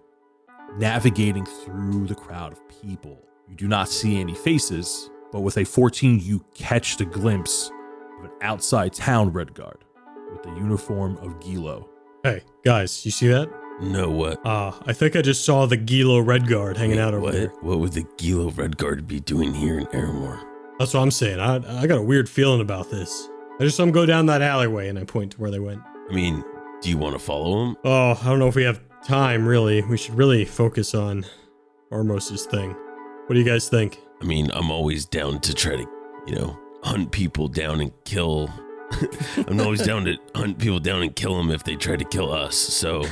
navigating through the crowd of people. You do not see any faces, but with a 14, you catch the glimpse of an outside town Red Guard with the uniform of Gilo. Hey, guys, you see that? No, what? I think I just saw the Gilo Red Guard hanging out over there. What would the Gilo Red Guard be doing here in Aramore? That's what I'm saying. I got a weird feeling about this. I just saw them go down that alleyway, and I point to where they went. I mean, do you want to follow them? Oh, I don't know if we have time, really. We should really focus on Armos's thing. What do you guys think? I mean, I'm always down to try to, hunt people down and kill. I'm always down to hunt people down and kill them if they try to kill us. So,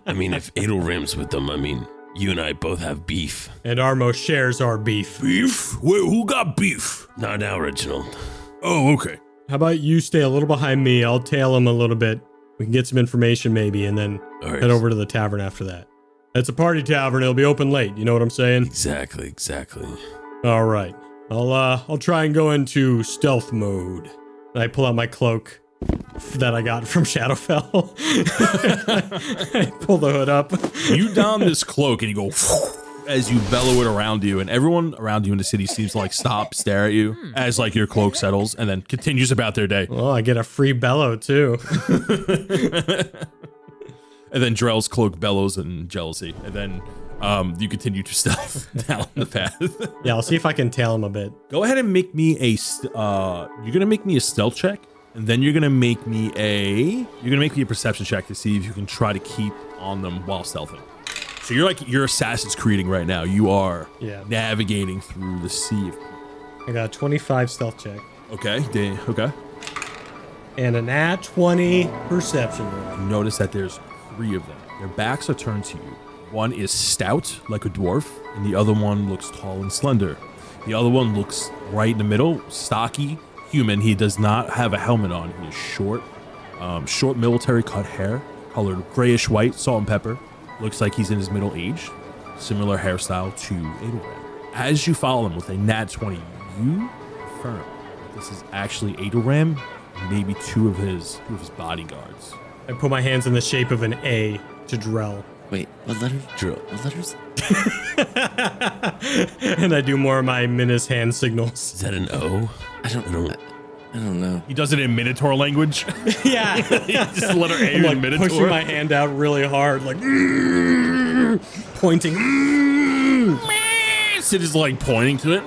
I mean, if Adelram's with them, I mean, you and I both have beef. And Armos shares our beef. Beef? Wait, who got beef? Not now, Reginald. Oh, okay. How about you stay a little behind me? I'll tail him a little bit. We can get some information maybe, and then head over to the tavern after that. It's a party tavern. It'll be open late. You know what I'm saying? Exactly. All right. I'll try and go into stealth mode. And I pull out my cloak that I got from Shadowfell. I pull the hood up. You don this cloak and you go as you bellow it around you, and everyone around you in the city seems to stop, stare at you as your cloak settles, and then continues about their day. Well, I get a free bellow too. And then Drell's cloak bellows in jealousy, and then you continue to stealth down the path. Yeah, I'll see if I can tail him a bit. Go ahead and make me a you're gonna make me a stealth check, and then you're gonna make me a perception check to see if you can try to keep on them while stealthing. So you're Assassin's Creeding right now. You are navigating through the sea of people. I got a 25 stealth check. Okay. Okay. And a nat 20 perception roll. You notice that there's 3 of them. Their backs are turned to you. One is stout, like a dwarf, and the other one looks tall and slender. The other one looks right in the middle, stocky, human. He does not have a helmet on. He is short military cut hair, colored grayish white, salt and pepper. Looks like he's in his middle age. Similar hairstyle to Adelram. As you follow him with a nat 20, you confirm that this is actually Adelram, and maybe two of his bodyguards. I put my hands in the shape of an A to Drell. Wait, what letters? Drill. What letters? And I do more of my Minnis hand signals. Is that an O? I don't know. He does it in Minotaur language. Yeah. Just letter A I'm in Minotaur. pushing my hand out really hard, pointing. Sid is pointing to it.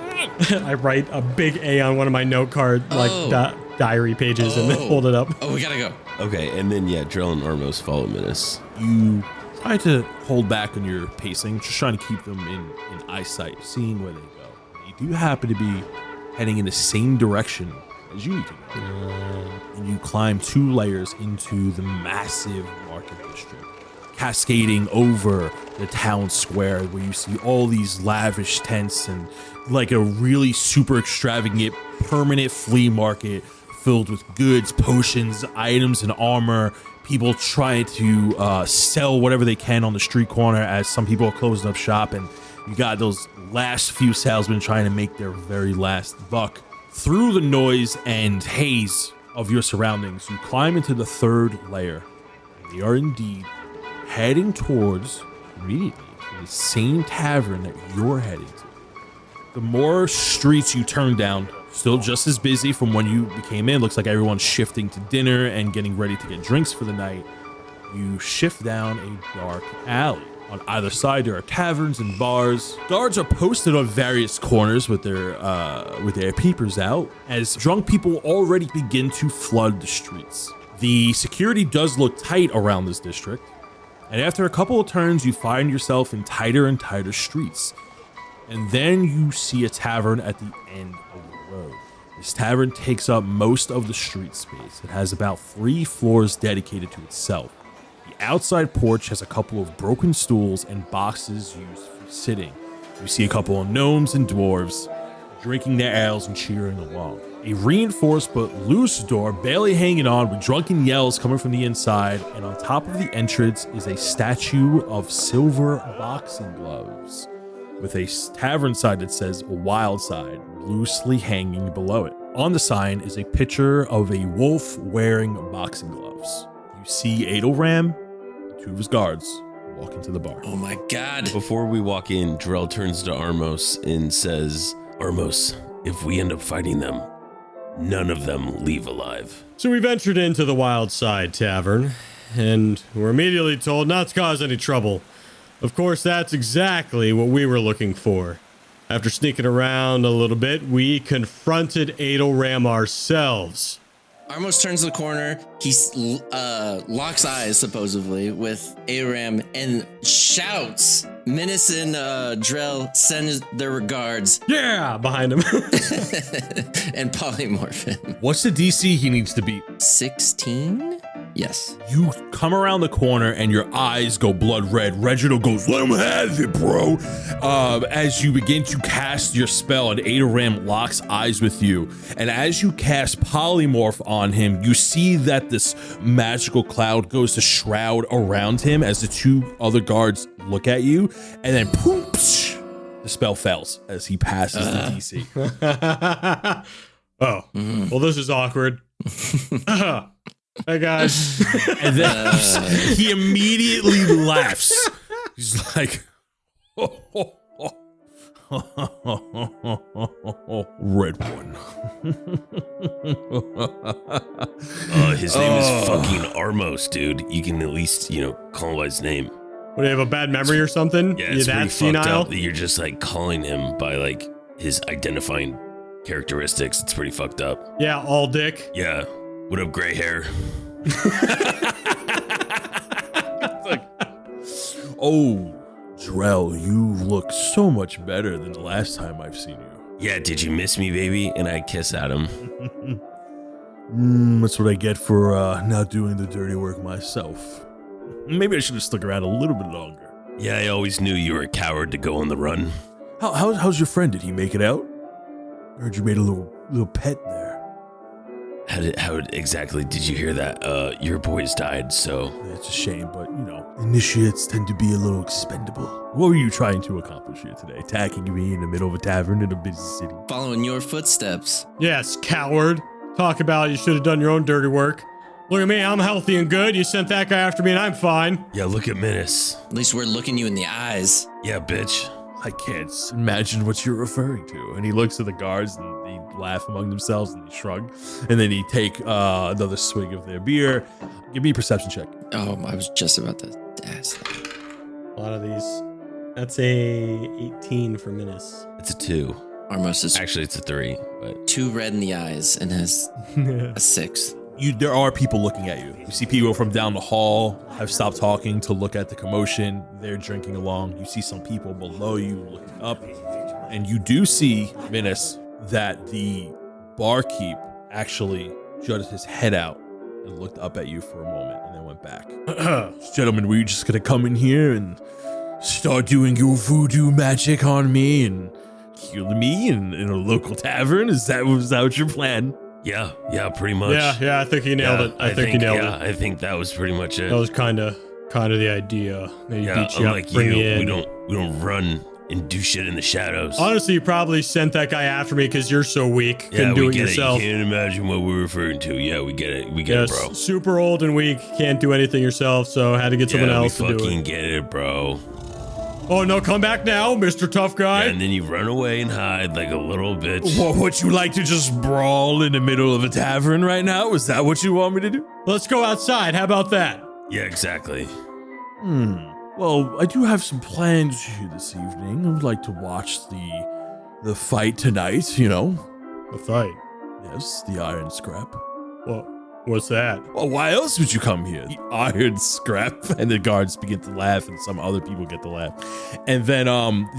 I write a big A on one of my note card, diary pages, and then hold it up. Oh, we gotta go. Okay, and then Drill and Armos follow Minnis. You try to hold back on your pacing, just trying to keep them in eyesight, seeing where they go. They do happen to be heading in the same direction as you need to go. And you climb 2 layers into the massive market district, cascading over the town square where you see all these lavish tents and a really super extravagant permanent flea market filled with goods, potions, items, and armor. People trying to sell whatever they can on the street corner as some people are closing up shop, and you got those last few salesmen trying to make their very last buck. Through the noise and haze of your surroundings, you climb into the 3rd layer, and they are indeed heading towards, immediately, the same tavern that you're heading to. The more streets you turn down, still just as busy from when you came in. Looks like everyone's shifting to dinner and getting ready to get drinks for the night. You shift down a dark alley. On either side, there are taverns and bars. Guards are posted on various corners with their peepers out, as drunk people already begin to flood the streets. The security does look tight around this district, and after a couple of turns, you find yourself in tighter and tighter streets. And then you see a tavern at the end of the road. This tavern takes up most of the street space. It has about 3 floors dedicated to itself. The outside porch has a couple of broken stools and boxes used for sitting. You see a couple of gnomes and dwarves drinking their ales and cheering along. A reinforced but loose door barely hanging on with drunken yells coming from the inside, and on top of the entrance is a statue of silver boxing gloves with a tavern sign that says Wild Side loosely hanging below it. On the sign is a picture of a wolf wearing boxing gloves. You see Adelram and 2 of his guards walk into the bar. Oh my God. Before we walk in, Drell turns to Armos and says, Armos, if we end up fighting them, none of them leave alive. So we ventured into the Wild Side Tavern, and were immediately told not to cause any trouble. Of course, that's exactly what we were looking for. After sneaking around a little bit, we confronted Adelram ourselves. Armos turns the corner. He locks eyes, supposedly, with Aram and shouts, Minnis and Drell send their regards. Yeah, behind him. And polymorph him. What's the DC he needs to beat? 16? Yes. You come around the corner and your eyes go blood red. Reginald goes, let him have it, bro. As you begin to cast your spell, and Adelram locks eyes with you. And as you cast polymorph on him, you see that this magical cloud goes to shroud around him as the 2 other guards look at you. And then poof, the spell fails as he passes the DC. Oh, well, this is awkward. Hey, guys. And then he immediately laughs. He's like, red one. His name is fucking Armos, dude. You can at least, call him by his name. What, do you have a bad memory or something? Yeah, You it's pretty that senile? fucked up that you're just like calling him by like his identifying characteristics. It's pretty fucked up. Yeah, all dick. Yeah. What up, gray hair? Oh, Drell, you look so much better than the last time I've seen you. Yeah, did you miss me, baby? And I kiss at him. That's what I get for not doing the dirty work myself. Maybe I should have stuck around a little bit longer. Yeah, I always knew you were a coward to go on the run. How's your friend? Did he make it out? I heard you made a little pet there. How exactly did you hear that? Your boys died, so... It's a shame, but, initiates tend to be a little expendable. What were you trying to accomplish here today? Attacking me in the middle of a tavern in a busy city? Following your footsteps. Yes, coward. Talk about you should have done your own dirty work. Look at me, I'm healthy and good. You sent that guy after me and I'm fine. Yeah, look at Minnis. At least we're looking you in the eyes. Yeah, bitch. I can't imagine what you're referring to. And he looks at the guards and they laugh among themselves and they shrug. And then he take another swig of their beer. Give me a perception check. Oh, I was just about to ask that. A lot of these. That's a 18 for Minnis. It's a 2. Armos is Actually, it's a 3, but... 2 red in the eyes and has a 6. There are people looking at you. You see people from down the hall have stopped talking to look at the commotion. They're drinking along. You see some people below you looking up. And you do see, Minnis, that the barkeep actually jutted his head out and looked up at you for a moment and then went back. Gentlemen, were you just going to come in here and start doing your voodoo magic on me and kill me in a local tavern? Was that what your plan? Yeah, pretty much. Yeah, I think he nailed it. I think he nailed it. I think that was pretty much it. That was kind of the idea. Maybe Yeah, beat you up, unlike bring you, you in. we don't run and do shit in the shadows. Honestly, you probably sent that guy after me because you're so weak. Couldn't do we it get yourself. it. You can't imagine what we're referring to. Yeah, we get it. We get it, bro. Super old and weak, can't do anything yourself, so had to get someone else to do we fucking it. get it, bro. Oh, no, come back now, Mr. Tough Guy. And then you run away and hide like a little bitch. What, would you like to just brawl in the middle of a tavern right now? Is that what you want me to do? Let's go outside. How about that? Yeah, exactly. Well, I do have some plans here this evening. I would like to watch the fight tonight, you know. The fight. Yes, the iron scrap. Well, what's that? Well, why else would you come here? The iron scrap. And the guards begin to laugh, and some other people get to laugh. And then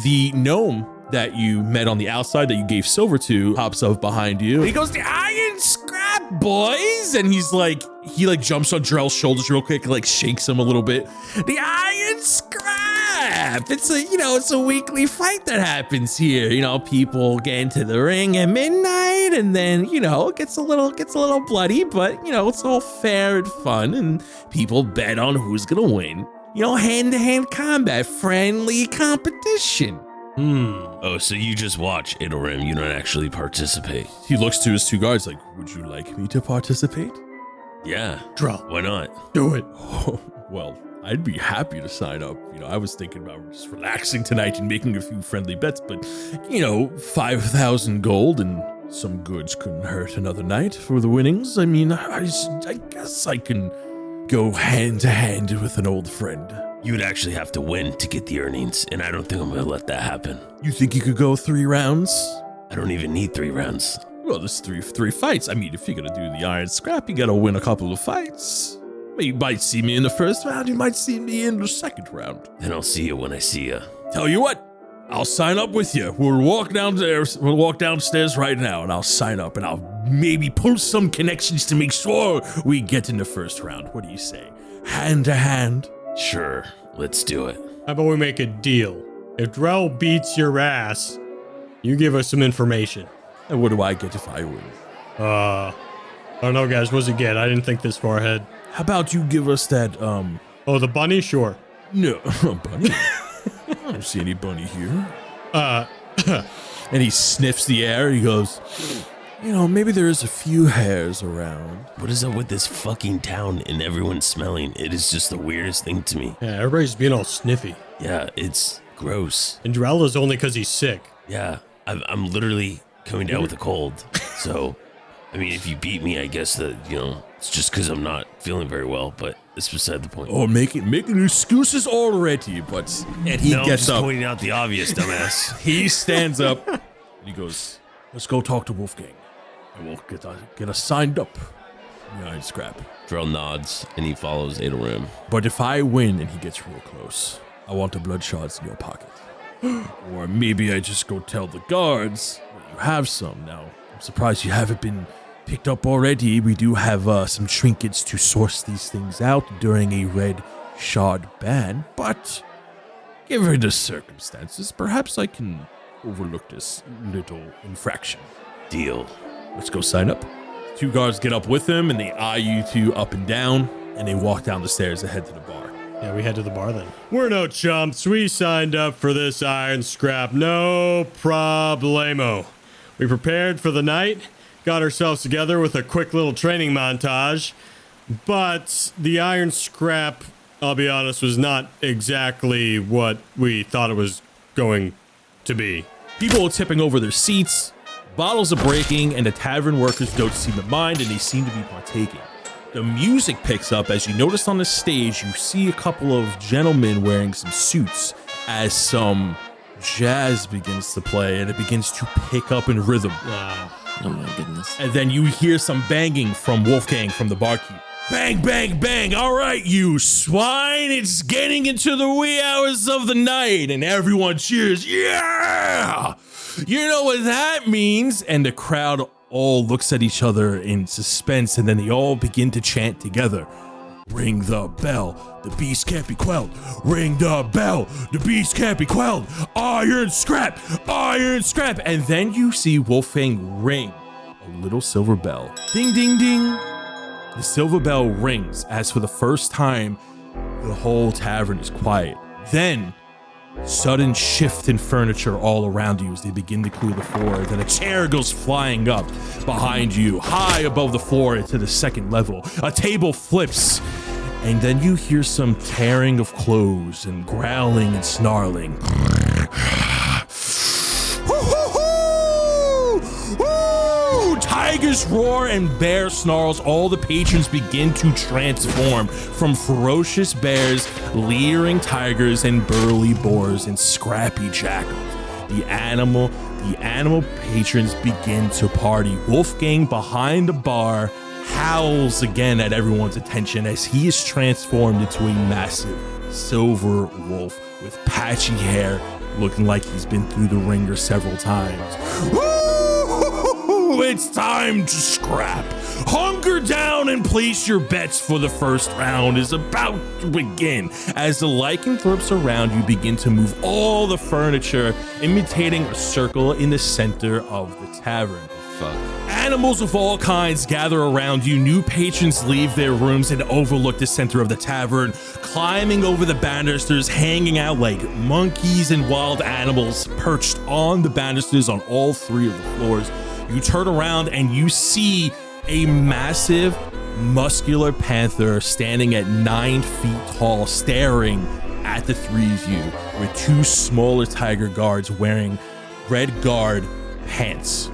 the gnome that you met on the outside that you gave silver to hops up behind you. He goes, the iron scrap, boys! And he jumps on Drell's shoulders real quick, like shakes him a little bit. The iron scrap! It's a weekly fight that happens here. You know, people get into the ring at midnight, and then, it gets a little bloody, but it's all fair and fun, and people bet on who's gonna win. Hand-to-hand combat, friendly competition. Oh, so you just watch Adoram, you don't actually participate. He looks to his two guards like, would you like me to participate? Yeah. Drell. Why not? Do it. Oh, well, I'd be happy to sign up. I was thinking about just relaxing tonight and making a few friendly bets, but 5,000 gold and some goods couldn't hurt another night for the winnings. I mean, I guess I can go hand to hand with an old friend. You would actually have to win to get the earnings, and I don't think I'm going to let that happen. You think you could go 3 rounds? I don't even need 3 rounds. Well, there's three fights. I mean, if you're gonna do the iron scrap, you gotta win a couple of fights. You might see me in the first round, you might see me in the second round. Then I'll see you when I see you. Tell you what, I'll sign up with you. We'll walk downstairs right now, and I'll sign up, and I'll maybe pull some connections to make sure we get in the first round. What do you say? Hand to hand? Sure, let's do it. How about we make a deal? If Drell beats your ass, you give us some information. And what do I get if I win? I don't know, guys. What's it get? I didn't think this far ahead. How about you give us that, Oh, the bunny? Sure. No, bunny. I don't see any bunny here. And he sniffs the air. He goes, maybe there is a few hairs around. What is up with this fucking town and everyone smelling? It is just the weirdest thing to me. Yeah, everybody's being all sniffy. Yeah, it's gross. And Drell is only because he's sick. Yeah, I'm literally coming down with a cold. So, I mean, if you beat me, I guess that, it's just because I'm not feeling very well, but it's beside the point. Oh, making excuses already, but... And he I'm gets just up. pointing out the obvious, dumbass. He stands up, and he goes, let's go talk to Wolfgang, and we'll get us signed up. The iron scrap. Drell nods, and he follows Adoram. But if I win and he gets real close, I want the blood shards in your pocket. Or maybe I just go tell the guards that you have some. Now, I'm surprised you haven't been picked up already. We do have some trinkets to source these things out during a red shard ban, but given the circumstances, perhaps I can overlook this little infraction. Deal. Let's go sign up. 2 guards get up with him, and they eye you 2 up and down, and they walk down the stairs and head to the bar. Yeah, we head to the bar then. We're no chumps. We signed up for this iron scrap. No problemo. We prepared for the night, got ourselves together with a quick little training montage, but the iron scrap, I'll be honest, was not exactly what we thought it was going to be. People are tipping over their seats, bottles are breaking, and the tavern workers don't seem to mind, and they seem to be partaking. The music picks up as you notice on the stage, you see a couple of gentlemen wearing some suits as some jazz begins to play, and it begins to pick up in rhythm. Oh my goodness. And then you hear some banging from Wolfgang from the barkeep. Bang, bang, bang. All right, you swine. It's getting into the wee hours of the night, and everyone cheers. Yeah! You know what that means? And the crowd all looks at each other in suspense, and then they all begin to chant together. Ring the bell, the beast can't be quelled. Ring the bell, the beast can't be quelled. Iron scrap, iron scrap. And then you see Wolfgang ring a little silver bell. Ding, ding, ding. The silver bell rings as for the first time, the whole tavern is quiet. Then, sudden shift in furniture all around you as they begin to clear the floor. Then a chair goes flying up behind you, high above the floor to the second level. A table flips, And then you hear some tearing of clothes and growling and snarling. Tigers roar and bear snarls. All the patrons begin to transform from ferocious bears, leering tigers, and burly boars and scrappy jackals. The animal patrons begin to party. Wolfgang behind the bar howls again at everyone's attention as he is transformed into a massive silver wolf with patchy hair, looking like he's been through the ringer several times. It's time to scrap. Hunker down and place your bets, for the first round is about to begin. As the lycanthropes around you begin to move all the furniture, imitating a circle in the center of the tavern. Fuck. Animals of all kinds gather around you. New patrons leave their rooms and overlook the center of the tavern, climbing over the banisters, hanging out like monkeys and wild animals perched on the banisters on all three of the floors. You turn around and you see a massive, muscular panther standing at 9 feet tall, staring at the three of you, with two smaller tiger guards wearing red guard pants,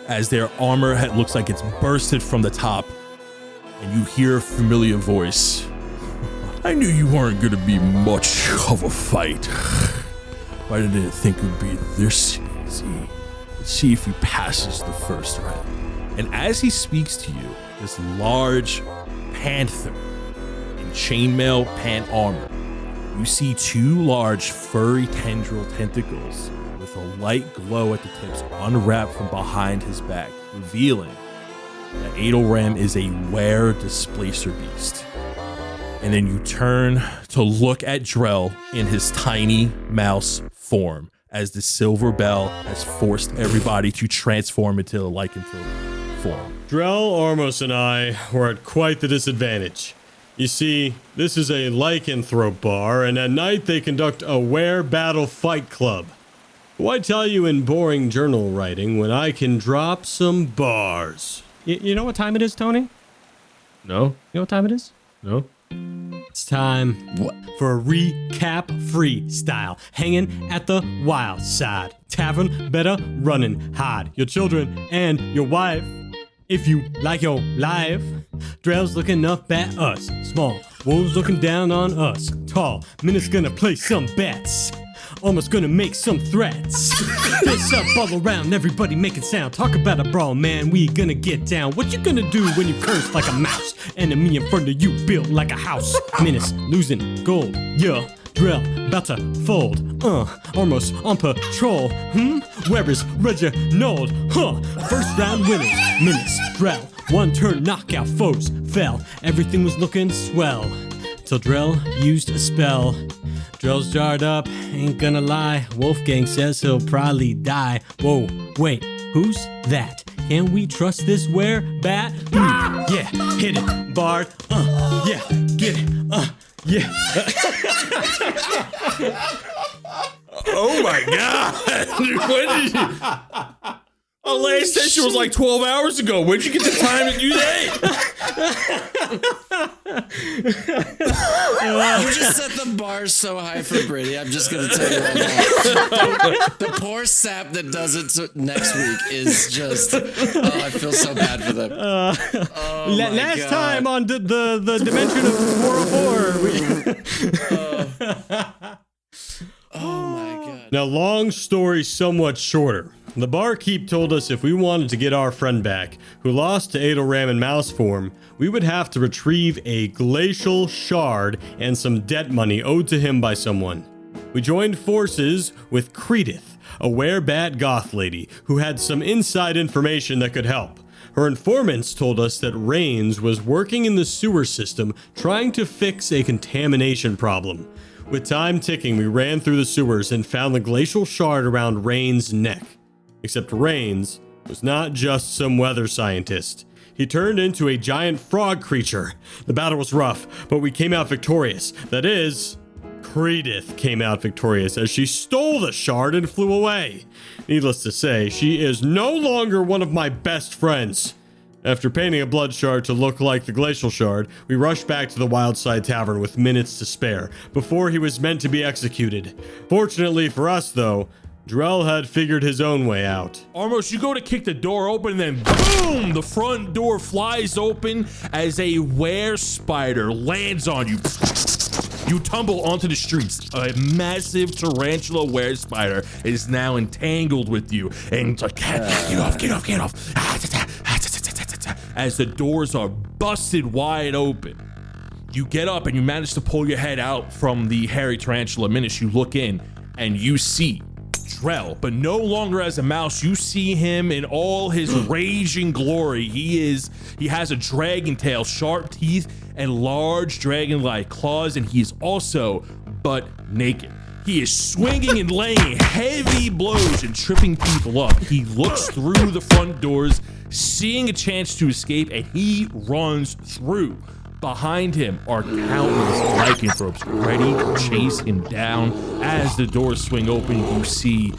as their armor looks like it's bursted from the top. And you hear a familiar voice. I knew you weren't going to be much of a fight. But I didn't think it would be this easy. Let's see if he passes the first round. And as he speaks to you, this large panther in chainmail pant armor, you see two large furry tendril tentacles with a light glow at the tips unwrap from behind his back, revealing that Adelram is a were displacer beast. And then you turn to look at Drell in his tiny mouse form, as the silver bell has forced everybody to transform into a lycanthrope form. Drell, Ormos, and I were at quite the disadvantage. You see, this is a lycanthrope bar, and at night they conduct a were battle fight club. Why tell you in boring journal writing when I can drop some bars? You know what time it is, Tony? No? You know what time it is? No? It's time for a recap freestyle. Hanging at the wild side. Tavern better running hard. Your children and your wife. If you like your life. Drell's looking up at us. Small. Wolves looking down on us. Tall. Minnis gonna play some bets. Almost gonna make some threats. Fists up all around, everybody making sound. Talk about a brawl, man, we gonna get down. What you gonna do when you curse like a mouse? Enemy in front of you built like a house. Minnis losing gold, yeah. Drell about to fold, almost on patrol. Where is Reginald? First round winners, Minnis, Drell. One turn knockout foes fell. Everything was looking swell till Drell used a spell. Drell's jarred up, ain't gonna lie. Wolfgang says he'll probably die. Whoa, wait, who's that? Can we trust this were-bat? Yeah, hit it, Bard. Yeah, get it. Yeah. Oh my god! When did you... Our last session was like 12 hours ago. Where'd you get the time to do that? You just set the bar so high for Brady. I'm just going to tell you right now. The poor sap that does it next week is just... Oh, I feel so bad for them. Last time on the dimension of 404. Oh my god. Now, long story somewhat shorter. The barkeep told us if we wanted to get our friend back, who lost to Adelram in mouse form, we would have to retrieve a glacial shard and some debt money owed to him by someone. We joined forces with Credith, a werebat goth lady, who had some inside information that could help. Her informants told us that Rains was working in the sewer system trying to fix a contamination problem. With time ticking, we ran through the sewers and found the glacial shard around Rains' neck. Except Rains was not just some weather scientist. He turned into a giant frog creature. The battle was rough, but we came out victorious. That is, Credith came out victorious as she stole the shard and flew away. Needless to say, she is no longer one of my best friends. After painting a blood shard to look like the glacial shard, we rushed back to the Wildside Tavern with minutes to spare, before he was meant to be executed. Fortunately for us, though, Drell had figured his own way out. Armos, you go to kick the door open, and then boom, the front door flies open as a were spider lands on you. You tumble onto the streets. A massive tarantula were spider is now entangled with you, and it's like, get off. As the doors are busted wide open, you get up and you manage to pull your head out from the hairy tarantula. Minnis, you look in and you see Drell, but no longer as a mouse. You see him in all his raging glory. He has a dragon tail, sharp teeth, and large dragon-like claws, and he is also butt naked. He is swinging and laying heavy blows and tripping people up. He looks through the front doors, seeing a chance to escape, and he runs through. Behind him are countless lycanthropes ready to chase him down. As the doors swing open, you see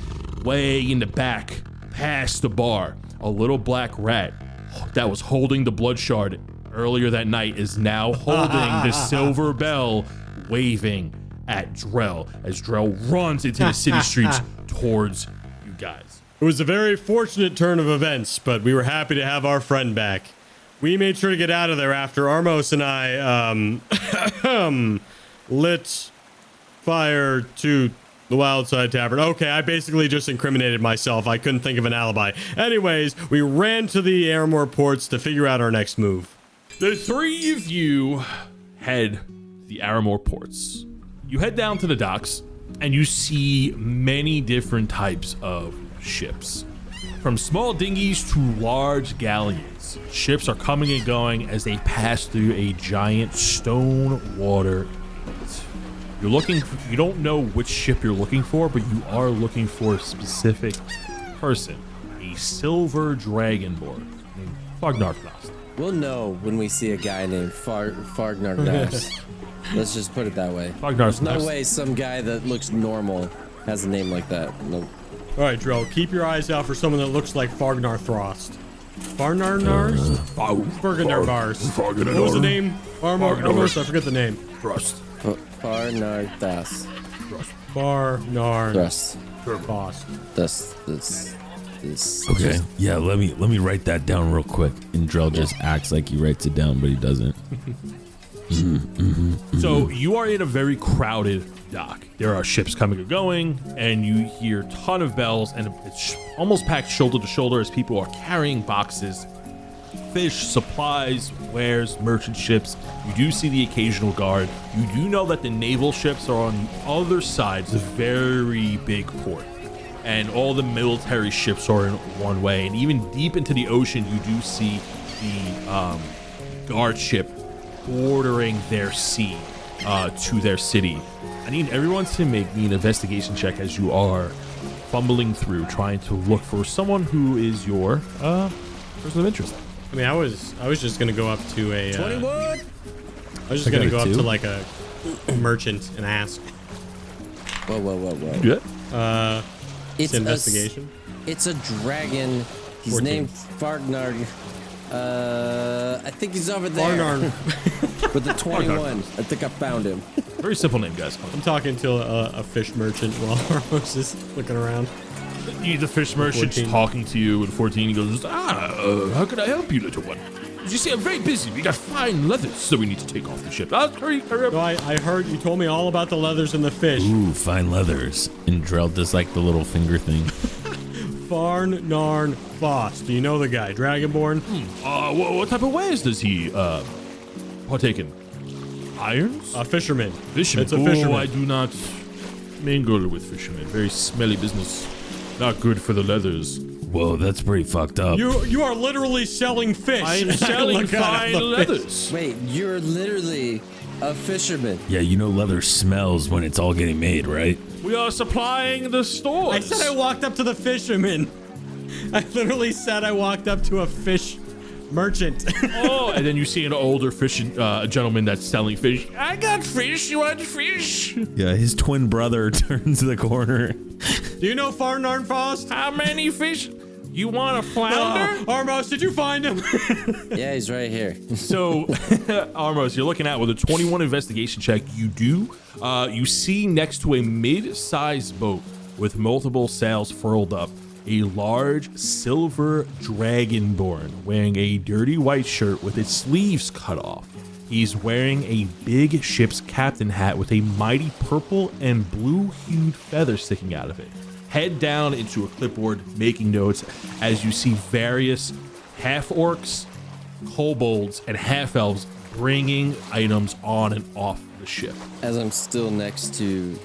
way in the back, past the bar, a little black rat that was holding the blood shard earlier that night is now holding the silver bell, waving at Drell as Drell runs into the city streets towards you guys. It was a very fortunate turn of events, but we were happy to have our friend back. We made sure to get out of there after Armos and I, lit fire to the Wildside Tavern. Okay, I basically just incriminated myself. I couldn't think of an alibi. Anyways, we ran to the Aramore ports to figure out our next move. The three of you head to the Aramore ports. You head down to the docks and you see many different types of ships. From small dinghies to large galleons, ships are coming and going as they pass through a giant stone water gate. You don't know which ship you're looking for, but you are looking for a specific person, a silver dragonborn named Fagnarfnast. We'll know when we see a guy named Fargnarfnast. Let's just put it that way. Fagnarfnast. There's no way some guy that looks normal has a name like that. Nope. All right, Drell, keep your eyes out for someone that looks like Fargnar Throst. Farnarnars? Ferganarbars. What was the name? Armos, I forget the name. Thrust. Farnardas. Farnar. Thrust. Frost. This. Okay. Yeah, let me write that down real quick. And Drell just acts like he writes it down, but he doesn't. So you are in a very crowded dock. There are ships coming and going, and you hear a ton of bells, and it's almost packed shoulder to shoulder as people are carrying boxes, fish, supplies, wares, merchant ships. You do see the occasional guard. You do know that the naval ships are on the other side. It's a very big port, and all the military ships are in one way. And even deep into the ocean, you do see the guard ship bordering their sea to their city. I need everyone to make me an investigation check as you are fumbling through, trying to look for someone who is your person of interest. I mean, I was just gonna go up to a. 21. I was just gonna go up to like a merchant and ask. Whoa. Yeah. It's investigation. It's a dragon. He's 14. named Fargnar. I think he's over there. Farnar. With the 21. I think I found him. Very simple name, guys. I'm talking to a fish merchant while Armos is looking around. The fish merchant's 14. talking to you at 14. He goes, how can I help you, little one? You see, I'm very busy. We got fine leathers that we need to take off the ship. Hurry up. No, I heard you told me all about the leathers and the fish. Ooh, fine leathers. And Drell does like the little finger thing. Farnarn Foss. Do you know the guy? Dragonborn? What type of wares does he partake in? Irons? A fisherman. Fisherman. It's a fisherman. Oh, I do not mingle with fishermen. Very smelly business. Not good for the leathers. Whoa, that's pretty fucked up. You are literally selling fish. I am selling Look at fine the fish. leathers. Wait, you're literally a fisherman. Yeah, you know leather smells when it's all getting made, right? We are supplying the stores. I said I walked up to the fisherman. I literally said I walked up to a fish merchant. Oh, and then you see an older fish gentleman that's selling fish. I got fish. You want fish? Yeah, his twin brother turns the corner. Do you know Farnarn Frost? How many fish? You want a flounder? Armos, did you find him? Yeah, he's right here. So, Armos, you're looking at with a 21 investigation check. You do. You see next to a mid-sized boat with multiple sails furled up, a large silver dragonborn wearing a dirty white shirt with its sleeves cut off. He's wearing a big ship's captain hat with a mighty purple and blue-hued feather sticking out of it. Head down into a clipboard, making notes as you see various half-orcs, kobolds, and half-elves bringing items on and off the ship. As I'm still next to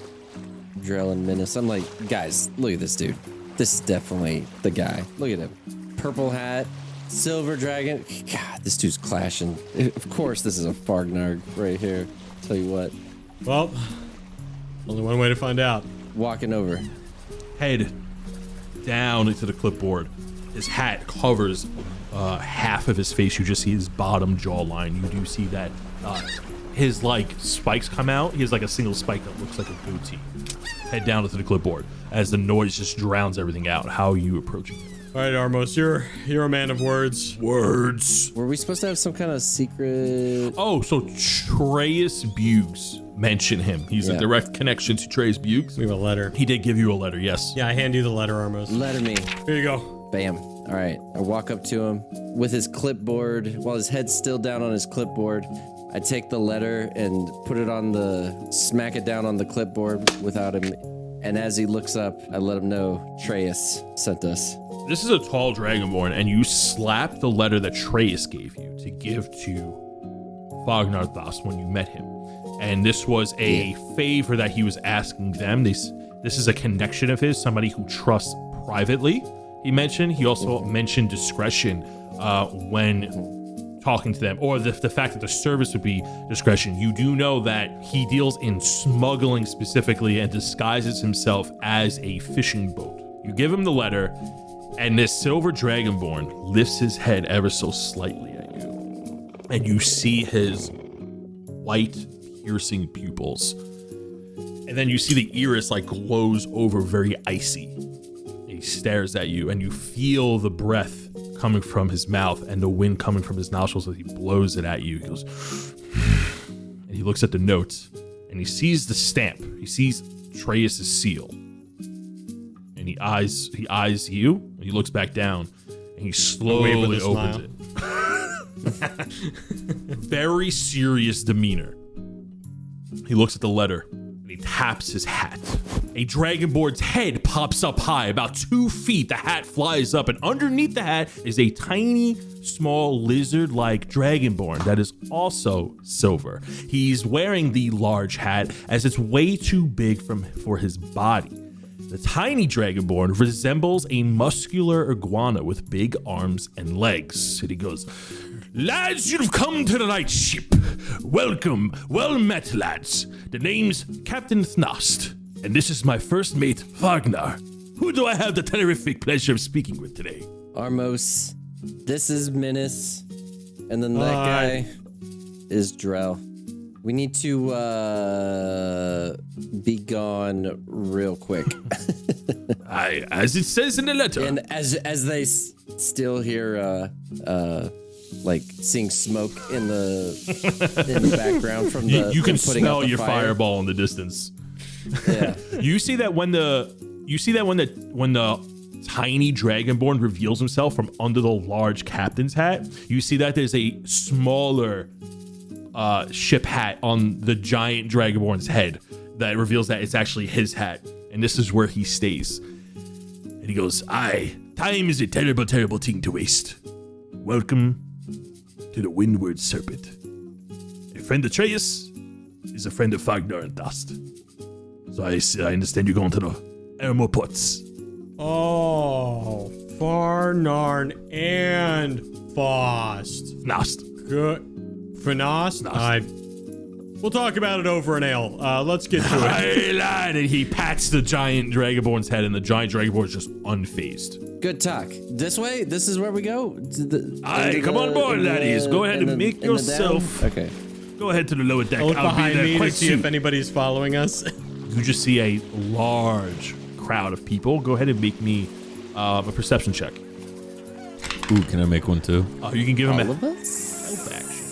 Drell and Minnis, I'm like, guys, look at this dude. This is definitely the guy. Look at him. Purple hat, silver dragon. God, this dude's clashing. Of course, this is a Fargnard right here. Tell you what. Well, only one way to find out. Walking over. Head down into the clipboard. His hat covers half of his face. You just see his bottom jawline. You do see that his like spikes come out. He has like a single spike that looks like a goatee. Head down into the clipboard as the noise just drowns everything out. How are you approaching him? All right, Armos, you're a man of words. Words. Were we supposed to have some kind of secret? Oh, so Treyas Buggs mentioned him. He's a direct connection to Treyas Buggs. We have a letter. He did give you a letter, yes. Yeah, I hand you the letter, Armos. Letter me. Here you go. Bam. All right. I walk up to him with his clipboard while his head's still down on his clipboard. I take the letter and smack it down on the clipboard without him. And as he looks up, I let him know Treyas sent us. This is a tall dragonborn, and you slap the letter that Treyas gave you to give to Fagnarthas when you met him. And this was a favor that he was asking them. This is a connection of his, somebody who trusts privately, he mentioned. He also mentioned discretion when talking to them, or the fact that the service would be discretion. You do know that he deals in smuggling specifically and disguises himself as a fishing boat. You give him the letter, and this silver dragonborn lifts his head ever so slightly at you. And you see his white, piercing pupils. And then you see the iris like glows over very icy. And he stares at you, and you feel the breath coming from his mouth and the wind coming from his nostrils as he blows it at you. He goes, and he looks at the notes, and he sees the stamp. He sees Treyas' seal. And he eyes you, and he looks back down, and he slowly opens it. Very serious demeanor. He looks at the letter, and he taps his hat. A dragonborn's head pops up high, about 2 feet. The hat flies up, and underneath the hat is a tiny, small lizard-like dragonborn that is also silver. He's wearing the large hat as it's way too big for his body. The tiny dragonborn resembles a muscular iguana with big arms and legs. And he goes, "Lads, you've come to the right ship. Welcome. Well met, lads. The name's Captain Thnost, and this is my first mate, Fagnar. Who do I have the terrific pleasure of speaking with today?" Armos, this is Minnis, and then that guy is Drell. We need to be gone real quick. As it says in the letter. And as they still hear like seeing smoke in the background from the you can putting smell out the your fire. fireball in the distance. Yeah. You see that when the tiny dragonborn reveals himself from under the large captain's hat, you see that there's a smaller ship hat on the giant dragonborn's head that reveals that it's actually his hat, and this is where he stays. And he goes, "Aye, time is a terrible, terrible thing to waste. Welcome to the Windward Serpent. A friend of Treyas is a friend of Fagnar and Dust. So I understand you're going to the Ermopots." Oh, Farnarn and Fost. Nast. Good. Fnost? We'll talk about it over an ale. Let's get to it. Hey, lad. And he pats the giant dragonborn's head, and the giant dragonborn is just unfazed. Good talk. This way? This is where we go? Aye, come on board, laddies. Go ahead and make yourself. Okay. Go ahead to the lower deck. I'll look I'll be behind there me to quite see soon. if anybody's following us. You just see a large crowd of people. Go ahead and make me a perception check. Ooh, can I make one too? Oh, you can give him All a of us? help action.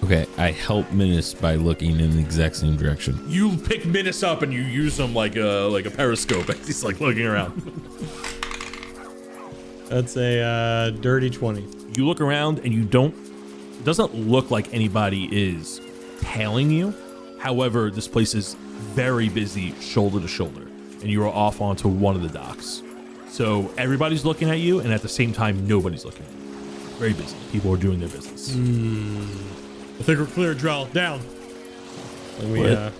Okay, I help Minnis by looking in the exact same direction. You pick Minnis up and you use him like a periscope as he's like looking around. That's a dirty 20. You look around and it doesn't look like anybody is tailing you. However, this place is very busy shoulder to shoulder and you are off onto one of the docks. So everybody's looking at you and at the same time, nobody's looking at you. Very busy. People are doing their business. I think we're clear, Drell. Down. And we, What?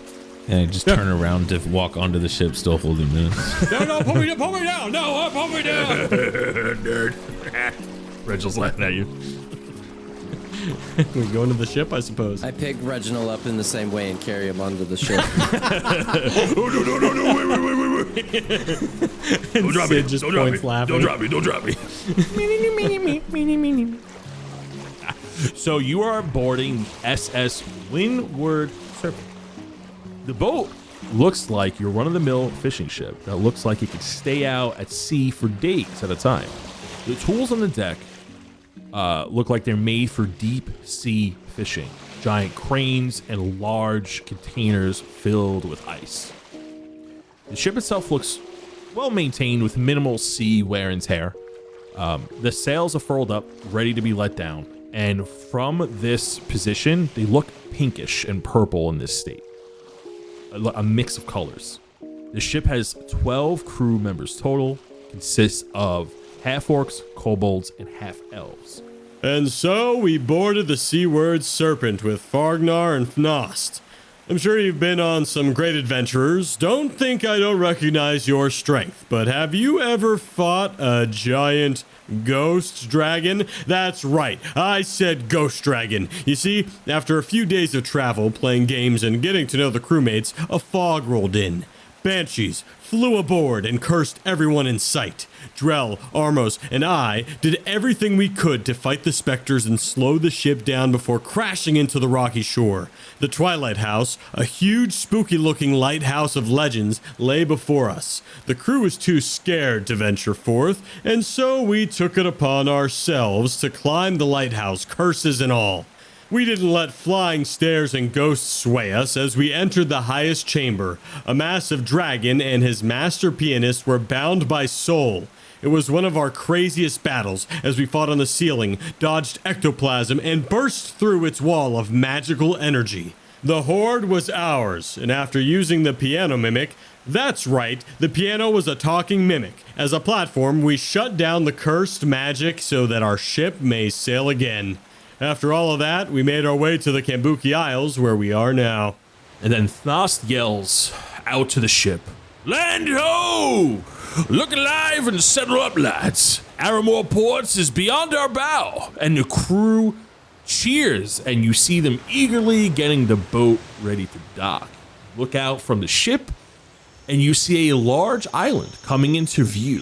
And I just turn around to walk onto the ship, still holding Minnis. no, pull me down. No, pull me down. Nerd. Reginald's laughing at you. We go into the ship, I suppose. I pick Reginald up in the same way and carry him onto the ship. Oh, no, wait. Don't drop me. Sid just Don't drop me. points laughing. Don't drop me. So you are boarding SS Windward Serpent. The boat looks like your run-of-the-mill fishing ship that looks like it could stay out at sea for days at a time. The tools on the deck look like they're made for deep sea fishing. Giant cranes and large containers filled with ice. The ship itself looks well maintained with minimal sea wear and tear. The sails are furled up, ready to be let down. And from this position, they look pinkish and purple in this state. A mix of colors. The ship has 12 crew members total, consists of half-orcs, kobolds, and half-elves. And so we boarded the seaward Serpent with Fargnar and Fnost. I'm sure you've been on some great adventurers. Don't think I don't recognize your strength, but have you ever fought a giant ghost dragon? That's right, I said ghost dragon. You see, after a few days of travel, playing games, and getting to know the crewmates, a fog rolled in. Banshees flew aboard and cursed everyone in sight. Drell, Armos, and I did everything we could to fight the specters and slow the ship down before crashing into the rocky shore. The Twilight House, a huge spooky-looking lighthouse of legends, lay before us. The crew was too scared to venture forth, and so we took it upon ourselves to climb the lighthouse, curses and all. We didn't let flying stairs and ghosts sway us as we entered the highest chamber. A massive dragon and his master pianist were bound by soul. It was one of our craziest battles as we fought on the ceiling, dodged ectoplasm, and burst through its wall of magical energy. The horde was ours, and after using the piano mimic, that's right, the piano was a talking mimic. As a platform, we shut down the cursed magic so that our ship may sail again. After all of that, we made our way to the Kambuki Isles, where we are now. And then Thnost yells out to the ship, "Land ho! Look alive and settle up, lads. Aramore Ports is beyond our bow." And the crew cheers, and you see them eagerly getting the boat ready to dock. Look out from the ship, and you see a large island coming into view.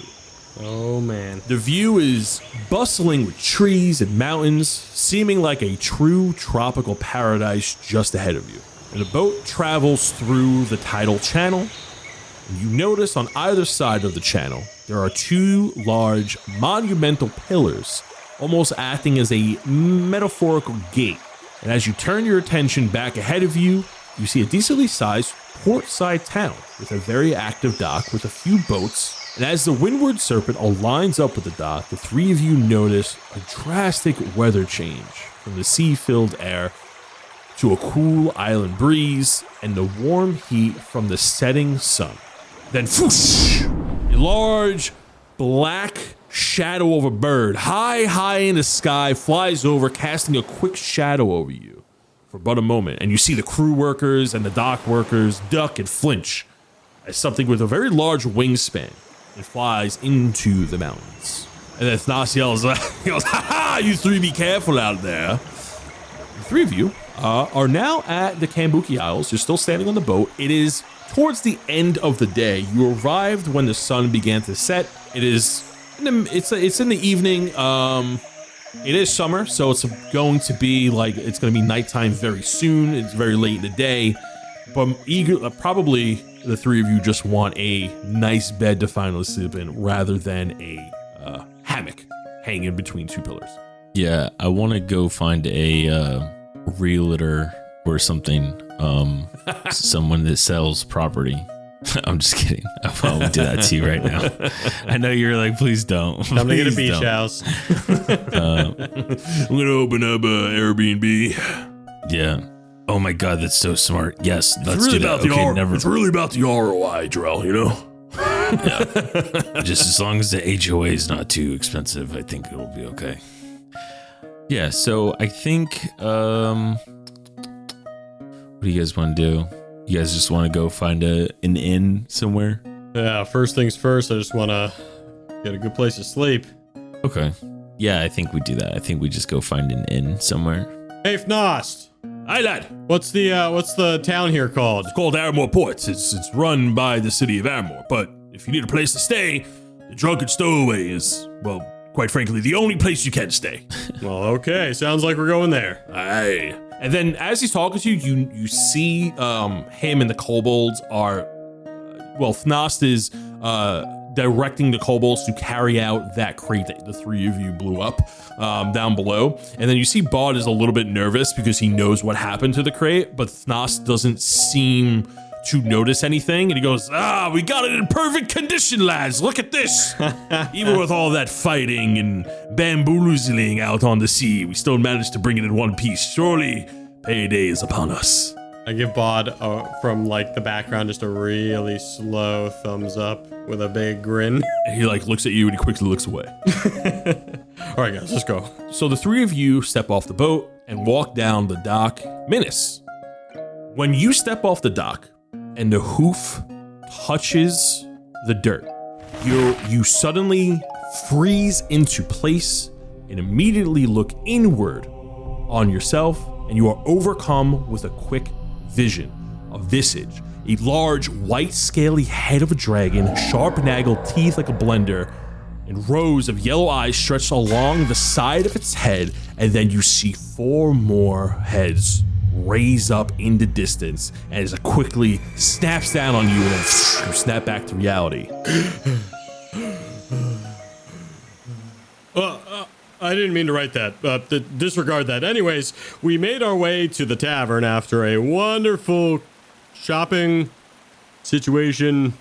Oh, man. The view is bustling with trees and mountains, seeming like a true tropical paradise just ahead of you. And the boat travels through the tidal channel, and you notice on either side of the channel, there are two large monumental pillars, almost acting as a metaphorical gate. And as you turn your attention back ahead of you, you see a decently sized portside town with a very active dock with a few boats. And as the Windward Serpent aligns up with the dock, the three of you notice a drastic weather change from the sea-filled air to a cool island breeze and the warm heat from the setting sun. Then whoosh, a large black shadow of a bird high in the sky flies over, casting a quick shadow over you for but a moment. And you see the crew workers and the dock workers duck and flinch as something with a very large wingspan and flies into the mountains. And then Thnos yells, he goes, "Ha ha, you three be careful out there." The three of you are now at the Kambuki Isles. You're still standing on the boat. It is towards the end of the day. You arrived when the sun began to set. It's in the evening. It is summer, so it's going to be nighttime very soon. It's very late in the day. But probably the three of you just want a nice bed to finally sleep in rather than a hammock hanging between two pillars. Yeah, I want to go find a realtor or something. Someone that sells property. I'm just kidding. I won't do that to you right now. I know you're like, please don't. I'm gonna get a Please beach don't. house. I'm gonna open up a Airbnb. Yeah. Oh my God, that's so smart. Yes, let's It's really do that. about the Okay, never. It's really about the ROI, Drell. You know. Just as long as the HOA is not too expensive, I think it'll be okay. Yeah. So I think. What do you guys want to do? You guys just want to go find an inn somewhere? Yeah, first things first, I just want to get a good place to sleep. Okay. Yeah, I think we do that. I think we just go find an inn somewhere. Hey, Fnost, Aye, lad. what's the town here called? It's called Armor Ports. It's run by the city of Armor. But if you need a place to stay, the Drunken Stowaway is, well, quite frankly, the only place you can stay. Well, okay, sounds like we're going there. Aye. And then as he's talking to you, you see him and the kobolds are, Fnost is directing the kobolds to carry out that crate that the three of you blew up down below. And then you see Bod is a little bit nervous because he knows what happened to the crate, but Fnost doesn't seem to notice anything. And he goes, we got it in perfect condition, lads. Look at this. Even with all that fighting and bamboozling out on the sea, we still managed to bring it in one piece. Surely payday is upon us. I give Bod from like the background just a really slow thumbs up with a big grin. And he looks at you and he quickly looks away. All right, guys, let's go. So the three of you step off the boat and walk down the dock. Minnis, when you step off the dock and the hoof touches the dirt, you suddenly freeze into place and immediately look inward on yourself, and you are overcome with a quick vision, a visage, a large white scaly head of a dragon, sharp nagged teeth like a blender, and rows of yellow eyes stretched along the side of its head, and then you see 4 more heads raise up in the distance as it quickly snaps down on you and then you snap back to reality. I didn't mean to write that. Disregard that. Anyways, we made our way to the tavern after a wonderful shopping situation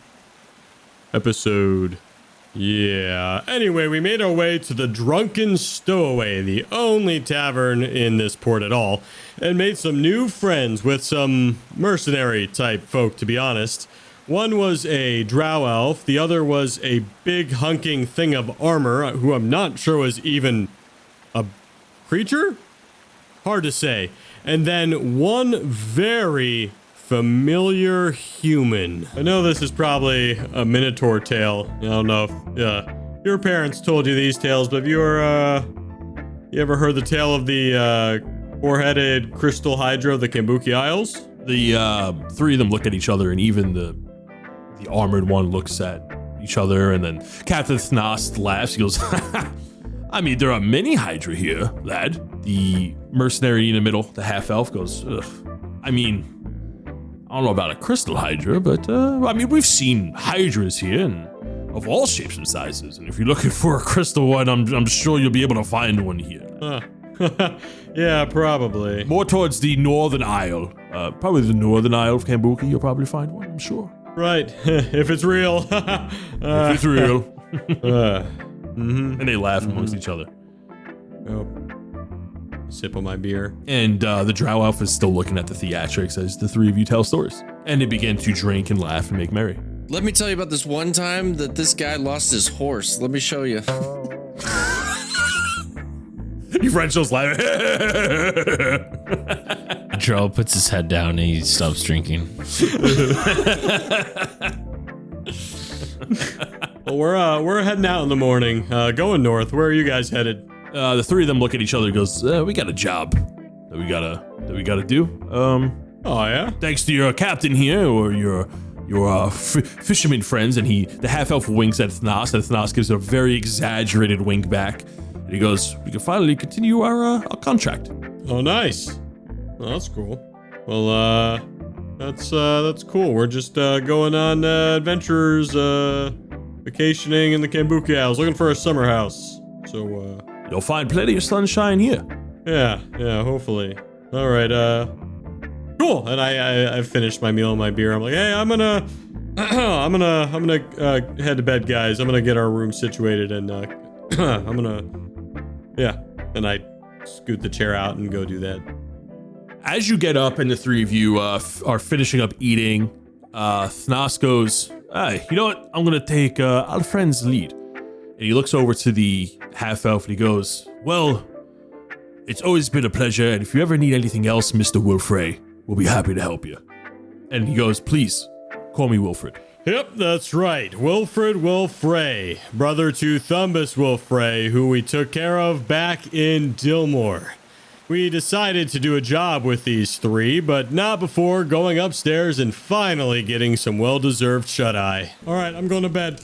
episode. Yeah. Anyway, we made our way to the Drunken Stowaway, the only tavern in this port at all, and made some new friends with some mercenary type folk, to be honest. One was a drow elf, the other was a big hunking thing of armor, who I'm not sure was even a creature? Hard to say. And then one very familiar human. I know this is probably a Minotaur tale. I don't know if your parents told you these tales, but you ever heard the tale of the four-headed crystal hydra of the Kambuki Isles? The three of them look at each other, and even the armored one looks at each other, and then Captain Fnost laughs. He goes, I mean, there are many hydra here, lad. The mercenary in the middle, the half-elf, goes, ugh. I mean, I don't know about a crystal hydra, but I mean, we've seen hydras here and of all shapes and sizes. And if you're looking for a crystal one, I'm sure you'll be able to find one here. Yeah, probably. More towards the northern isle, probably the northern isle of Kambuki. You'll probably find one, I'm sure. Right, if it's real. If it's real. And they laugh amongst each other. Oh. Sip on my beer. And the drow elf is still looking at the theatrics as the three of you tell stories. And they begin to drink and laugh and make merry. Let me tell you about this one time that this guy lost his horse. Let me show you. You French just laugh. Drell puts his head down and he stops drinking. Well, we're heading out in the morning, going north. Where are you guys headed? The three of them look at each other and goes, we got a job that we gotta do. Oh yeah? Thanks to your captain here, or your fisherman friends. And the half-elf winks at Fnost, and Fnost gives a very exaggerated wink back. And he goes, we can finally continue our contract. Oh, nice. Well, that's cool. Well, that's cool. We're just going on adventures vacationing in the Kambuki Isles, looking for a summer house. So, You'll find plenty of sunshine here. yeah, hopefully. All right, cool. And I finished my meal and my beer. I'm like, hey, I'm gonna head to bed, guys. I'm gonna get our room situated, and and I scoot the chair out and go do that. As you get up and the three of you are finishing up eating, Thnas goes, hey, you know what? I'm going to take Alfred's lead. And he looks over to the half-elf and he goes, well, it's always been a pleasure. And if you ever need anything else, Mr. Wilfrey, we'll be happy to help you. And he goes, please, call me Wilfred. Yep, that's right. Wilfred Wilfrey, brother to Thumbus Wilfrey, who we took care of back in Dillmore. We decided to do a job with these three, but not before going upstairs and finally getting some well-deserved shut-eye. All right, I'm going to bed.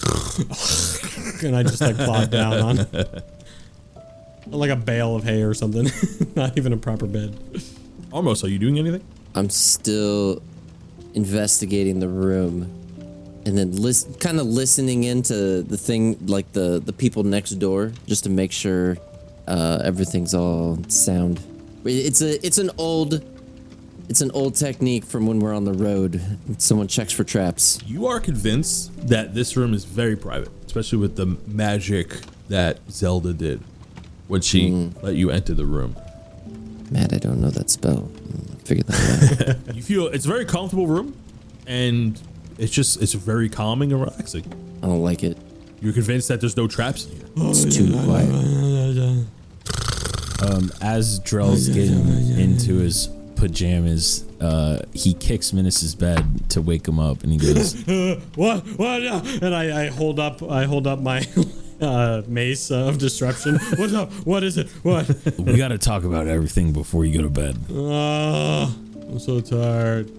And I just plop down on like a bale of hay or something. Not even a proper bed. Almost, are you doing anything? I'm still investigating the room, and then kind of listening into the thing, like the people next door, just to make sure everything's all sound. It's an old technique from when we're on the road. Someone checks for traps. You are convinced that this room is very private, especially with the magic that Zelda did when she let you enter the room. Matt, I don't know that spell. Figure that out. You feel it's a very comfortable room, and it's very calming and relaxing. I don't like it. You're convinced that there's no traps in here. It's too quiet. As Drell's getting into his pajamas, he kicks Minnis's bed to wake him up, and he goes, What? And I hold up my mace of disruption. What's up? What is it? What? we got to talk about everything before you go to bed. I'm so tired.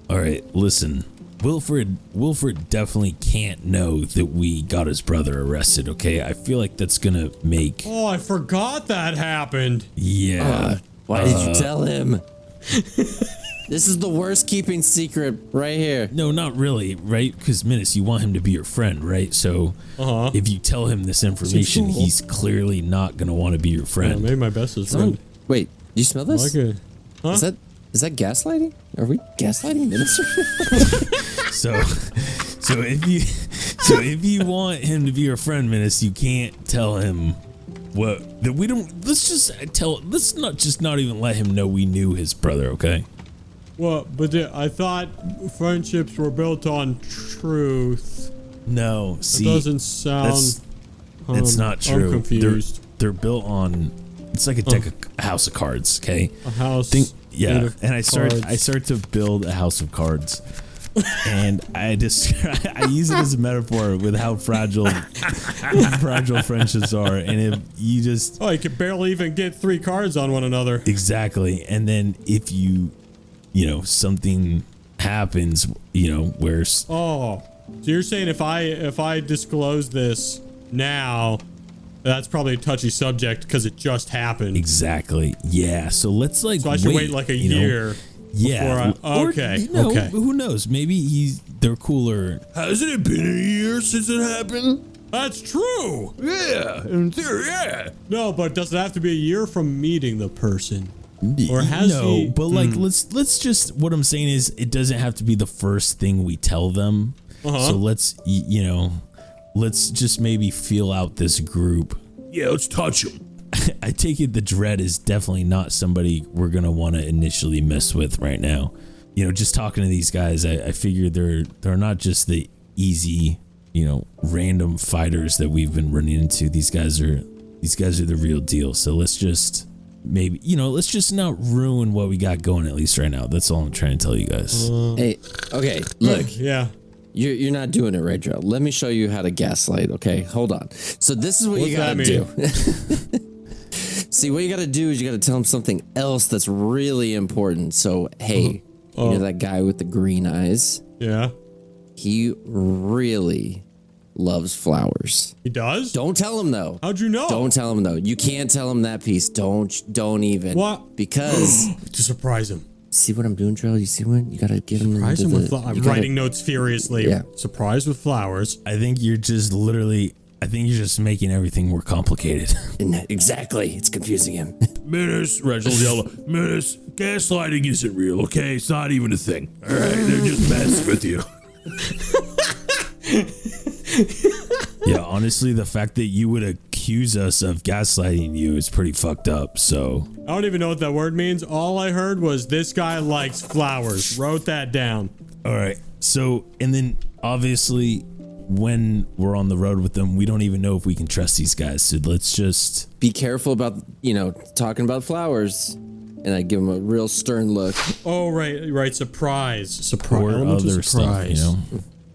All right, listen. Wilfred definitely can't know that we got his brother arrested, okay? I feel like that's gonna make... Oh, I forgot that happened. Yeah. Why did you tell him? This is the worst keeping secret right here. No, not really, right? Because, Minnis, you want him to be your friend, right? So, if you tell him this information, he's clearly not gonna want to be your friend. Maybe my bestest friend. Wait, do you smell this? I like it. Huh? Is that gaslighting? Are we gaslighting Minnis? So if you want him to be your friend, Minnis, you can't tell him that we don't. Let's not even let him know we knew his brother, okay? Well, but I thought friendships were built on truth. No, see, it doesn't sound. That's not true. I'm confused. They're built on. It's like a house of cards, okay? A house. And I start to build a house of cards. And I use it as a metaphor with how fragile friendships are. And if you just... Oh, you can barely even get 3 cards on one another. Exactly. And then if something happens, where... Oh, so you're saying if I disclose this now, that's probably a touchy subject because it just happened. Exactly. Yeah. So let's So I should wait like a year. Yeah. Okay. Okay. Who knows? Maybe they're cooler. Hasn't it been a year since it happened? That's true. Yeah, in theory, yeah. No, but does it have to be a year from meeting the person? Or has he? But let's just. What I'm saying is, it doesn't have to be the first thing we tell them. So let's just maybe feel out this group. Yeah, let's touch them. I take it the dread is definitely not somebody we're gonna want to initially mess with right now. Just talking to these guys, I figure they're not just the easy, random fighters that we've been running into. These guys are the real deal. So let's just let's just not ruin what we got going at least right now. That's all I'm trying to tell you guys. Hey, okay, look. Yeah. You're not doing it right, Joe. Let me show you how to gaslight, okay? Hold on. So this is what you gotta do. See, what you gotta do is you gotta tell him something else that's really important. So, hey, you know that guy with the green eyes? Yeah. He really loves flowers. He does? Don't tell him though. How'd you know? Don't tell him though. You can't tell him that piece. Don't even. What? Because to surprise him. See what I'm doing, Drell? You see what? You gotta give him Surprise him with I'm writing notes furiously. Yeah. Surprise with flowers. I think you're just making everything more complicated. Exactly. It's confusing him. Minnis, Reginald yelled, Minnis, gaslighting isn't real, okay? It's not even a thing. All right, they're just messing with you. Yeah, honestly, the fact that you would accuse us of gaslighting you is pretty fucked up, so. I don't even know what that word means. All I heard was this guy likes flowers. Wrote that down. All right, so, and then obviously when we're on the road with them, we don't even know if we can trust these guys, so let's just. Be careful about, talking about flowers. And I give him a real stern look. Oh, right. Surprise. Or Element other of surprise. stuff,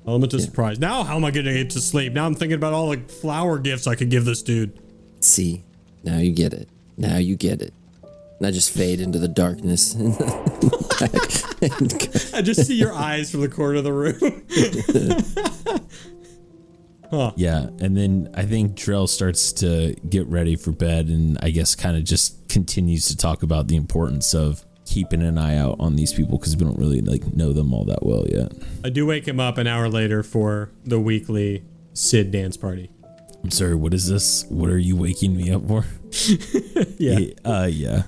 Element of surprise. Now, how am I going to get to sleep? Now I'm thinking about all the flower gifts I could give this dude. See, now you get it. And I just fade into the darkness. I just see your eyes from the corner of the room. Huh. Yeah, and then I think Drell starts to get ready for bed and I guess kind of just continues to talk about the importance of keeping an eye out on these people because we don't really know them all that well yet. I do wake him up an hour later for the weekly Sid dance party. I'm sorry, what is this? What are you waking me up for? Yeah. Yeah.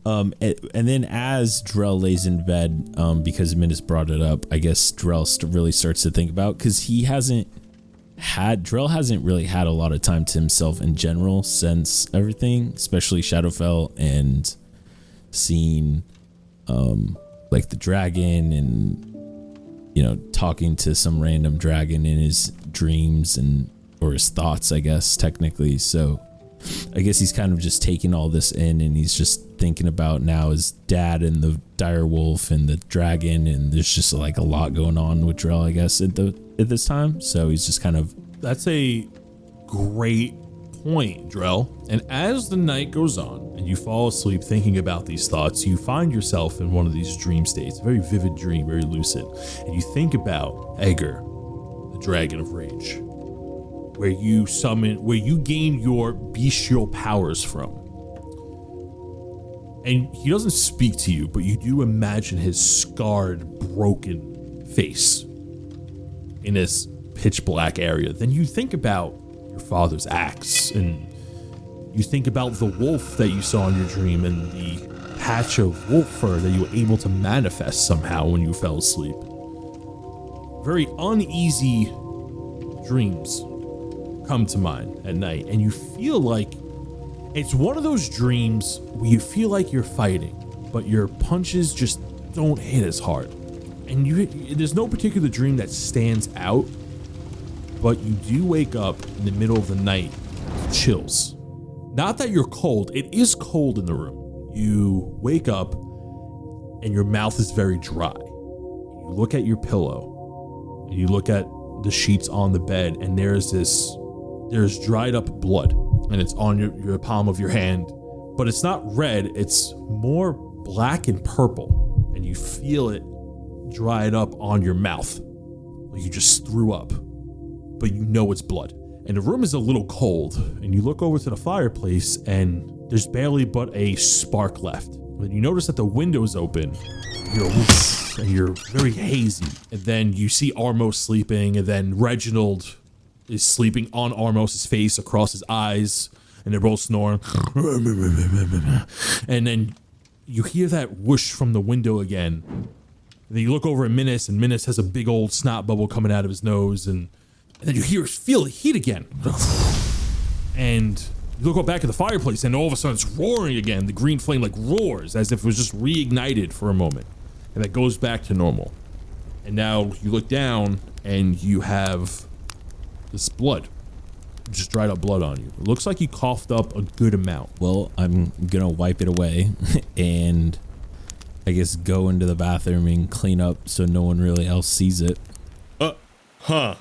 And then as Drell lays in bed, because Minnis brought it up, I guess Drell really starts to think about, because Drell hasn't really had a lot of time to himself in general since everything, especially Shadowfell and seeing like the dragon and talking to some random dragon in his dreams or his thoughts, I guess, technically. So I guess he's kind of just taking all this in and he's just thinking about now his dad and the dire wolf and the dragon, and there's just like a lot going on with Drell, I guess, at this time. So he's just kind of. That's a great point, Drell. And as the night goes on and you fall asleep thinking about these thoughts, you find yourself in one of these dream states, a very vivid dream, very lucid. And you think about Edgar, the dragon of rage, where you gain your bestial powers from. And he doesn't speak to you, but you do imagine his scarred, broken face in this pitch black area. Then you think about your father's axe, and you think about the wolf that you saw in your dream and the patch of wolf fur that you were able to manifest somehow when you fell asleep. Very uneasy dreams come to mind at night, and you feel like it's one of those dreams where you feel like you're fighting, but your punches just don't hit as hard. And there's no particular dream that stands out, but you do wake up in the middle of the night with chills. Not that you're cold, it is cold in the room. You wake up and your mouth is very dry. You look at your pillow and you look at the sheets on the bed, and there's dried up blood, and it's on your palm of your hand, but it's not red, it's more black and purple, and you feel it dried up on your mouth. Like you just threw up, but you know it's blood. And the room is a little cold, and you look over to the fireplace and there's barely but a spark left. And you notice that the window's open, and you're very hazy. And then you see Armos sleeping, and then Reginald is sleeping on Armos' face across his eyes, and they're both snoring. And then you hear that whoosh from the window again. And then you look over at Minnis, and Minnis has a big old snot bubble coming out of his nose, and then you feel the heat again. And you look back at the fireplace, and all of a sudden it's roaring again. The green flame like roars as if it was just reignited for a moment. And that goes back to normal. And now you look down, and you have this blood. Just dried up blood on you. It looks like you coughed up a good amount. Well, I'm gonna wipe it away and I guess go into the bathroom and clean up so no one really else sees it. I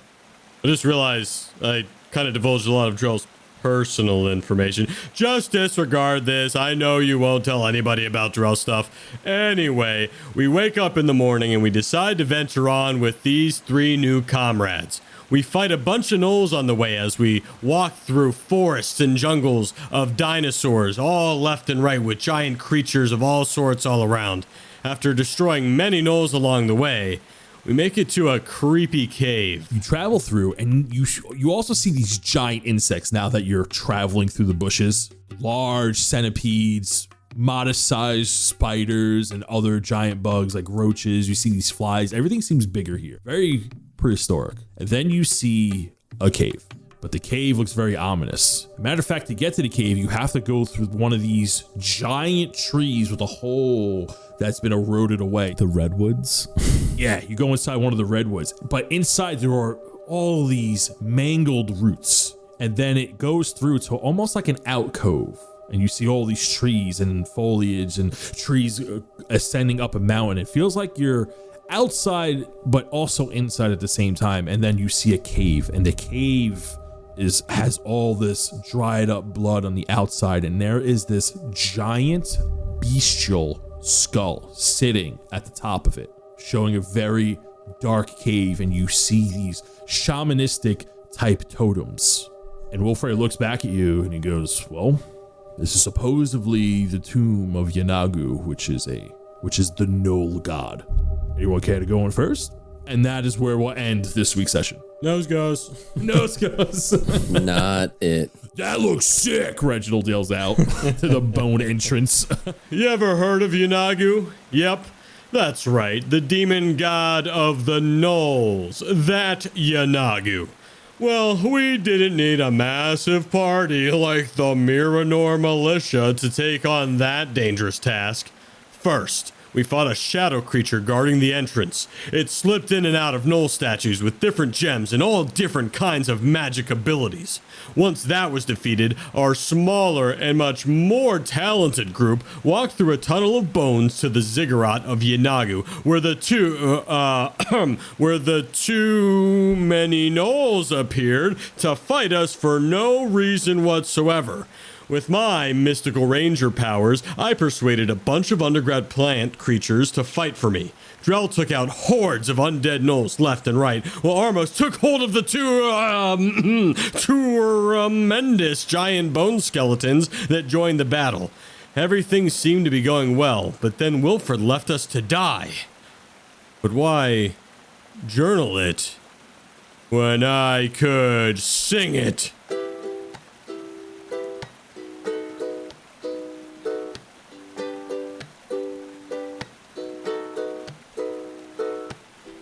just realized I kind of divulged a lot of Drell's personal information. Just disregard this. I know you won't tell anybody about Drell stuff. Anyway, we wake up in the morning and we decide to venture on with these 3 new comrades. We fight a bunch of gnolls on the way as we walk through forests and jungles of dinosaurs, all left and right, with giant creatures of all sorts all around. After destroying many gnolls along the way, we make it to a creepy cave. You travel through, and you also see these giant insects now that you're traveling through the bushes. Large centipedes, modest-sized spiders, and other giant bugs like roaches. You see these flies. Everything seems bigger here. Very prehistoric. And then you see a cave. But the cave looks very ominous. Matter of fact, to get to the cave, you have to go through one of these giant trees with a hole that's been eroded away. The redwoods. Yeah, you go inside one of the redwoods, but inside there are all these mangled roots. And then it goes through to almost like an alcove. And you see all these trees and foliage and trees ascending up a mountain. It feels like you're outside, but also inside at the same time. And then you see a cave, and the cave has all this dried up blood on the outside. And there is this giant bestial skull sitting at the top of it, showing a very dark cave. And you see these shamanistic type totems. And Wolfrey looks back at you and he goes, well, this is supposedly the tomb of Yanagu, which is the Gnoll god. Anyone care to go in first? And that is where we'll end this week's session. Nose goes. Nose goes. Not it. That looks sick, Reginald yells out to the bone entrance. You ever heard of Yanagu? Yep, that's right, the demon god of the gnolls. That Yanagu. Well, we didn't need a massive party like the Miranor militia to take on that dangerous task. First, we fought a shadow creature guarding the entrance. It slipped in and out of gnoll statues with different gems and all different kinds of magic abilities. Once that was defeated, our smaller and much more talented group walked through a tunnel of bones to the ziggurat of Yanagu, where the too many gnolls appeared to fight us for no reason whatsoever. With my mystical ranger powers, I persuaded a bunch of underground plant creatures to fight for me. Drell took out hordes of undead gnolls left and right, while Armos took hold of the tremendous giant bone skeletons that joined the battle. Everything seemed to be going well, but then Wilfred left us to die. But why journal it when I could sing it?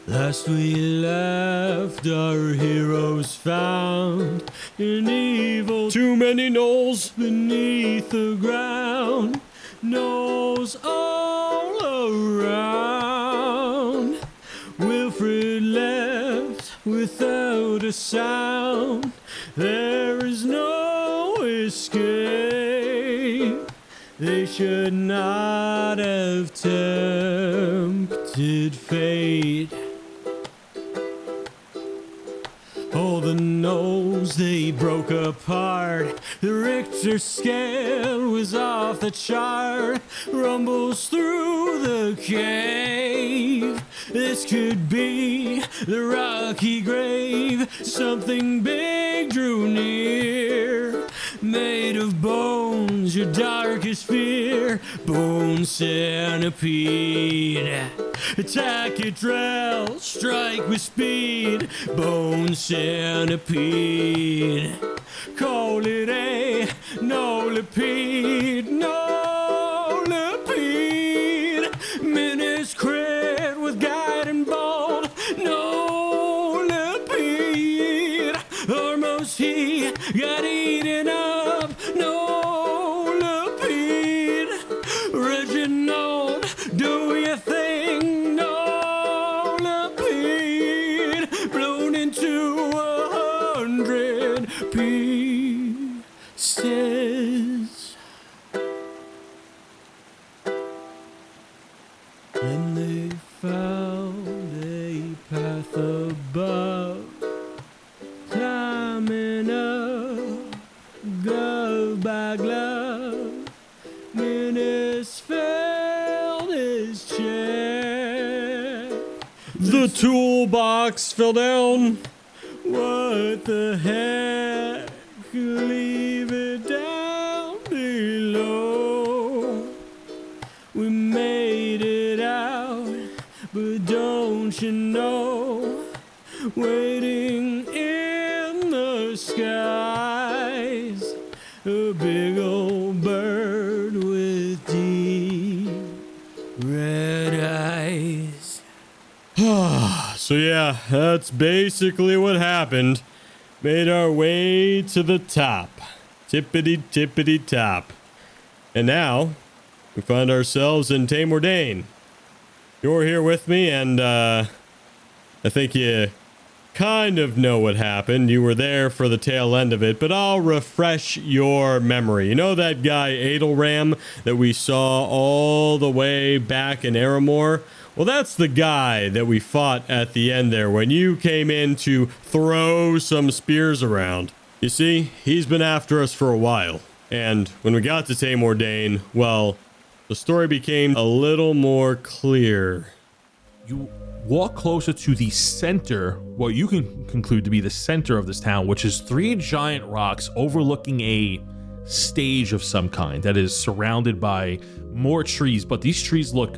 Last we left, our heroes found an evil. Too many gnolls beneath the ground, gnolls all around. Wilfred left without a sound. There is no escape. They should not have tempted fate. All the gnolls, they broke apart. The Richter scale was off the chart. Rumbles through the cave. This could be the rocky grave. Something big drew near. Made of bones, your darkest fear. Bone centipede. Attack it, Drell, strike with speed. Bone centipede. Call it a Nolipede. Nolipede. Minnis crit with guiding bolt. Nolipede. Almost he got eaten up. Nolipede. Reginald, do your thing. Nolipede. Blown into 100 pieces. Then they found a path above, climbing up, glove by glove. Minnis filled his chair. The toolbox fell down. What the heck? Leave it down below. We made it out. don't you know? Waiting in the skies, a big old bird with deep red eyes. So yeah, that's basically what happened. Made our way to the top. Tippity tippity top. And now, we find ourselves in Tamordane. You're here with me, and I think you kind of know what happened. You were there for the tail end of it, but I'll refresh your memory. You know that guy Adelram that we saw all the way back in Aramor? Well, that's the guy that we fought at the end there when you came in to throw some spears around. You see, he's been after us for a while. And when we got to Tamordane, well, the story became a little more clear. You walk closer to the center, what you can conclude to be the center of this town, which is 3 giant rocks overlooking a stage of some kind that is surrounded by more trees, but these trees look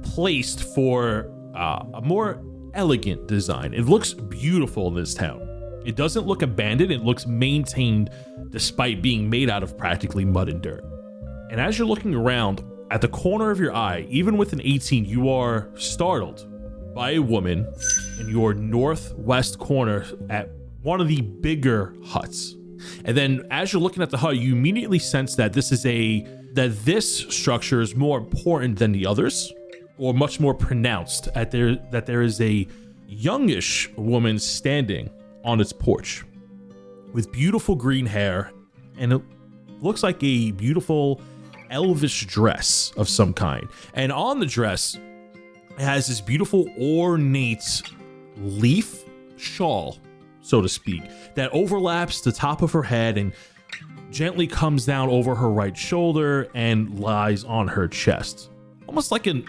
placed for a more elegant design. It looks beautiful in this town. It doesn't look abandoned. It looks maintained despite being made out of practically mud and dirt. And as you're looking around, at the corner of your eye, even with an 18, you are startled by a woman in your northwest corner at one of the bigger huts. And then as you're looking at the hut, you immediately sense that this structure is more important than the others, or much more pronounced, that there is a youngish woman standing on its porch with beautiful green hair, and it looks like a beautiful elvish dress of some kind. And on the dress, it has this beautiful ornate leaf shawl, so to speak, that overlaps the top of her head and gently comes down over her right shoulder and lies on her chest. Almost like I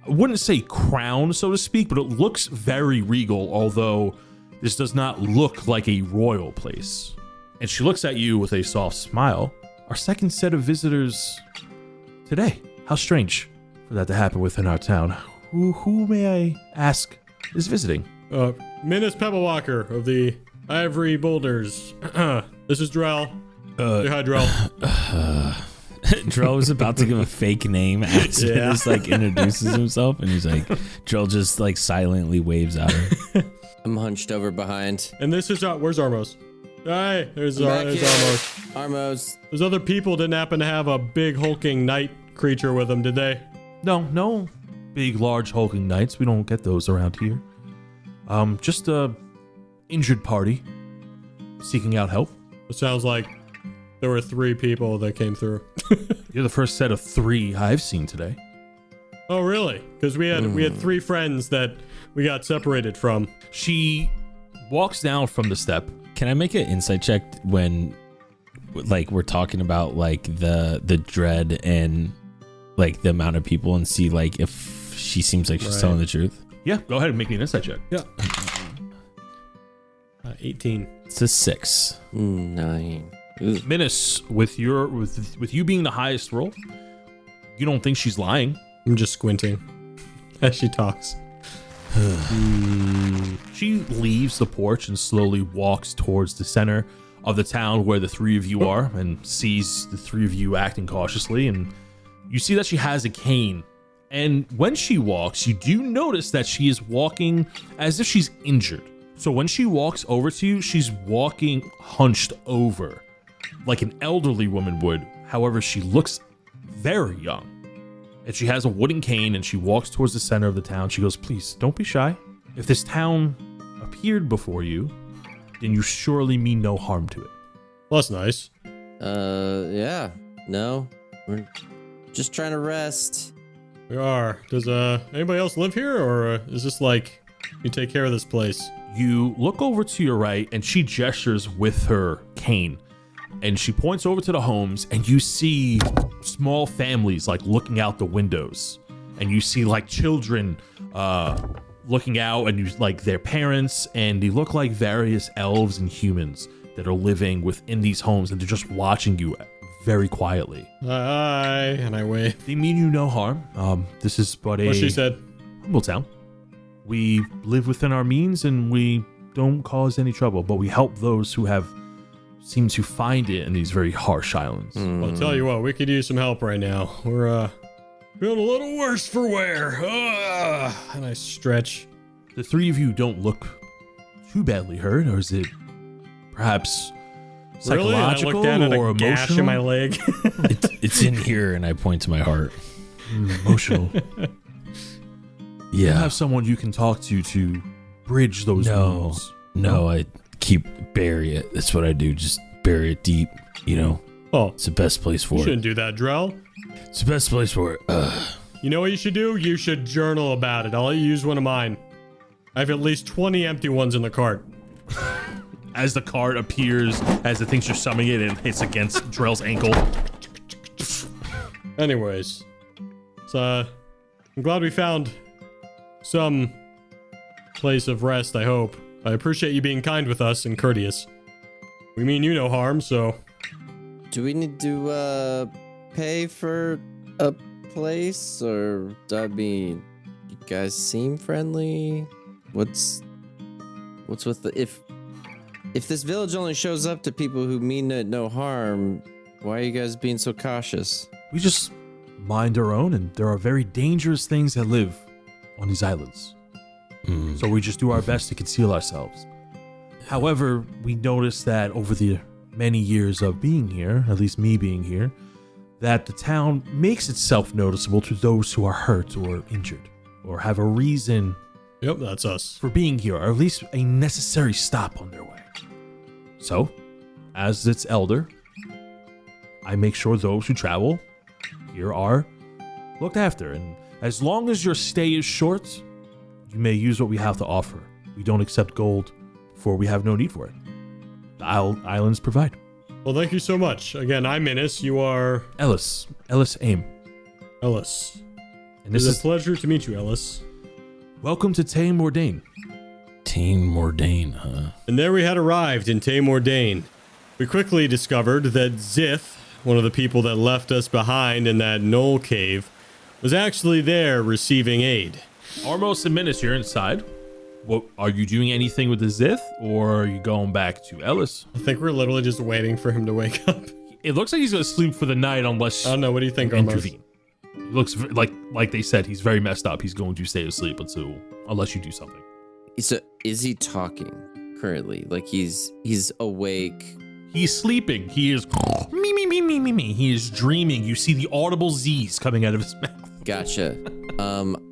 wouldn't say crown, so to speak, but it looks very regal, although this does not look like a royal place. And she looks at you with a soft smile. Our second set of visitors today. How strange for that to happen within our town. Who may I ask is visiting? Minnis Pebblewalker of the Ivory Boulders. This is Drell. Say hi, Drell. Drell was about to give a fake name as Minnis like introduces himself, and he's like, Drell just like silently waves at her. I'm hunched over behind. And this is where's Armos? Hi, there's Armos. Armos. Those other people didn't happen to have a big hulking night creature with them, did they? No big, large hulking knights. We don't get those around here. Just a injured party seeking out help. It sounds like there were 3 people that came through. You're the first set of 3 I've seen today. Oh, really? Because we had 3 friends that we got separated from. She walks down from the step. Can I make an insight check when, like, we're talking about like the dread and like the amount of people, and see like if she seems like she's telling the truth? Yeah, go ahead and make me an insight check. Yeah. 18. It's a 6. 9. Minnis, with you being the highest roll, you don't think she's lying. I'm just squinting as she talks. She leaves the porch and slowly walks towards the center of the town where the 3 of you are, and sees the 3 of you acting cautiously, and you see that she has a cane. And when she walks, you do notice that she is walking as if she's injured. So when she walks over to you, she's walking hunched over like an elderly woman would. However, she looks very young. And she has a wooden cane, and she walks towards the center of the town. She goes, please, don't be shy. If this town appeared before you, then you surely mean no harm to it. Well, that's nice. Yeah. No. We're just trying to rest. We are. Does anybody else live here, or is this like you take care of this place? You look over to your right, and she gestures with her cane. And she points over to the homes, and you see small families like looking out the windows, and you see like children looking out, and you like their parents, and they look like various elves and humans that are living within these homes, and they're just watching you very quietly. Hi, and I wave. They mean you no harm. This is but a What she said. humble town. We live within our means and we don't cause any trouble, but we help those who seem to find it in these very harsh islands. I'll tell you what, we could use some help right now. We're feeling a little worse for wear. And I stretch. The three of you don't look too badly hurt, or is it perhaps psychological really? I look down or at a gash in emotional? my leg. It's in here, and I point to my heart. Emotional. You Yeah. have someone you can talk to bridge those wounds. No, I bury it. That's what I do. Just bury it deep. You know, Oh, it's the best place you for it. shouldn't do that, Drell. It's the best place for it. You know what you should do? You should journal about it. I'll let you use one of mine. I have at least 20 empty ones in the cart. As the card appears, as it thinks you're summoning it, and hits against Drell's ankle. Anyways, so I'm glad we found some place of rest, I hope. I appreciate you being kind with us and courteous. We mean you no harm, so... Do we need to pay for a place, or I mean, you guys seem friendly? What's with the if this village only shows up to people who mean it no harm, why are you guys being so cautious? We just mind our own, and there are very dangerous things that live on these islands. So we just do our best to conceal ourselves. However, we noticed that over the many years of being here, at least me being here, that the town makes itself noticeable to those who are hurt or injured, or have a reason Yep, that's us. for being here, or at least a necessary stop on their way. So, as its elder, I make sure those who travel here are looked after, and as long as your stay is short, you may use what we have to offer. We don't accept gold, for we have no need for it. The islands provide. Well, thank you so much. Again, I'm Minnis. You are... Ellis Aim. Ellis. And It's this a is pleasure to meet you, Ellis. welcome to Tame Mordain. Team Mordain, huh? And there we had arrived in Tamor Dane. We quickly discovered that Zith, one of the people that left us behind in that knoll cave, was actually there receiving aid. Armos and Minnis, you're inside. What, are you doing anything with the Zith, or are you going back to Ellis? I think we're literally just waiting for him to wake up. It looks like he's going to sleep for the night unless I don't know. What do you think, you Armos? intervene. It looks like they said, he's very messed up. He's going to stay asleep unless you do something. So is he talking currently? Like he's awake? He's sleeping. He is me. He is dreaming. You see the audible Z's coming out of his mouth. Gotcha.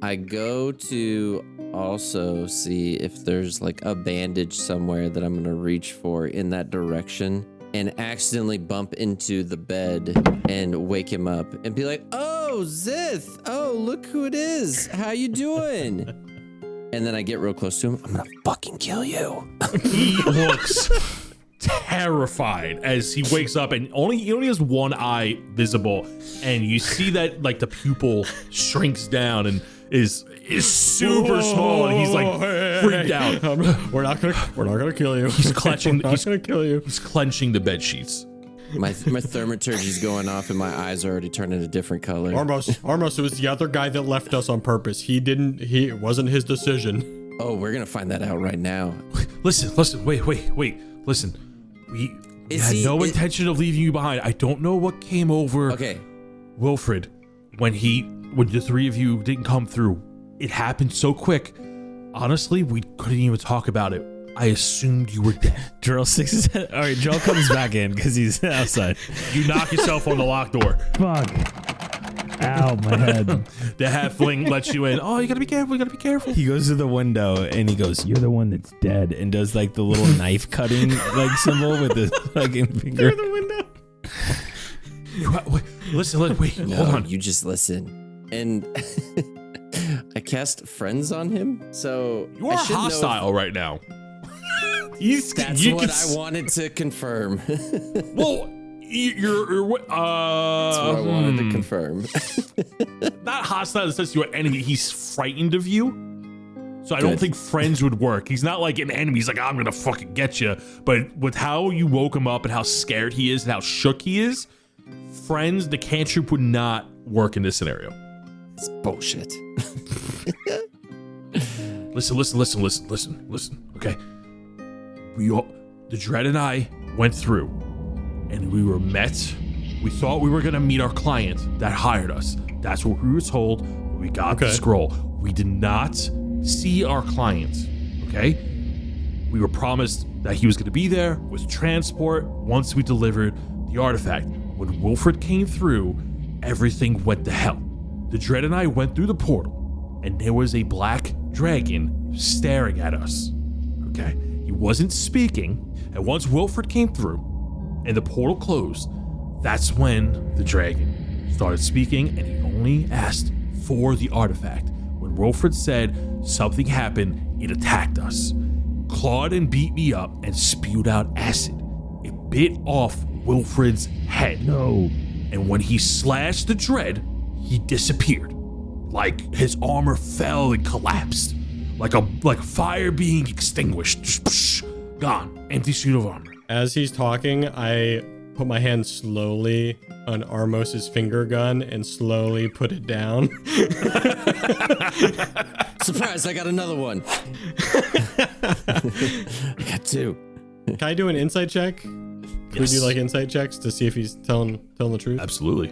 I go to also see if there's like a bandage somewhere that I'm gonna reach for in that direction, and accidentally bump into the bed and wake him up and be like, "Oh, Zith! Oh, look who it is! How you doing?" And then I get real close to him. I'm gonna fucking kill you. He looks terrified as he wakes up, and he only has one eye visible, and you see that like the pupil shrinks down and is super small, and he's like freaked out. We're not gonna kill you. He's clutching. We're not gonna kill you. He's clenching the bed sheets. My thaumaturgy's going off, and my eyes are already turning a different color. Armos, it was the other guy that left us on purpose. It wasn't his decision. Oh, we're gonna find that out right now. Listen. Wait. Listen. We had no intention of leaving you behind. I don't know what came over Okay. Wilfred when the three of you didn't come through. It happened so quick. Honestly, we couldn't even talk about it. I assumed you were dead. Drill sticks his head. All right, Joel comes back in because he's outside. You knock yourself on the locked door. Fuck. Ow, my head. The halfling lets you in. Oh, you gotta be careful. He goes to the window and he goes, "You're the one that's dead," and does like the little knife cutting like symbol with his fucking finger. Through the window. Listen, wait, No, hold on. you just listen. And I cast friends on him, so You are I should know if- hostile right now. That's you what can I wanted to confirm. That's Well, you're what I wanted to confirm. not hostile in the sense you're an enemy. He's frightened of you. So I don't Good. think friends would work. He's not like an enemy. He's like, I'm gonna fucking get you. But with how you woke him up and how scared he is and how shook he is, friends, the cantrip would not work in this scenario. It's bullshit. Listen. Okay. The Dread and I went through, and we were met. We thought we were gonna meet our client that hired us. That's what we were told when we got the scroll. We did not see our client, okay? We were promised that he was gonna be there with transport once we delivered the artifact. When Wilfred came through, everything went to hell. The Dread and I went through the portal, and there was a black dragon staring at us, okay? He wasn't speaking, and once Wilfred came through and the portal closed, that's when the dragon started speaking, and he only asked for the artifact. When Wilfred said something happened, it attacked us, clawed and beat me up, and spewed out acid. It bit off Wilfred's head. No. And when he slashed the Dread, he disappeared. Like his armor fell and collapsed. Like fire being extinguished. Just psh, gone. Empty suit of armor. As he's talking, I put my hand slowly on Armos's finger gun and slowly put it down. Surprise, I got another one. I got 2. Can I do an insight check? Can we do like insight checks to see if he's telling the truth? Absolutely.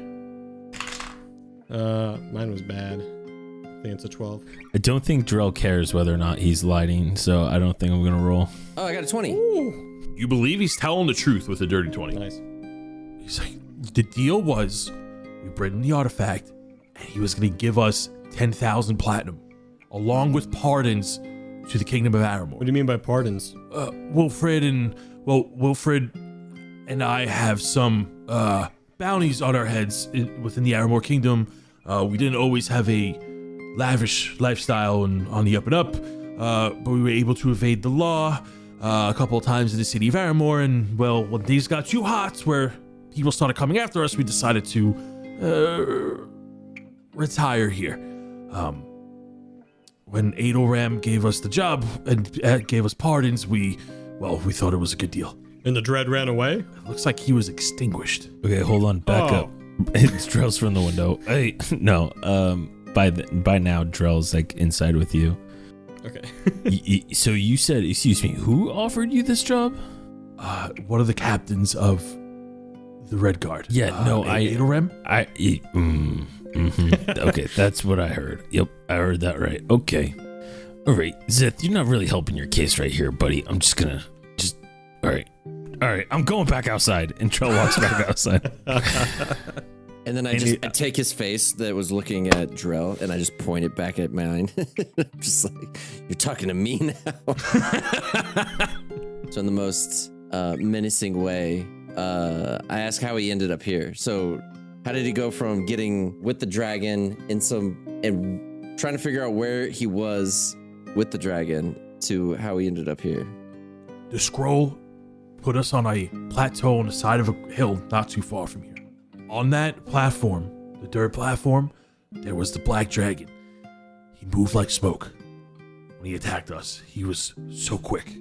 Mine was bad. I think it's a 12. I don't think Drell cares whether or not he's lying, so I don't think I'm gonna roll. Oh, I got a 20. You believe he's telling the truth with a dirty 20. Nice. He's like, the deal was we bring him the artifact and he was going to give us 10,000 platinum along with pardons to the kingdom of Aramor. What do you mean by pardons? Wilfred and I have some bounties on our heads within the Aramor kingdom. We didn't always have a lavish lifestyle and on the up and up, but we were able to evade the law a couple of times in the city of Aramor, and well, when things got too hot where people started coming after us, we decided to retire here. When Adoram gave us the job and gave us pardons, we thought it was a good deal. And the Dread ran away? It looks like he was extinguished. Okay, hold on, back up. It's Drell's from the window. Hey, no. By now, Drell's like inside with you. Okay. So you said, excuse me, who offered you this job? One of the captains of the Red Guard. Yeah, no, Adoram? Okay, that's what I heard. Yep, I heard that right. Okay. All right, Zeth, you're not really helping your case right here, buddy. I'm just gonna, all right, I'm going back outside. And Drell walks back outside. And then I take his face that was looking at Drell and I just point it back at mine. Just like, you're talking to me now. So in the most menacing way, I ask how he ended up here. So how did he go from getting with the dragon and trying to figure out where he was with the dragon to how he ended up here? The scroll put us on a plateau on the side of a hill not too far from here. On that platform, the dirt platform, there was the black dragon. He moved like smoke. When he attacked us, he was so quick.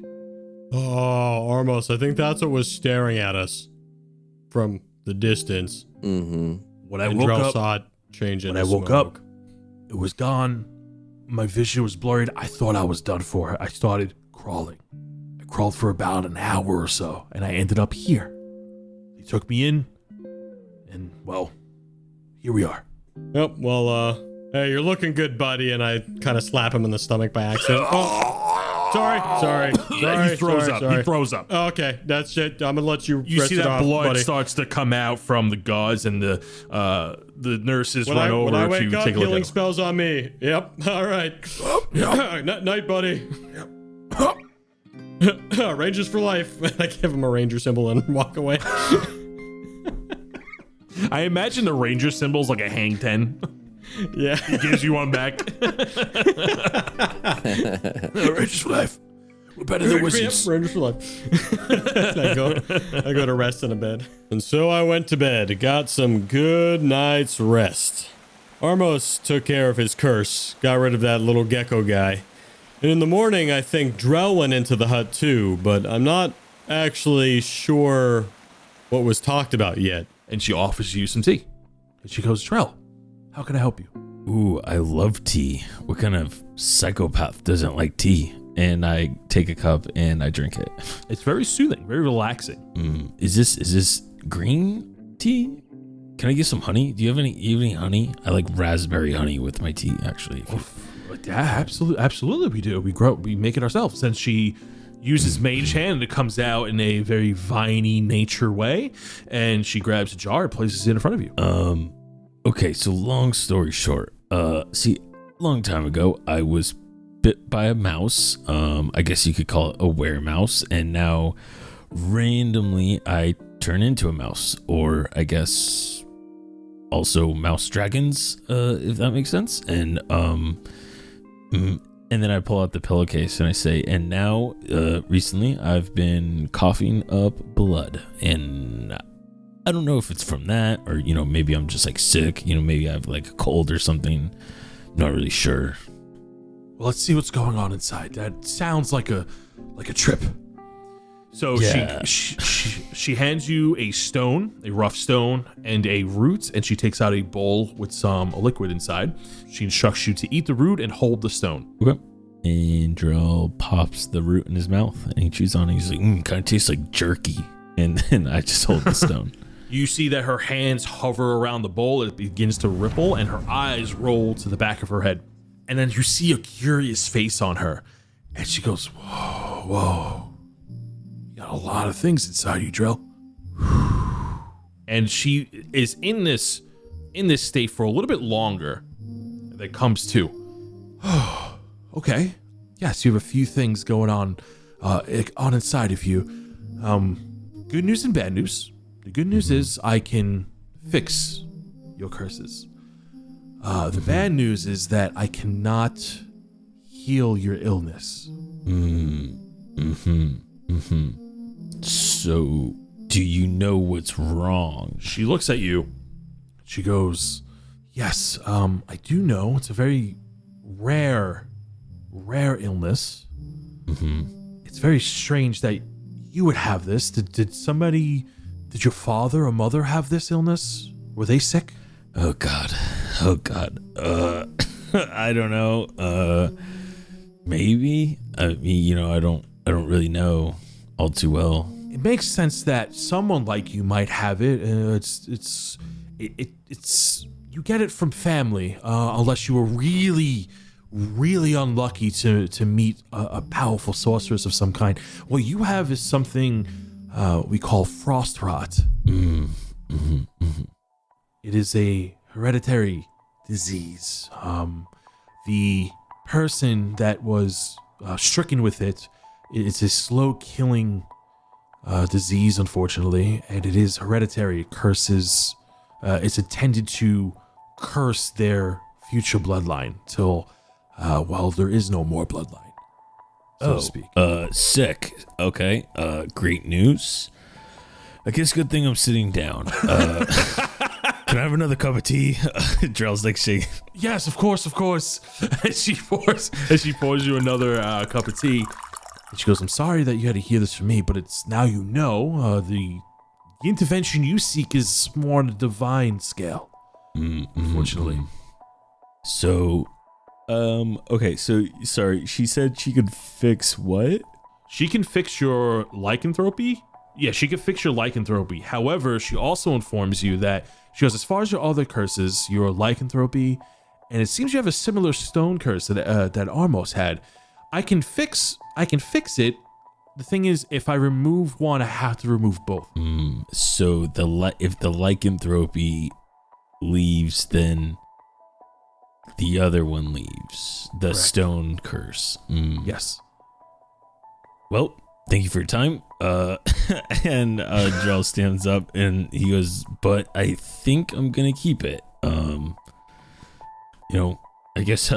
Oh, Armos, I think that's what was staring at us from the distance. Mm-hmm. When I woke up, saw it change into when I woke smoke. up, it was gone. My vision was blurred. I thought I was done for. I started crawling. I crawled for about an hour or so, and I ended up here. They took me in, and well, here we are. Yep, well, hey, you're looking good, buddy, and I kind of slap him in the stomach by accident. Oh, sorry. He throws up. Oh, okay, that's it. I'm gonna let you You rest see it that off, blood buddy. starts to come out from the gauze, and the nurses When run I over wake to up, take a look healing at him. spells on me. Yep, all right. Night, buddy. Rangers for life. I give him a ranger symbol and walk away. I imagine the ranger symbol's like a hang 10. Yeah. He gives you one back. Rangers for life. We're better than wizards. Yep, Rangers for life. I go to rest in a bed. And so I went to bed, got some good night's rest. Armos took care of his curse, got rid of that little gecko guy. And in the morning, I think Drell went into the hut too, but I'm not actually sure what was talked about yet. And she offers you some tea. And she goes, Trell, how can I help you? Ooh, I love tea. What kind of psychopath doesn't like tea? And I take a cup and I drink it. It's very soothing, very relaxing. Is this green tea? Can I get some honey? Do you have any honey? I like raspberry honey with my tea, actually. Yeah, absolutely we do. We make it ourselves. Since she uses Mage Hand, it comes out in a very viney nature way, and she grabs a jar and places it in front of you. Okay, so long story short, see, a long time ago, I was bit by a mouse. I guess you could call it a weremouse, and now randomly I turn into a mouse, or I guess also mouse dragons, if that makes sense. And then I pull out the pillowcase and I say, and now, recently I've been coughing up blood, and I don't know if it's from that or, maybe I'm just like sick, maybe I have like a cold or something. Not really sure. Well, let's see what's going on inside. That sounds like a trip. So Yeah. she hands you a stone, a rough stone, and a root, and she takes out a bowl with some liquid inside. She instructs you to eat the root and hold the stone. Okay. And Drell pops the root in his mouth and he chews on it. He's like, kind of tastes like jerky. And then I just hold the stone. You see that her hands hover around the bowl. It begins to ripple, and her eyes roll to the back of her head. And then you see a curious face on her, and she goes, whoa. You got a lot of things inside you, Drell. And she is in this state for a little bit longer. That comes to, okay. Yes, you have a few things going on inside of you. Good news and bad news. The good news is I can fix your curses. The bad news is that I cannot heal your illness. So, do you know what's wrong? She looks at you. She goes, yes, I do know. It's a very rare illness. It's very strange that you would have this. Did your father or mother have this illness? Were they sick? Oh God. I don't know. Maybe. I mean, I don't really know all too well. It makes sense that someone like you might have it. It's you get it from family, unless you were really, really unlucky to meet a powerful sorceress of some kind. What you have is something we call frost rot. It is a hereditary disease. The person that was stricken with it's a slow killing disease, unfortunately, and it is hereditary. It curses. It's intended to curse their future bloodline till, there is no more bloodline, so to speak. Sick. Okay. Great news. I guess good thing I'm sitting down. Can I have another cup of tea? Drell's like shaking. Yes, of course. And she pours you another cup of tea. And she goes, I'm sorry that you had to hear this from me, but it's now you know. The intervention you seek is more on a divine scale. Unfortunately. So, okay, so, sorry, she said she could fix what? She can fix your lycanthropy. Yeah, she can fix your lycanthropy. However, she also informs you that, she goes, as far as your other curses, your lycanthropy, and it seems you have a similar stone curse that Armos had. I can fix it. The thing is, if I remove one, I have to remove both. So if the lycanthropy leaves, then the other one leaves. The Correct. Stone curse. Yes. Well, thank you for your time. And Drell stands up and he goes, but I think I'm gonna keep it. I guess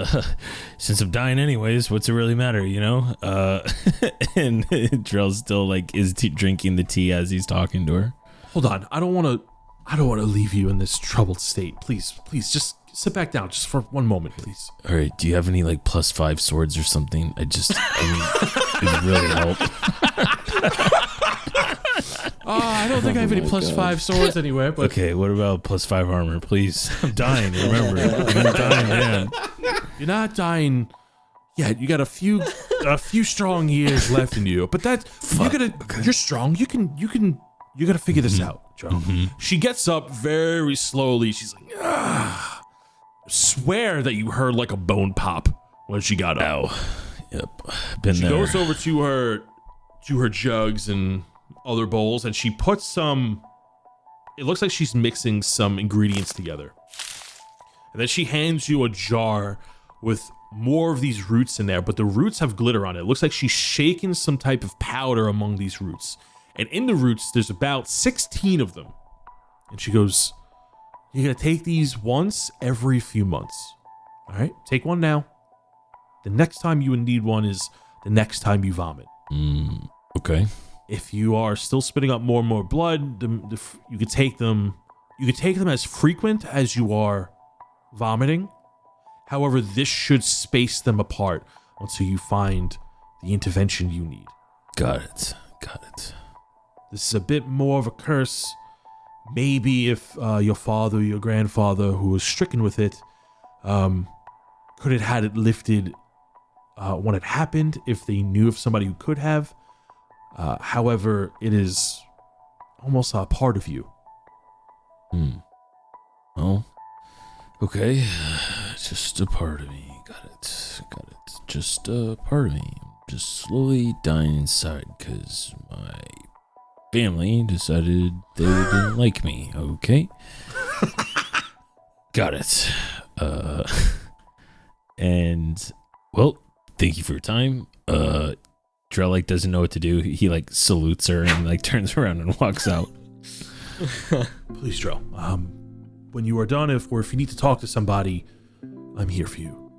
since I'm dying anyways, what's it really matter, And Drell still is drinking the tea as he's talking to her. Hold on. I don't want to leave you in this troubled state. Please, just sit back down just for one moment, please. All right. Do you have any +5 swords or something? It would really help. I don't think I have any +5 swords anywhere, but Okay, what about +5 armor, please? I'm dying, remember. I'm dying, man. you're not dying yet. You got a few strong years left in you, but you're strong. You gotta figure this out, Joe. She gets up very slowly. She's like, swear that you heard like a bone pop when she got up. Ow. Yep, been She there. goes over to her jugs and other bowls, and she puts some. It looks like she's mixing some ingredients together, and then she hands you a jar with more of these roots in there, but the roots have glitter on it. It looks like she's shaken some type of powder among these roots, and in the roots there's about 16 of them. And she goes, "You're gonna take these once every few months. All right, take one now. The next time you need one is the next time you vomit. Okay. If you are still spitting up more and more blood, you could take them. You could take them as frequent as you are vomiting. However, this should space them apart until you find the intervention you need. Got it. This is a bit more of a curse. Maybe if your father or your grandfather, who was stricken with it, could have had it lifted when it happened, if they knew of somebody who could have. However, it is almost a part of you." Oh, okay. Just a part of me. Got it. Just a part of me. Just slowly dying inside because my family decided they didn't like me. Okay. Got it. And, well, thank you for your time. Drell, like, doesn't know what to do. He, like, salutes her and, like, turns around and walks out. Please, Drell. When you are done, if you need to talk to somebody, I'm here for you.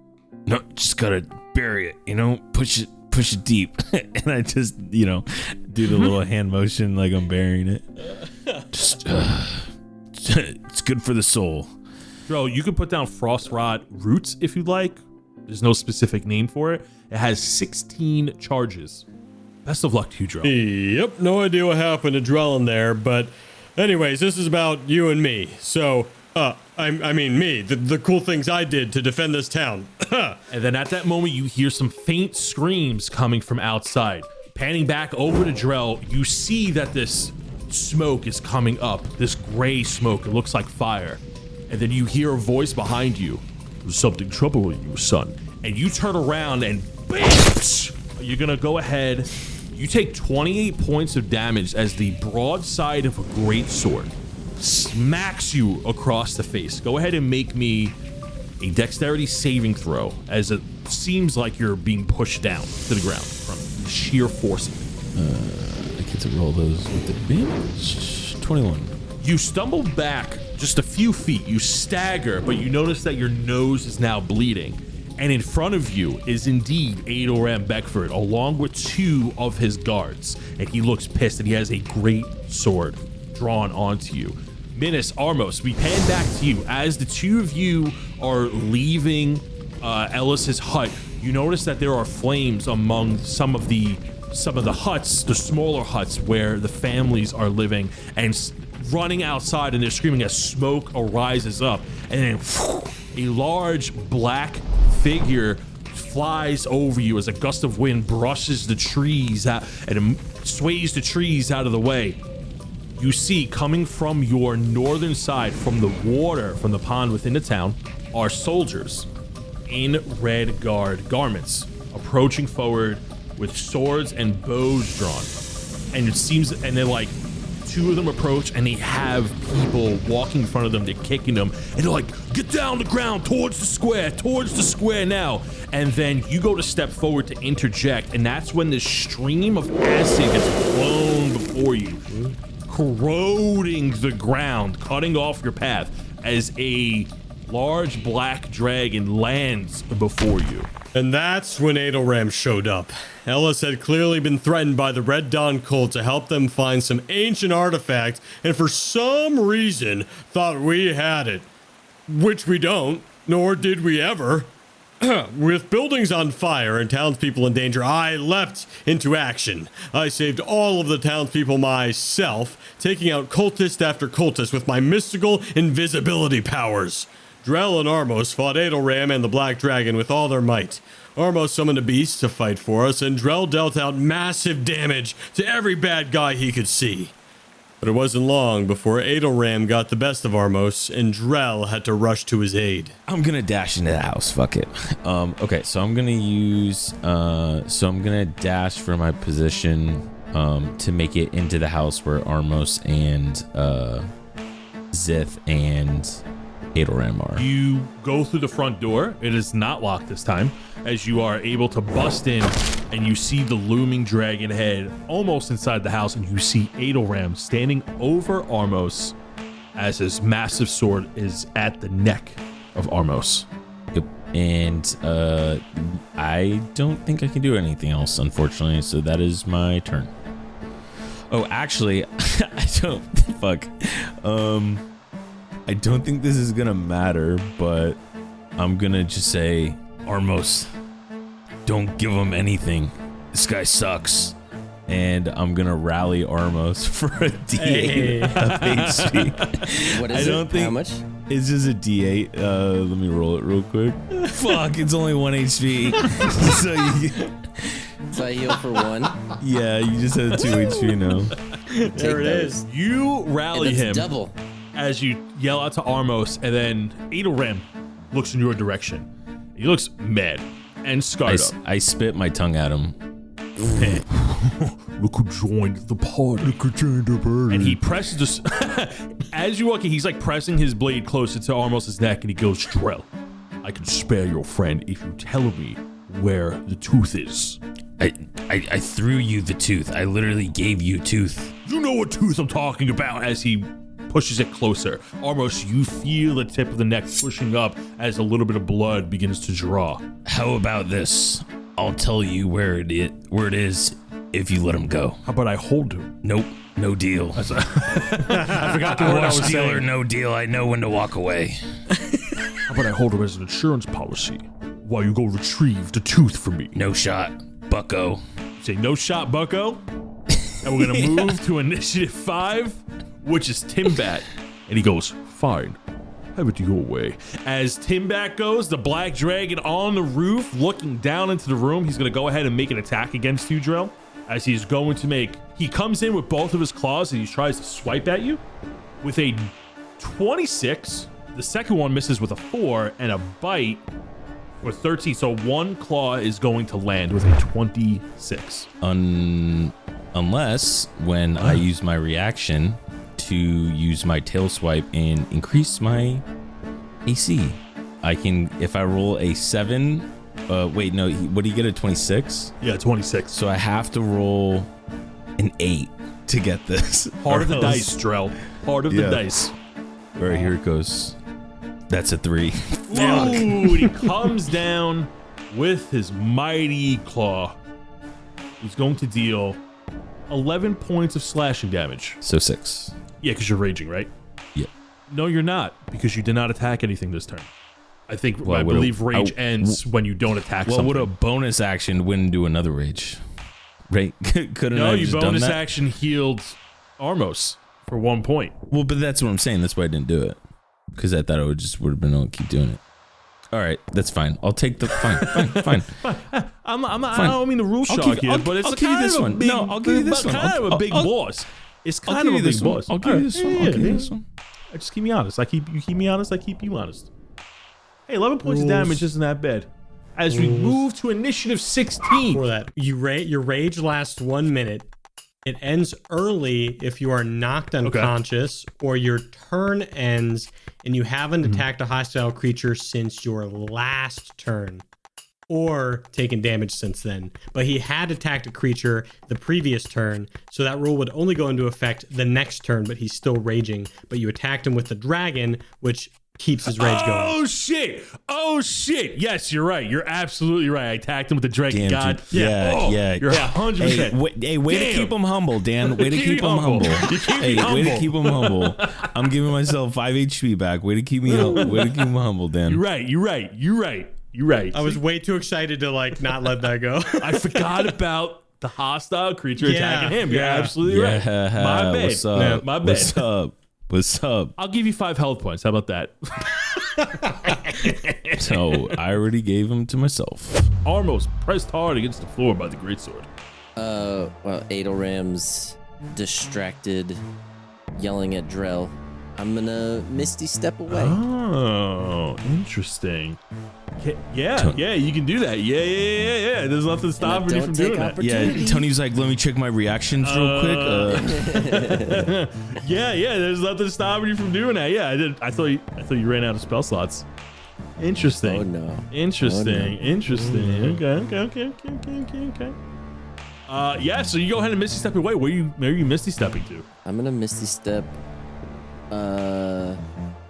No, just gotta bury it, push it deep. And I just, do the little hand motion like I'm burying it. Just, it's good for the soul. Drell, you can put down frost rot roots if you'd like. There's no specific name for it. It has 16 charges. Best of luck to you, Drell. Yep, no idea what happened to Drell in there, but anyways, this is about you and me. So, I mean me, the cool things I did to defend this town. And then at that moment, you hear some faint screams coming from outside. Panning back over to Drell, you see that this smoke is coming up, this gray smoke. It looks like fire. And then you hear a voice behind you. "There's something troubling you, son." And you turn around and bam! You're gonna go ahead. You take 28 points of damage as the broadside of a great sword smacks you across the face. Go ahead and make me a dexterity saving throw, as it seems like you're being pushed down to the ground from sheer force of it. I get to roll those with advantage. 21. You stumble back just a few feet. You stagger, but you notice that your nose is now bleeding. And in front of you is indeed Adoram Beckford, along with 2 of his guards. And he looks pissed, and he has a great sword drawn onto you. Minnis, Armos, we pan back to you. As the 2 of you are leaving Ellis's hut, you notice that there are flames among some of the huts, the smaller huts where the families are living, and running outside, and they're screaming as smoke arises up. And then a large black figure flies over you as a gust of wind brushes the trees out and sways the trees out of the way. You see, coming from your northern side, from the water, from the pond within the town, are soldiers in red guard garments, approaching forward with swords and bows drawn. And it seems, and they're like, 2 of them approach, and they have people walking in front of them. They're kicking them, and they're like, "Get down the ground, towards the square now." And then you go to step forward to interject, and that's when this stream of acid gets blown before you, corroding the ground, cutting off your path as a large black dragon lands before you. And that's when Adelram showed up. Ellis had clearly been threatened by the Red Dawn cult to help them find some ancient artifact, and for some reason thought we had it. Which we don't, nor did we ever. With buildings on fire and townspeople in danger, I leapt into action. I saved all of the townspeople myself, taking out cultist after cultist with my mystical invisibility powers. Drell and Armos fought Adelram and the Black Dragon with all their might. Armos summoned a beast to fight for us, and Drell dealt out massive damage to every bad guy he could see. But it wasn't long before Adelram got the best of Armos, and Drell had to rush to his aid. I'm gonna dash into the house. Fuck it. Okay, so I'm gonna use. So I'm gonna dash for my position. To make it into the house where Armos and Zith and Adelram are. You go through the front door. It is not locked this time, as you are able to bust in, and you see the looming dragon head almost inside the house, and you see Adelram standing over Armos as his massive sword is at the neck of Armos. Yep. And I don't think I can do anything else, unfortunately, so that is my turn. Oh, actually, I don't. Fuck. I don't think this is gonna matter, but I'm gonna just say, Armos, don't give him anything. This guy sucks. And I'm gonna rally Armos for a D8 of HP. What is it? How much? It's just a D8. Let me roll it real quick. Fuck, it's only 1 HP. So I heal for 1. Yeah, you just have 2 HP now. There it is. You rally him Double. as you yell out to Armos, and then Adelram looks in your direction. He looks mad and scarred up. I spit my tongue at him. Look who joined the party. And he presses this. As you walk in, he's like pressing his blade closer to Armos' neck, and he goes, Drell, I can spare your friend if you tell me where the tooth is. I threw you the tooth. I literally gave you tooth. You know what tooth I'm talking about. As he pushes it closer, Armos, you feel the tip of the neck pushing up as a little bit of blood begins to draw. How about this? I'll tell you where it is if you let him go. How about I hold him? Nope, no deal. I forgot the word I was Watch deal or saying. no deal. I know when to walk away. How about I hold him as an insurance policy while you go retrieve the tooth for me? No shot, bucko. Say no shot, bucko. And we're gonna move to initiative 5, which is Timbat. And he goes, fine, have it your way. As Timbat goes, the black dragon on the roof looking down into the room, he's gonna go ahead and make an attack against you, Drill. As he's going to he comes in with both of his claws and he tries to swipe at you with a 26. The second one misses with a 4 and a bite with 13. So one claw is going to land with a 26. Unless when I use my reaction to use my tail swipe and increase my AC. I can, if I roll a 7, wait, no, what do you get, a 26? Yeah, 26. So I have to roll an 8 to get this. Heart of the Or else- dice, Drell. Heart of the Yeah. dice. All right, here it goes. That's a 3. Ooh, he comes down with his mighty claw. He's going to deal 11 points of slashing damage. So 6. Yeah, because you're raging, right? Yeah. No, you're not, because you did not attack anything this turn. I think, Well, I would a- believe rage I- ends when you don't attack Well, something. would a bonus action wouldn't do another rage? Right? Couldn't No, I have you just done bonus that? action healed Armos for 1 point. Well, but that's what I'm saying. That's why I didn't do it. Because I thought I would have been able to keep doing it. All right, that's fine. I'll take the fine. I'm not, Fine. I don't mean to rule I'll shock give- you, I'll- but it's I'll give you kind this of a one. big, No, I'll give you this one. kind of a big I'll- boss. It's I'll kind give of you a big this one. boss. I'll give you this one. I'll give you this one. Just keep me honest. You keep me honest. I keep you honest. Hey, 11 points of Rules. damage isn't that bad. As we move to initiative 16. For that, your rage lasts 1 minute. It ends early if you are knocked unconscious or your turn ends and you haven't attacked a hostile creature since your last turn or taken damage since then. But he had attacked a creature the previous turn, so that rule would only go into effect the next turn, but he's still raging. But you attacked him with the dragon, which keeps his rage going. Oh shit. Yes, you're right. You're absolutely right. I attacked him with the dragon. Damn, God. dude. Yeah, yeah. You're 100%. Way to keep him humble, Dan. Way to keep him humble. You keep me Hey, way to humble. keep him humble. I'm giving myself 5 HP back. Way to keep me humble. Way to keep him humble, Dan. You're right. You're right. I was way too excited to like not let that go. I forgot about the hostile creature Yeah, attacking him. You're yeah. absolutely right. My bad. What's up? My bad. What's up? What's up? I'll give you 5 health points. How about that? So I already gave him to myself. Armos pressed hard against the floor by the greatsword. Well, Adelram's distracted, yelling at Drell. I'm gonna Misty step away. Oh, interesting. Yeah, you can do that. Yeah. There's nothing stopping you from doing that. Yeah, Tony's like, let me check my reactions real quick. Yeah. There's nothing stopping you from doing that. Yeah, I did. I thought you ran out of spell slots. Interesting. Oh no. Interesting. Okay. Yeah. So you go ahead and Misty step away. Where are you Misty stepping to? I'm gonna Misty step.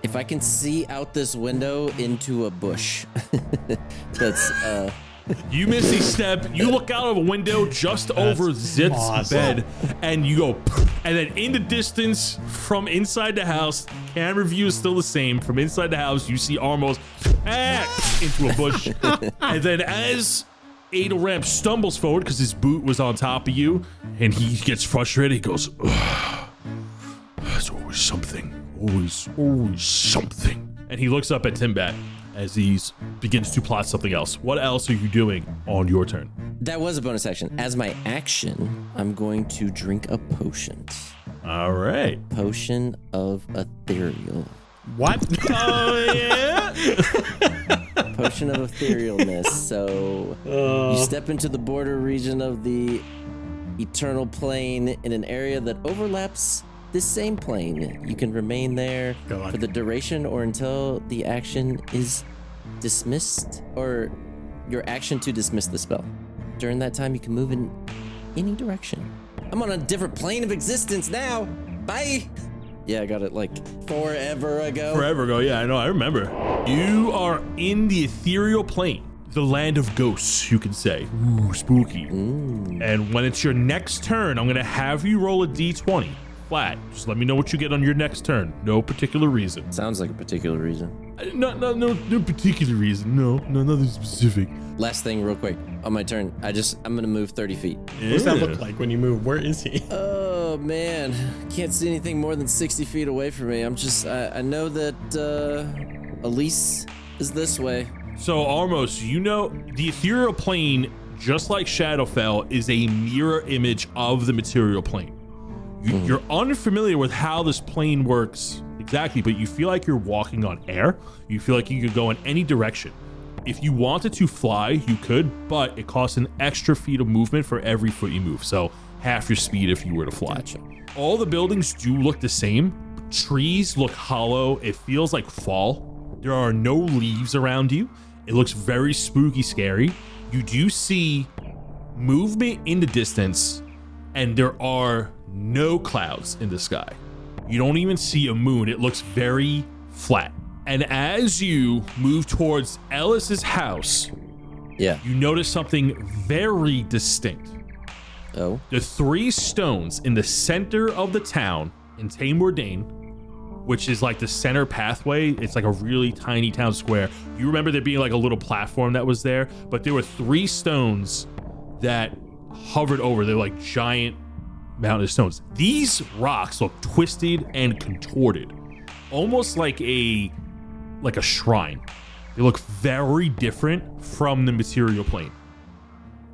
If I can see out this window into a bush. That's You Misty step, you look out of a window just over Zip's awesome. bed, and you go, and then in the distance from inside the house, camera view is still the same. From inside the house, you see Armos into a bush. And then as Adelram stumbles forward because his boot was on top of you, and he gets frustrated, he goes, there's always something. Always something. And he looks up at Timbat as he begins to plot something else. What else are you doing on your turn? that was a bonus action. As my action, I'm going to drink a potion. All right. Potion of ethereal. What? Oh, yeah. Potion of etherealness. So you step into the border region of the eternal plane in an area that overlaps this same plane. You can remain there God. for the duration or until the action is dismissed, or your action to dismiss the spell. During that time, you can move in any direction. I'm on a different plane of existence now. Bye. Yeah, I got it like forever ago. Forever ago, yeah, I know, I remember. You are in the ethereal plane, the land of ghosts, you can say. Ooh, spooky. And when it's your next turn, I'm gonna have you roll a d20 flat. Just let me know what you get on your next turn. No particular reason. Sounds like a particular reason. No particular reason. No, nothing specific. Last thing, real quick. On my turn, I'm gonna move 30 feet. What does that look like when you move? Where is he? Oh man, can't see anything more than 60 feet away from me. I know that Elise is this way. So, Armos, you know, the ethereal plane, just like Shadowfell, is a mirror image of the material plane. You're unfamiliar with how this plane works exactly, but you feel like you're walking on air. You feel like you could go in any direction. If you wanted to fly, you could, but it costs an extra feet of movement for every foot you move. So half your speed if you were to fly. Gotcha. All the buildings do look the same. Trees look hollow. It feels like fall. There are no leaves around you. It looks very spooky, scary. You do see movement in the distance, and there are no clouds in the sky. You don't even see a moon. It looks very flat. And as you move towards Ellis's house, Yeah. you notice something very distinct. Oh. The 3 stones in the center of the town in Tamor Dane, which is like the center pathway. It's like a really tiny town square. You remember there being like a little platform that was there, but there were 3 stones that hovered over. They're like giant mountain stones. These rocks look twisted and contorted, almost like a shrine. They look very different from the material plane,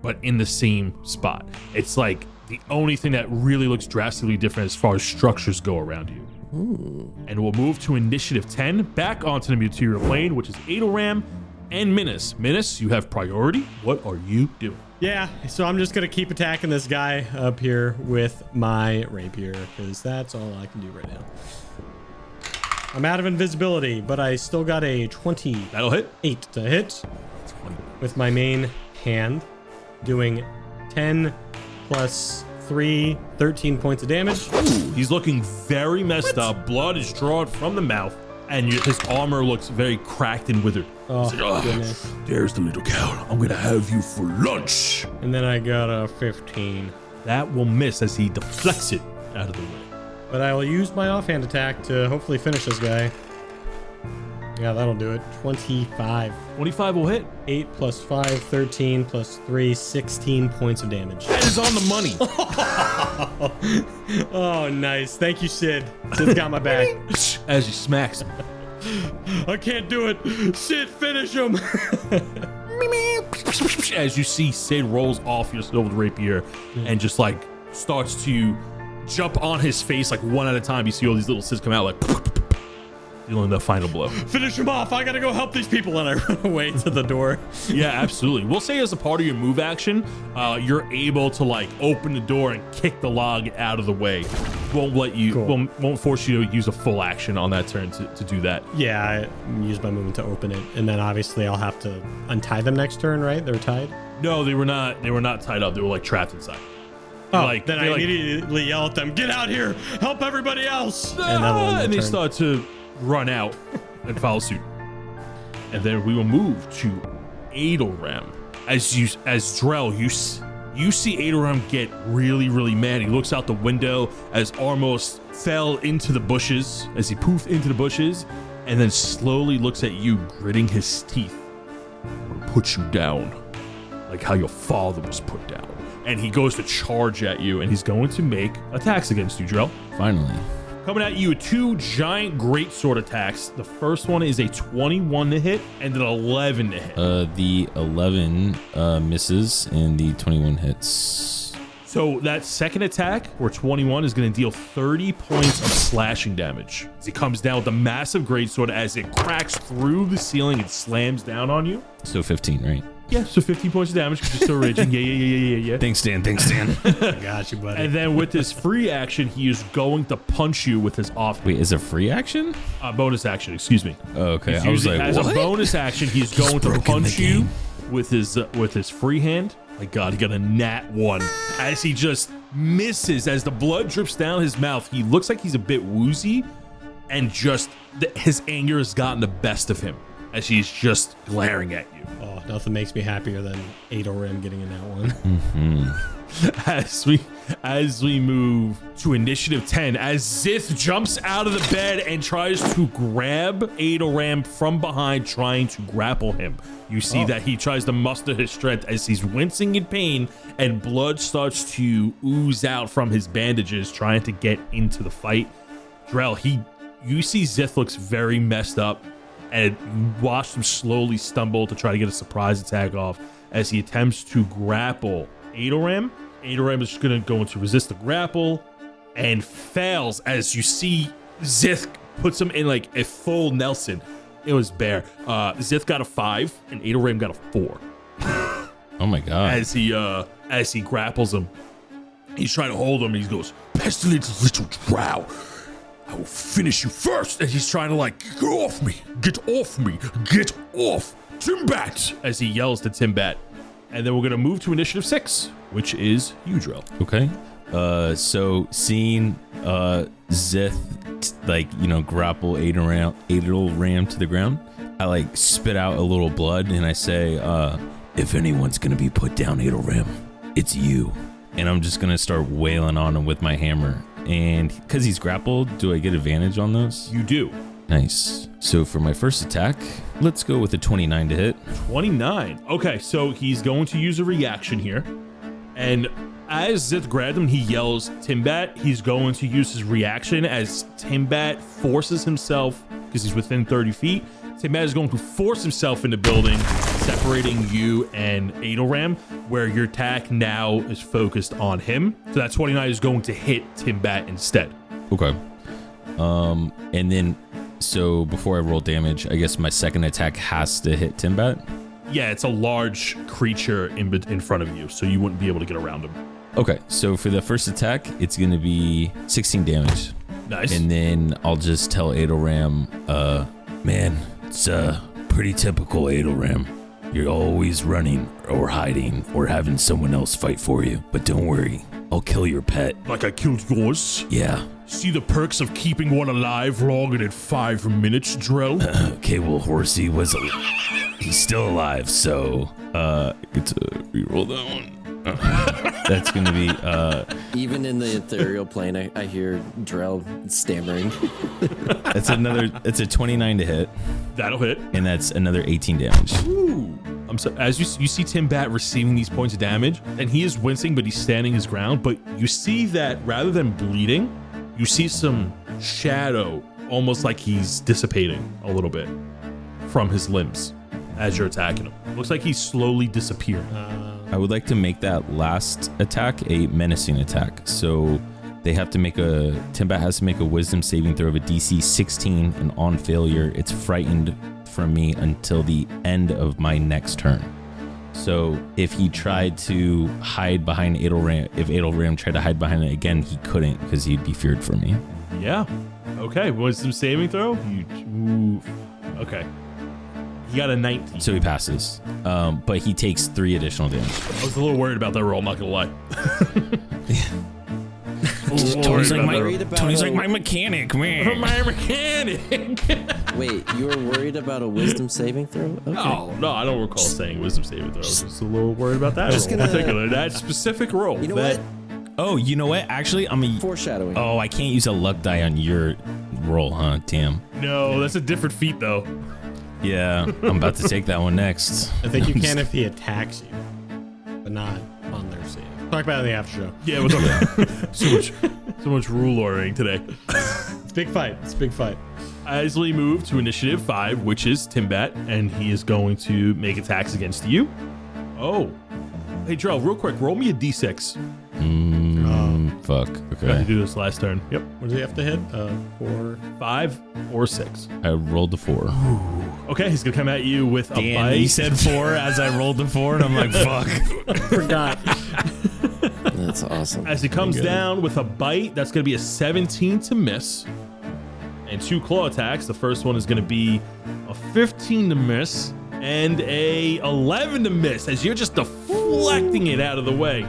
but in the same spot. It's like the only thing that really looks drastically different as far as structures go around you. And we'll move to initiative 10, back onto the material plane, which is Adelram and Minnis. Minnis, you have priority. What are you doing? Yeah, so I'm just gonna keep attacking this guy up here with my rapier, because that's all I can do right now. I'm out of invisibility, but I still got a 28 That'll hit. to hit with my main hand, doing 10 plus 3, 13 points of damage. He's looking very messed up. Blood is drawn from the mouth, and his armor looks very cracked and withered. Oh, He's like, goodness. There's the little cow. I'm gonna have you for lunch. And then I got a 15. That will miss as he deflects it out of the way. But I will use my offhand attack to hopefully finish this guy. Yeah, that'll do it. 25. 25 will hit. 8 plus 5, 13 plus 3, 16 points of damage. That is on the money. Oh, nice. Thank you, Sid. Sid's got my back. As he smacks him. I can't do it. Sid, finish him. As you see, Sid rolls off your silvered rapier and just like starts to jump on his face like one at a time. You see all these little Sids come out like dealing the final blow. Finish him off. I gotta go help these people. And I run away to the door. Yeah, absolutely. We'll say as a part of your move action, you're able to like open the door and kick the log out of the way. Won't let you, won't force you to use a full action on that turn to do that. Yeah, I use my movement to open it. And then obviously I'll have to untie them next turn, right? They're tied? No, they were not tied up. They were like trapped inside. Oh, like, then I immediately yell at them, get out here, help everybody else. And they start to run out and follow suit. And then we will move to Adelram. As Drell, you see Adelram get really, really mad. He looks out the window as Armos fell into the bushes, as he poofed into the bushes, and then slowly looks at you, gritting his teeth. I'm gonna put you down, like how your father was put down. And he goes to charge at you, and he's going to make attacks against you, Drell. Finally. Coming at you with 2 giant greatsword attacks. The first one is a 21 to hit and an 11 to hit. The 11 misses and the 21 hits. So that second attack, or 21, is going to deal 30 points of slashing damage. As he comes down with a massive greatsword as it cracks through the ceiling and slams down on you. So 15, right? Yeah, so 15 points of damage because you're still raging. Yeah. Thanks, Dan. I got you, buddy. And then with his free action, he is going to punch you with his off. Wait, is it free action? Bonus action, excuse me. Oh, okay. He's I was using, like, as what? a bonus action, he's going to punch you with his free hand. My God, he got a nat 1 as he just misses. As the blood drips down his mouth, he looks like he's a bit woozy, and just his anger has gotten the best of him as he's just glaring at you. Oh, nothing makes me happier than Adelram getting in that one. Mm-hmm. As we move to initiative 10, as Zith jumps out of the bed and tries to grab Adelram from behind, trying to grapple him. You see that he tries to muster his strength as he's wincing in pain, and blood starts to ooze out from his bandages, trying to get into the fight. Drell, you see Zith looks very messed up, and you watch him slowly stumble to try to get a surprise attack off as he attempts to grapple Adelram. Adelram is going to go into resist the grapple and fails as you see Zith puts him in like a full Nelson. It was bear. Zith got a 5 and Adelram got a 4. Oh my God. As he grapples him, he's trying to hold him and he goes, "Pestilent little drow, I will finish you first." And he's trying to like, "Get off me, get off me, get off Timbat," as he yells to Timbat. And then we're gonna move to initiative 6, which is you, Drell. Okay. So seeing Zith grapple Adelram to the ground, I like spit out a little blood and I say, if anyone's gonna be put down, Adelram, it's you. And I'm just gonna start wailing on him with my hammer. And because he's grappled, do I get advantage on those? You do. Nice. So for my first attack, let's go with a 29 to hit. 29. Okay, so he's going to use a reaction here. And as Zith grabbed him, he yells Timbat. He's going to use his reaction as Timbat forces himself, because he's within 30 feet. Timbat is going to force himself in the building, separating you and Adelram, where your attack now is focused on him. So that 29 is going to hit Timbat instead. Okay. And then, so before I roll damage, I guess my second attack has to hit Timbat? Yeah, it's a large creature in front of you, so you wouldn't be able to get around him. Okay, so for the first attack, it's going to be 16 damage. Nice. And then I'll just tell Adelram, man, it's pretty typical, Adelram. You're always running or hiding or having someone else fight for you. But don't worry, I'll kill your pet. Like I killed yours? Yeah. See the perks of keeping one alive longer than 5 minutes, Drell? Okay, well, Horsey he's still alive, so get to reroll that one. That's gonna be Even in the ethereal plane, I hear Drell stammering. it's a 29 to hit, That'll hit. and that's another 18 damage. Ooh. As you see Tim Bat receiving these points of damage, and he is wincing, but he's standing his ground. But you see that rather than bleeding, you see some shadow, almost like he's dissipating a little bit from his limbs as you're attacking him. Looks like he's slowly disappearing. I would like to make that last attack a menacing attack. So they have to make Timbat has to make a wisdom saving throw of a DC 16, and on failure, it's frightened from me until the end of my next turn. So if he tried to hide behind Adelram, if Adelram tried to hide behind it again, he couldn't because he'd be feared from me. Yeah. Okay. Wisdom saving throw. Okay. He got a 19. So he passes, but he takes 3 additional damage. I was a little worried about that roll. I'm not gonna lie. Tony's like my mechanic, man. My mechanic. Wait, you were worried about a wisdom saving throw? Okay. No, I don't recall saying wisdom saving throw. I was just a little worried about that roll in particular. That specific roll. You know what? Oh, you know what? Actually, Foreshadowing. Oh, I can't use a luck die on your roll, huh? Damn. No, that's a different feat though. Yeah, I'm about to take that one next. I think you can if he attacks you, but not on their save. Talk about it in the after show. Yeah, what's up? so much rule ordering today. It's a big fight. It's a big fight. As we move to initiative 5, which is Timbat, and he is going to make attacks against you. Oh. Hey, Drell, real quick, roll me a d6. Fuck. I had to Okay. do this last turn. Yep. What does he have to hit? 4. 5 or 6. I rolled the 4. Okay, he's gonna come at you with a Dan, bite. he said 4 as I rolled the 4, and I'm like, fuck. Forgot. That's awesome. As he comes down with a bite, that's gonna be a 17 to miss. And 2 claw attacks. The first one is gonna be a 15 to miss and a 11 to miss as you're just deflecting it out of the way.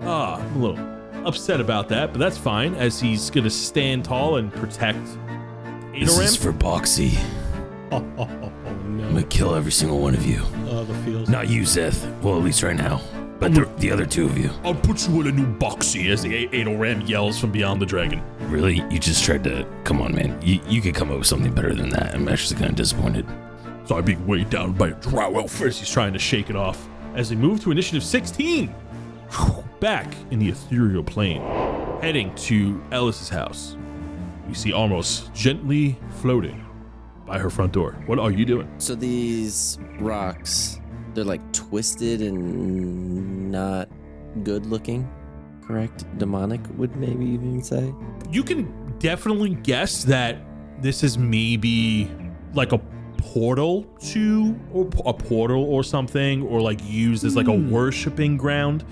I'm a little upset about that, but that's fine as he's gonna stand tall and protect This is Adoram. for Boxy. Oh, I'm no. gonna kill every single one of you. The feels. Not you, Zeth. Well, at least right now. But the other 2 of you. I'll put you in a new boxy as the Adoram yells from beyond the dragon. Really? You just tried to... Come on, man. You could come up with something better than that. I'm actually kind of disappointed. So I'm being weighed down by a drow elf as he's trying to shake it off. As we move to initiative 16, back in the ethereal plane, heading to Ellis's house. We see Almos gently floating by her front door. What are you doing? So these rocks, they're like twisted and not good looking, correct? Demonic would maybe even say. You can definitely guess that this is maybe like a portal to or a portal or something, or like used as like a worshiping ground.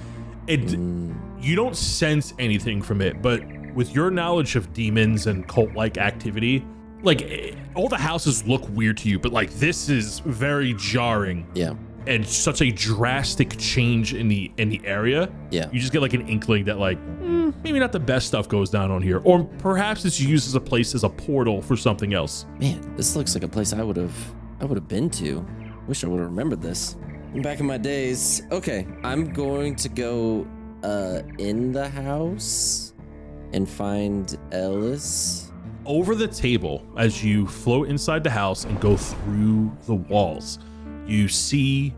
You don't sense anything from it, but with your knowledge of demons and cult-like activity, like all the houses look weird to you, but like this is very jarring. Yeah. And such a drastic change in the area. Yeah. You just get like an inkling that like maybe not the best stuff goes down on here, or perhaps it's used as a place as a portal for something else. Man, this looks like a place I would have been to. Wish I would have remembered this. Back in my days. Okay, I'm going to go in the house and find Ellis. Over the table, as you float inside the house and go through the walls, you see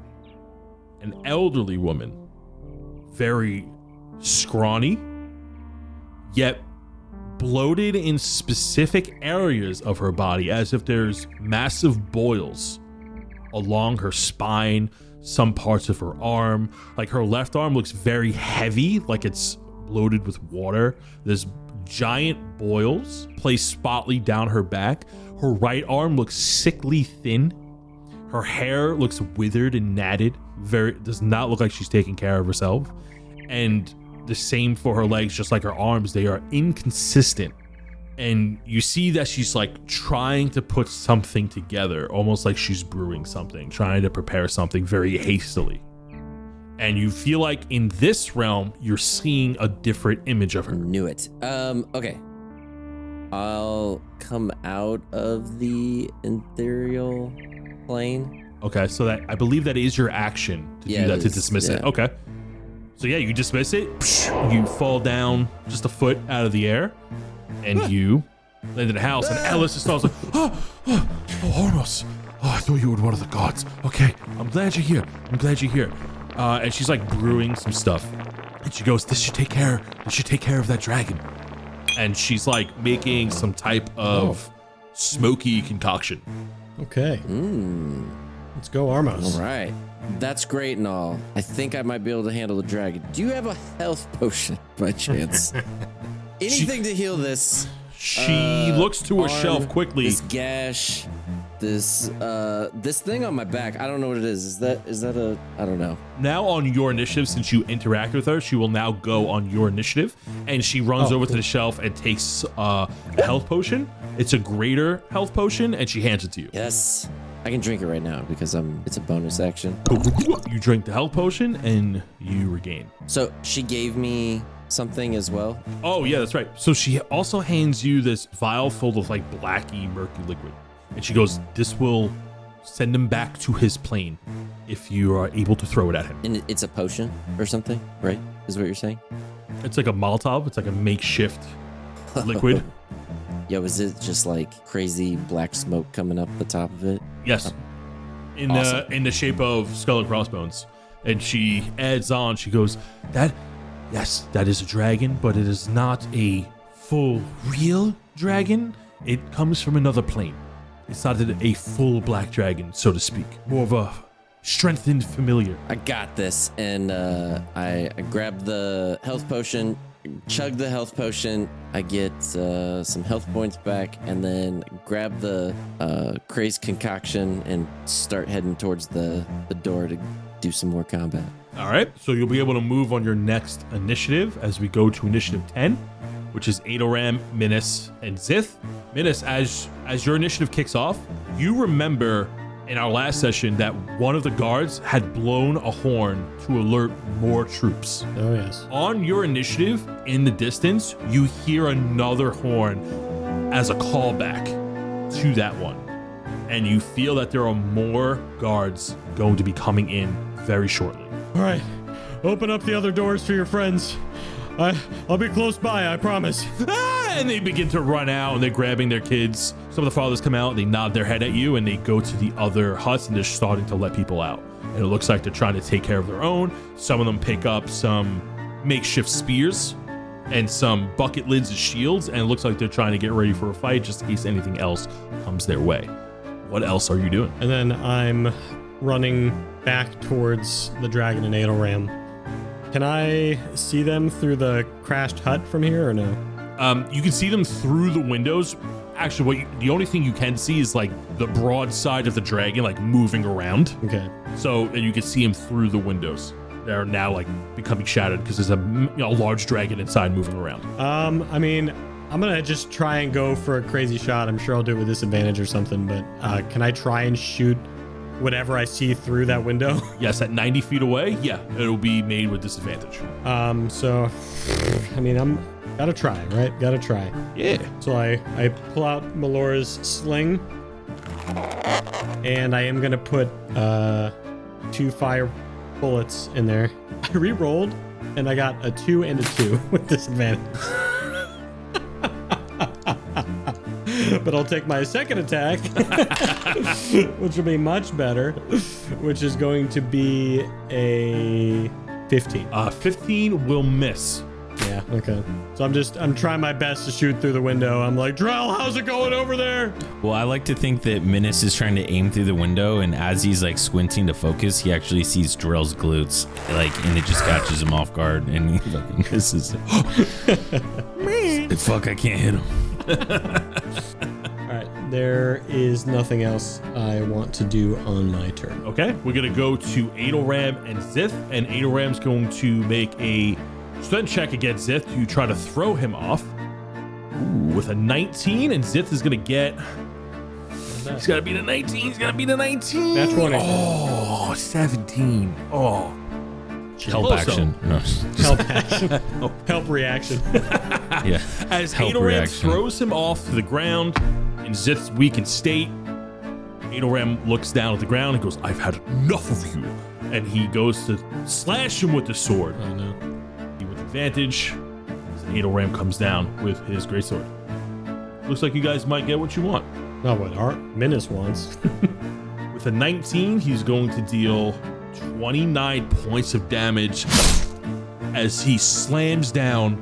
an elderly woman, very scrawny, yet bloated in specific areas of her body, as if there's massive boils along her spine, some parts of her arm. Like her left arm looks very heavy, like it's bloated with water. There's giant boils placed spotly down her back. Her right arm looks sickly thin. Her hair looks withered and matted. Does not look like she's taking care of herself. And the same for her legs, just like her arms, they are inconsistent. And you see that she's like trying to put something together, almost like she's brewing something, trying to prepare something very hastily. And you feel like in this realm, you're seeing a different image of her. Knew it. Okay. I'll come out of the ethereal plane. Okay, so that I believe that is your action to Yeah, do it that, to is, dismiss it. yeah. Okay. So yeah, you dismiss it. You fall down just a foot out of the air, and you land in the house. And Alice is like, oh, Hornos. Oh, I thought you were one of the gods. Okay, I'm glad you're here. And she's like brewing some stuff. And she goes, this should take care of that dragon. And she's like making some type of smoky concoction. Okay. Let's go, Armos. All right. That's great and all. I think I might be able to handle the dragon. Do you have a health potion by chance? Anything to heal this? She looks to her arm, shelf quickly. This gash, this thing on my back. I don't know what it is. Is that a? I don't know. Now on your initiative, since you interact with her, she will now go on your initiative, and she runs over to the shelf and takes a health potion. It's a greater health potion, and she hands it to you. Yes, I can drink it right now because it's a bonus action. You drink the health potion, and you regain. So she gave me something as well. Oh yeah, that's right. So she also hands you this vial full of like blacky, murky liquid, and she goes, "This will send him back to his plane if you are able to throw it at him." And it's a potion or something, right? Is what you're saying? It's like a Molotov. It's like a makeshift liquid. Yo, is it just like crazy black smoke coming up the top of it? Yes, in the shape of skull and crossbones. And she adds on. She goes, Yes, that is a dragon, but it is not a full real dragon. It comes from another plane. It's not a full black dragon, so to speak. More of a strengthened familiar. I got this. And I grab the health potion, chug the health potion. I get some health points back, and then grab the crazed concoction and start heading towards the door to do some more combat. All right, so you'll be able to move on your next initiative as we go to initiative 10, which is Adoram, Minnis, and Zith. Minnis, as your initiative kicks off, you remember in our last session that one of the guards had blown a horn to alert more troops. Oh, yes. On your initiative, in the distance, you hear another horn as a callback to that one. And you feel that there are more guards going to be coming in very shortly. All right. Open up the other doors for your friends. I'll be close by, I promise. And they begin to run out, and they're grabbing their kids. Some of the fathers come out, and they nod their head at you, and they go to the other huts, and they're starting to let people out. And it looks like they're trying to take care of their own. Some of them pick up some makeshift spears and some bucket lids as shields, and it looks like they're trying to get ready for a fight just in case anything else comes their way. What else are you doing? And then I'm running back towards the dragon and Adoram. Can I see them through the crashed hut from here or no? You can see them through the windows. Actually, the only thing you can see is like the broad side of the dragon, like moving around. Okay. So, and you can see him through the windows. They're now like becoming shattered because there's a large dragon inside moving around. I mean, I'm gonna just try and go for a crazy shot. I'm sure I'll do it with disadvantage or something, but can I try and shoot whatever I see through that window? Yes, at 90 feet away, yeah, it'll be made with disadvantage. So, I mean, gotta try, right? Gotta try. Yeah. So I pull out Melora's sling, and I am gonna put 2 fire bullets in there. I re-rolled, and I got a 2 and a 2 with disadvantage. But I'll take my second attack, which will be much better, which is going to be a 15. 15 will miss. Yeah, okay. So I'm trying my best to shoot through the window. I'm like, Drell, how's it going over there? Well, I like to think that Minnis is trying to aim through the window, and as he's like squinting to focus, he actually sees Drell's glutes, and it just catches him off guard, and he fucking misses it. Fuck, I can't hit him. All right, there is nothing else I want to do on my turn. Okay, we're gonna go to Adoram and Zith, and Adoram's going to make a strength check against Zith to try to throw him off. Ooh, with a 19, and Zith is gonna get. He's gotta beat a 19. He's gotta beat a 19. That's 20. Oh, 17. Oh. Help action. No. Help action. Help reaction. Yeah. As Help Adoram reaction. throws him off to the ground in Zith's weakened state, Adoram looks down at the ground and goes, I've had enough of you. and he goes to slash him with the sword. Oh no. With advantage, as Adelram comes down with his greatsword. Looks like you guys might get what you want. Not what our Minnis wants. With a 19, he's going to deal 29 points of damage as he slams down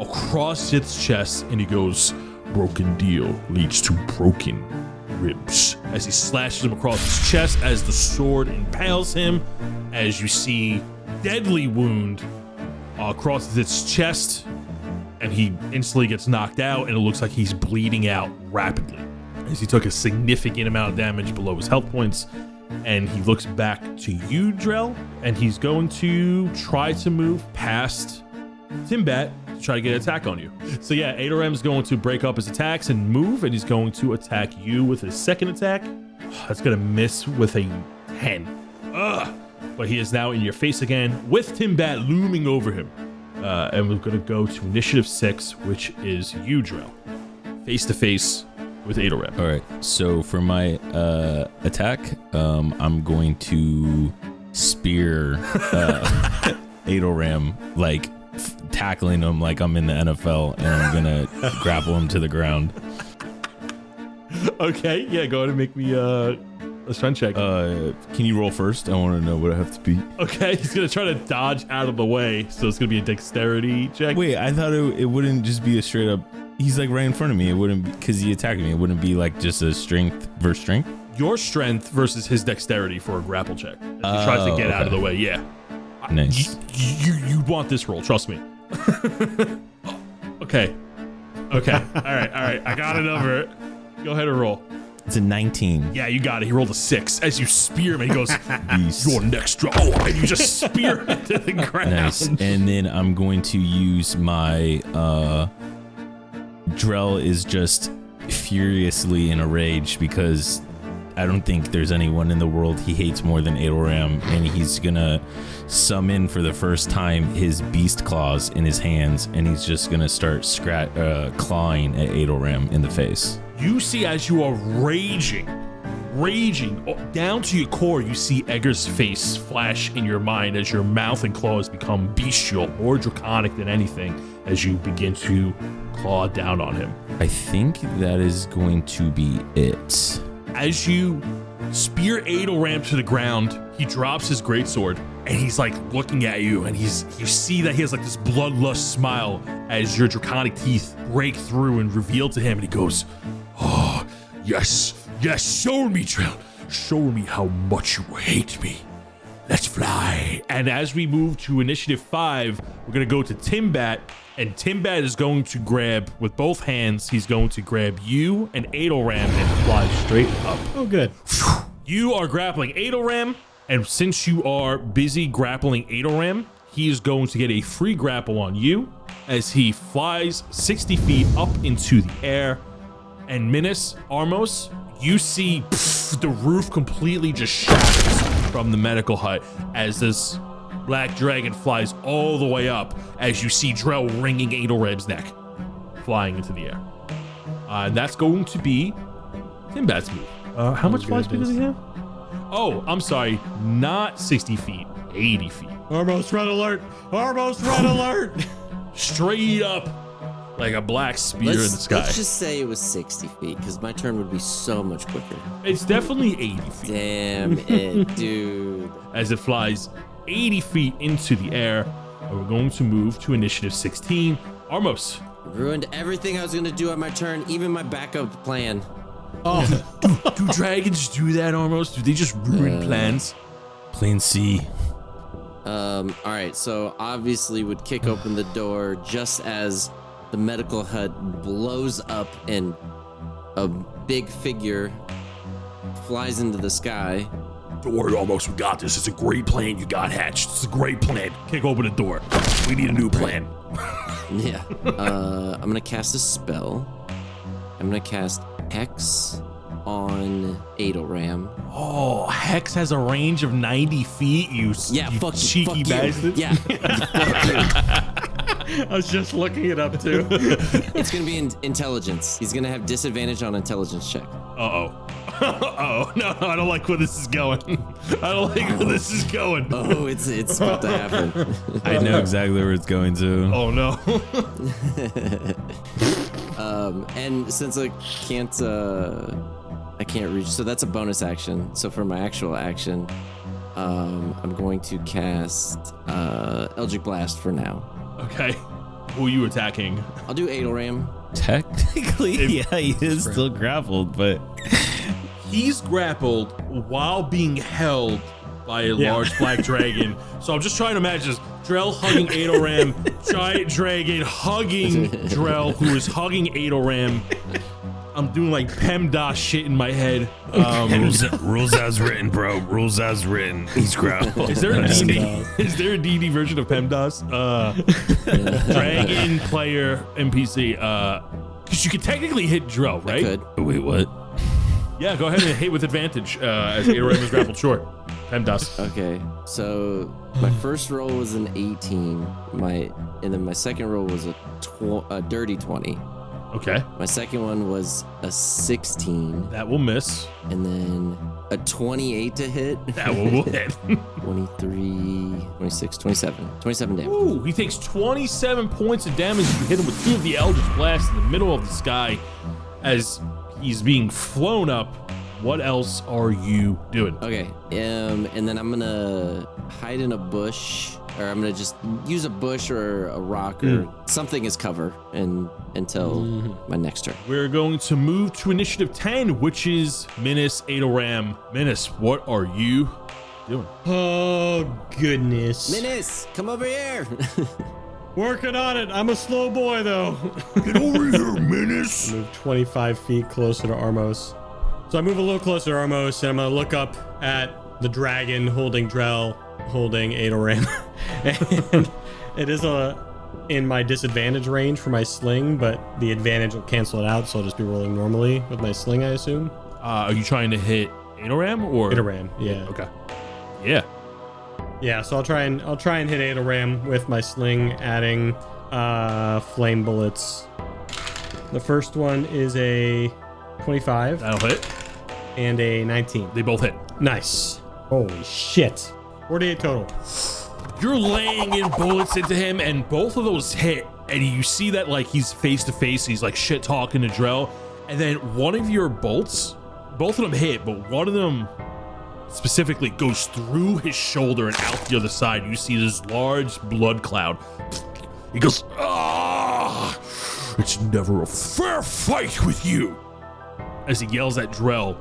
across its chest, and he goes, "Broken deal leads to broken ribs," as he slashes him across his chest as the sword impales him. As you see, deadly wound across its chest, and he instantly gets knocked out, and it looks like he's bleeding out rapidly as he took a significant amount of damage below his health points. And he looks back to you, Drell, and he's going to try to move past Timbat to try to get an attack on you. So yeah, Adoram's going to break up his attacks and move, and he's going to attack you with his second attack. That's going to miss with a 10. Ugh. But he is now in your face again with Timbat looming over him. And we're going to go to initiative 6, which is you, Drell. Face to face with Adoram. All right. So for my attack, I'm going to spear Adoram, like tackling him like I'm in the NFL, and I'm gonna grapple him to the ground. Okay, yeah, go ahead and make me a strength check. Can you roll first? I want to know what I have to beat. Okay, he's gonna try to dodge out of the way, so it's gonna be a dexterity check. Wait, I thought it wouldn't just be a straight up. He's like right in front of me. It wouldn't be because he attacked me. It wouldn't be like just a strength versus strength. Your strength versus his dexterity for a grapple check. As he tries to get out of the way. Yeah. Nice. You want this roll? Trust me. Okay. All right. I got it over. Go ahead and roll. It's a 19. Yeah, you got it. He rolled a 6 as you spear him, and he goes, Beast. "Your next draw." Oh, and you just spear him to the ground. Nice. And then I'm going to use my Drell is just furiously in a rage because I don't think there's anyone in the world he hates more than Adoram, and he's gonna summon for the first time his beast claws in his hands, and he's just gonna start clawing at Adoram in the face. You see, as you are raging down to your core, you see Egger's face flash in your mind as your mouth and claws become bestial, more draconic than anything, as you begin to claw down on him. I think that is going to be it. As you spear Adelram to the ground, he drops his greatsword, and he's like looking at you, and you see that he has like this bloodlust smile as your draconic teeth break through and reveal to him, and he goes, "Oh, yes, show me, Drell. Show me how much you hate me. Let's fly." And as we move to initiative 5, we're gonna go to Timbat, and Timbat is going to grab with both hands. He's going to grab you and Adelram and fly straight up. Oh, good. You are grappling Adelram, and since you are busy grappling Adelram, he is going to get a free grapple on you as he flies 60 feet up into the air. And Minnis, Armos, you see the roof completely just shatters from the medical hut as this black dragon flies all the way up, as you see Drell wringing Adelram's neck, flying into the air. And that's going to be Timbat's move. How much fly speed does he have? Oh, I'm sorry, not 60 feet, 80 feet. Almost red alert! Almost red alert! Straight up like a black spear in the sky. Let's just say it was 60 feet, because my turn would be so much quicker. It's definitely 80 feet. Damn it, dude. As it flies 80 feet into the air, and we're going to move to initiative 16. Armos. Ruined everything I was going to do on my turn, even my backup plan. Oh, do dragons do that, Armos? Do they just ruin plans? Plain C. All right, so obviously would kick open the door just as the medical hut blows up and a big figure flies into the sky. Don't worry, Armos, we got this. It's a great plan you got hatched. It's a great plan. Kick open the door. We need a new plan. Yeah. I'm going to cast a spell. I'm going to cast Hex on Adelram. Oh, Hex has a range of 90 feet, you cheeky bastard. Yeah. Fuck you. I was just looking it up too. It's going to be in intelligence. He's going to have disadvantage on intelligence check. Uh-oh. Oh no, I don't like where this is going. I don't like where this is going. Oh, it's about to happen. I know exactly where it's going to. Oh no. And since I can't reach, so that's a bonus action. So for my actual action, I'm going to cast Eldritch Blast for now. Okay. Who are you attacking? I'll do Adelram. Technically, yeah, he is still grappled, but He's grappled while being held by a large black dragon. So I'm just trying to imagine this. Drell hugging Adelram, giant dragon hugging Drell, who is hugging Adelram. I'm doing like PEMDAS shit in my head. Rules as written, bro. Rules as written. He's grappled. Is there a D&D? Is there a D&D version of PEMDAS? Dragon player NPC. Because you could technically hit Drell, right? Could. Wait, what? Yeah, go ahead and hit with advantage as Adelram is grappled short. PEMDAS. Okay, so my first roll was an 18. And then my second roll was a dirty 20. Okay, My second one was a 16, that will miss. and then a 28 to hit. That will hit. 23, 26, 27. 27 damage. Ooh, he takes 27 points of damage. You hit him with 2 of the Eldritch Blasts in the middle of the sky as he's being flown up. What else are you doing? Okay, and then I'm gonna hide in a bush, or I'm gonna just use a bush or a rock or something as cover until my next turn. We're going to move to initiative 10, which is Minnis Adelram. Minnis, what are you doing? Oh, goodness. Minnis, come over here. Working on it. I'm a slow boy, though. Get over here, Minnis. Move 25 feet closer to Armos. So I move a little closer to Armos, and I'm going to look up at the dragon holding Drell, holding Adelram. And it is in my disadvantage range for my sling, but the advantage will cancel it out, so I'll just be rolling normally with my sling, I assume. Are you trying to hit Adelram or? Adelram, yeah. Okay. Yeah. Yeah, so I'll try and hit Adelram with my sling, adding flame bullets. The first one is a 25 That'll hit. and a 19. They both hit. Nice. Holy shit. 48 total. You're laying in bullets into him, and both of those hit. And you see that like he's face to face. He's like shit talking to Drell, and then one of your bolts, both of them hit, but one of them specifically goes through his shoulder and out the other side. You see this large blood cloud. He goes, "Ah, it's never a fair fight with you," as he yells at Drell.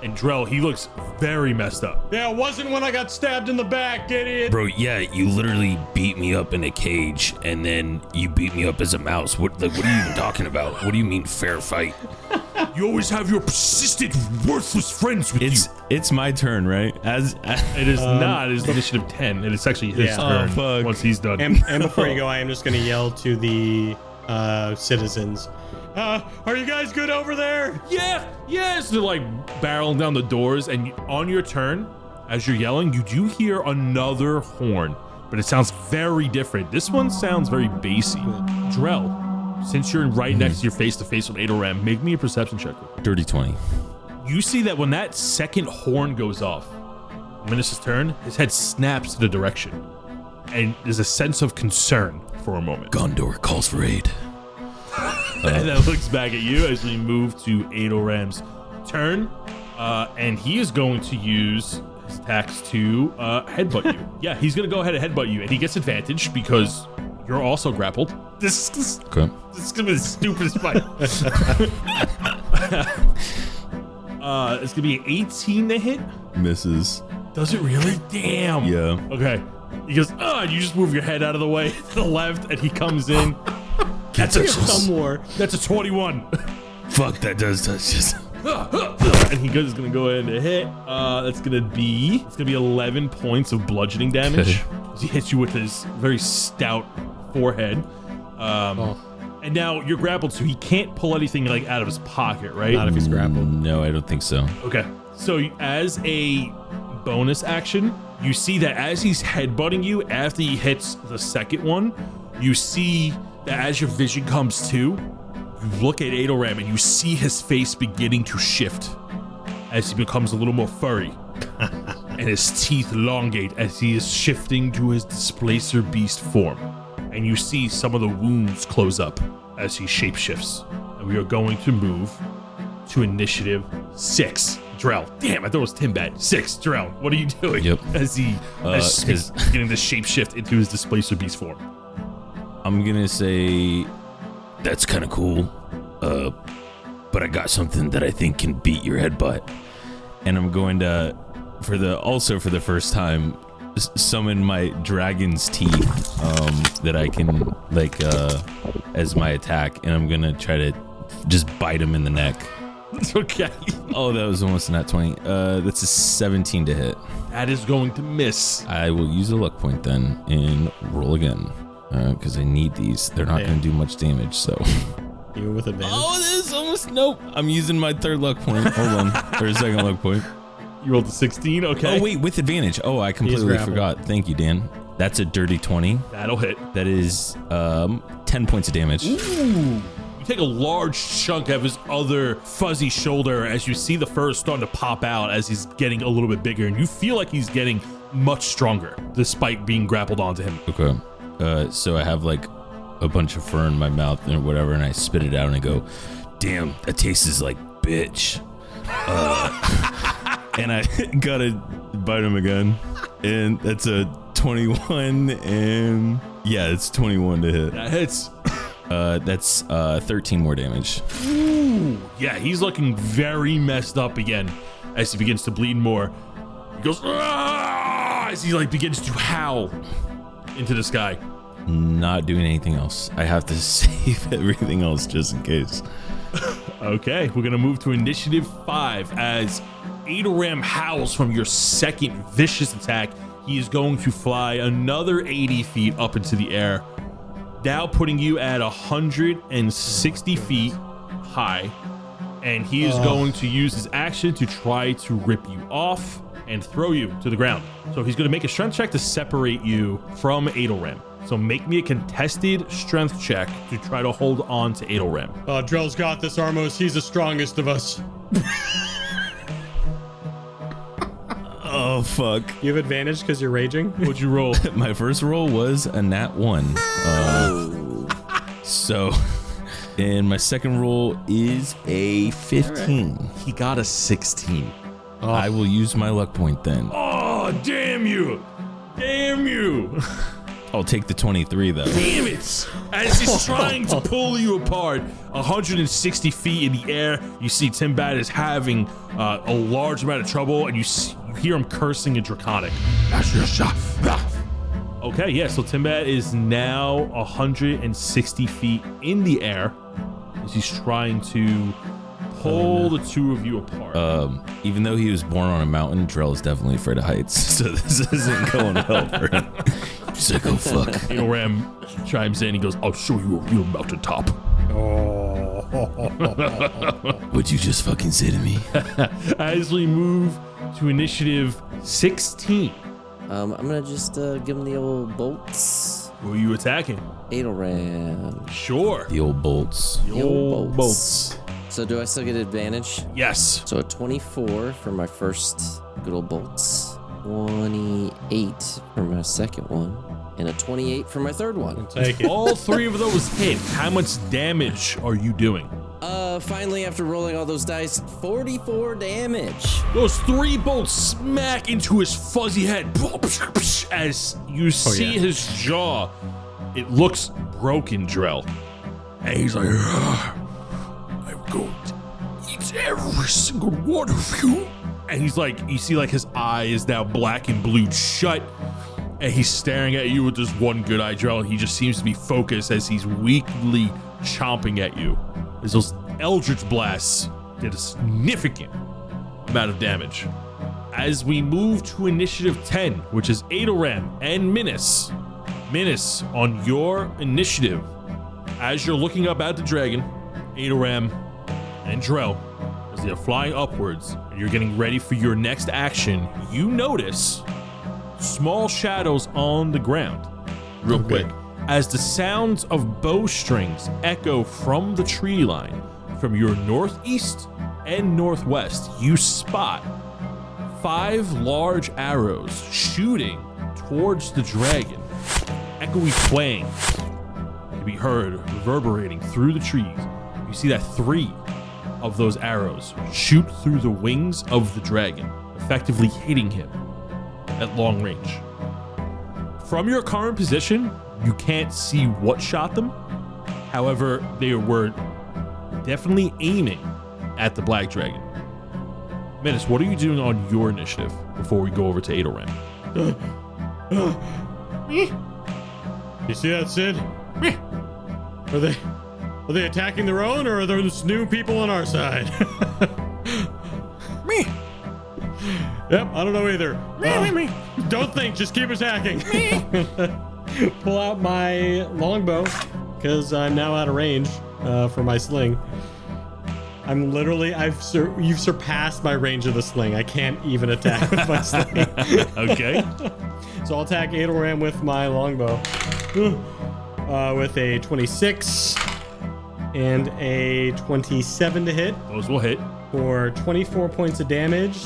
And Drell, he looks very messed up. Yeah, it wasn't when I got stabbed in the back, idiot. Bro, yeah, you literally beat me up in a cage, and then you beat me up as a mouse. What are you even talking about? What do you mean fair fight? You always have your persistent, worthless friends with you. it's my turn, right? It is not. It is initiative 10, and it's actually his turn fuck. once he's done. And before you go, I am just going to yell to the citizens. Are you guys good over there? Yes. They're like barreling down the doors, and on your turn, as you're yelling, you do hear another horn, but it sounds very different. This one sounds very bassy. Drell, since you're right next to your face-to-face with Adelram, make me a perception check. Dirty 20. You see that when that second horn goes off, Minnis' turn, his head snaps to the direction, and there's a sense of concern for a moment. Gondor calls for aid. And then looks back at you as we move to Adelram's turn, and he is going to use his attacks to headbutt you. Yeah, he's going to go ahead and headbutt you, and he gets advantage because you're also grappled. This is going to be the stupidest fight. It's going to be an 18 to hit. Misses. Does it really? Damn. Yeah. Okay. He goes, and you just move your head out of the way to the left, and he comes in. That's a 21. Fuck, that does touch us. And is gonna go ahead and hit. It's gonna be 11 points of bludgeoning damage. As he hits you with his very stout forehead. And now you're grappled, so he can't pull anything like out of his pocket, right? Not if he's grappled. No, I don't think so. Okay. So as a bonus action, you see that as he's headbutting you, after he hits the second one, you see that as your vision comes to, you look at Adelram and you see his face beginning to shift. as he becomes a little more furry. And his teeth elongate as he is shifting to his displacer beast form. And you see some of the wounds close up as he shapeshifts. And we are going to move to initiative 6. Drell. Damn, I thought it was Timbat. 6. Drell, what are you doing? Yep. As he's getting the shapeshift into his displacer beast form. I'm gonna say That's kind of cool. But I got something that I think can beat your head butt. and I'm going to, for the first time, summon my dragon's teeth that I can as my attack, and I'm gonna try to just bite him in the neck. Okay. Oh, that was almost a nat 20. That's a 17 to hit. That is going to miss. I will use a luck point then and roll again because I need these. They're not going to do much damage, so. Even with advantage? Oh, this is almost, nope. I'm using my third luck point. Hold on. Or second luck point. You rolled a 16, okay. Oh, wait, with advantage. Oh, I completely forgot. Thank you, Dan. That's a dirty 20. That'll hit. That is 10 points of damage. Ooh. You take a large chunk of his other fuzzy shoulder as you see the fur starting to pop out as he's getting a little bit bigger, and you feel like he's getting much stronger despite being grappled onto him. Okay. So I have like a bunch of fur in my mouth or whatever, and I spit it out and I go, Damn, that tastes like bitch. and I gotta bite him again. And that's a 21, and yeah, it's 21 to hit. That hits. That's 13 more damage. Ooh. Yeah, he's looking very messed up again as he begins to bleed more. He goes, "Ah!" as he like begins to howl into the sky. Not doing anything else. I have to save everything else just in case. Okay, we're gonna move to initiative 5 as Adoram howls from your second vicious attack. He is going to fly another 80 feet up into the air, now putting you at 160 feet high, and he is going to use his action to try to rip you off and throw you to the ground. So he's going to make a strength check to separate you from Adoram. So make me a contested strength check to try to hold on to Adoram. Drell's got this, Armos. He's the strongest of us. Oh, fuck. You have advantage because you're raging? What'd you roll? My first roll was a nat 1. So, and my second roll is a 15. He got a 16. I will use my luck point then. Oh, damn you! Damn you! I'll take the 23 though. Damn it! As he's trying to pull you apart, 160 feet in the air, you see Timbat is having a large amount of trouble, and you hear him cursing in Draconic. Okay, yeah, so Timbat is now 160 feet in the air as he's trying to pull the two of you apart. Even though he was born on a mountain, Drell is definitely afraid of heights, so this isn't going well for him. He's like, oh, fuck. Adoram chimes in, he goes, I'll show you a real mountaintop. What'd you just fucking say to me? As we move to initiative 16. I'm gonna just give him the old bolts. Who are you attacking? Adoram. Sure. The old bolts. The old bolts. So do I still get advantage? Yes. So a 24 for my first good old bolts, 28 for my second one, and a 28 for my third one. Take it. All three of those hit. How much damage are you doing? Finally, after rolling all those dice, 44 damage. Those three bolts smack into his fuzzy head as you see his jaw. It looks broken, Drell. And he's like, I'm going to eat every single one of you. And he's like, you see like his eye is now black and blued shut. And he's staring at you with this one good eye, Drell. And he just seems to be focused as he's weakly chomping at you. As those Eldritch Blasts did a significant amount of damage. As we move to initiative 10, which is Adoram and Minnis. Minnis, on your initiative, as you're looking up at the dragon, Adoram and Drell, as they're flying upwards and you're getting ready for your next action, you notice small shadows on the ground. Real quick. As the sounds of bowstrings echo from the tree line from your northeast and northwest, you spot 5 large arrows shooting towards the dragon. Echoey twangs can be heard reverberating through the trees. You see that 3 of those arrows shoot through the wings of the dragon, effectively hitting him at long range. From your current position, you can't see what shot them. However, they were definitely aiming at the black dragon. Minnis, what are you doing on your initiative before we go over to Adoram? You see that, Sid? Are they attacking their own, or are there new people on our side? Yep, I don't know either. Don't think, just keep attacking. Pull out my longbow, because I'm now out of range for my sling. I'm literally, you've surpassed my range of the sling. I can't even attack with my sling. Okay. So I'll attack Adoram with my longbow. With a 26 and a 27 to hit. Those will hit. For 24 points of damage.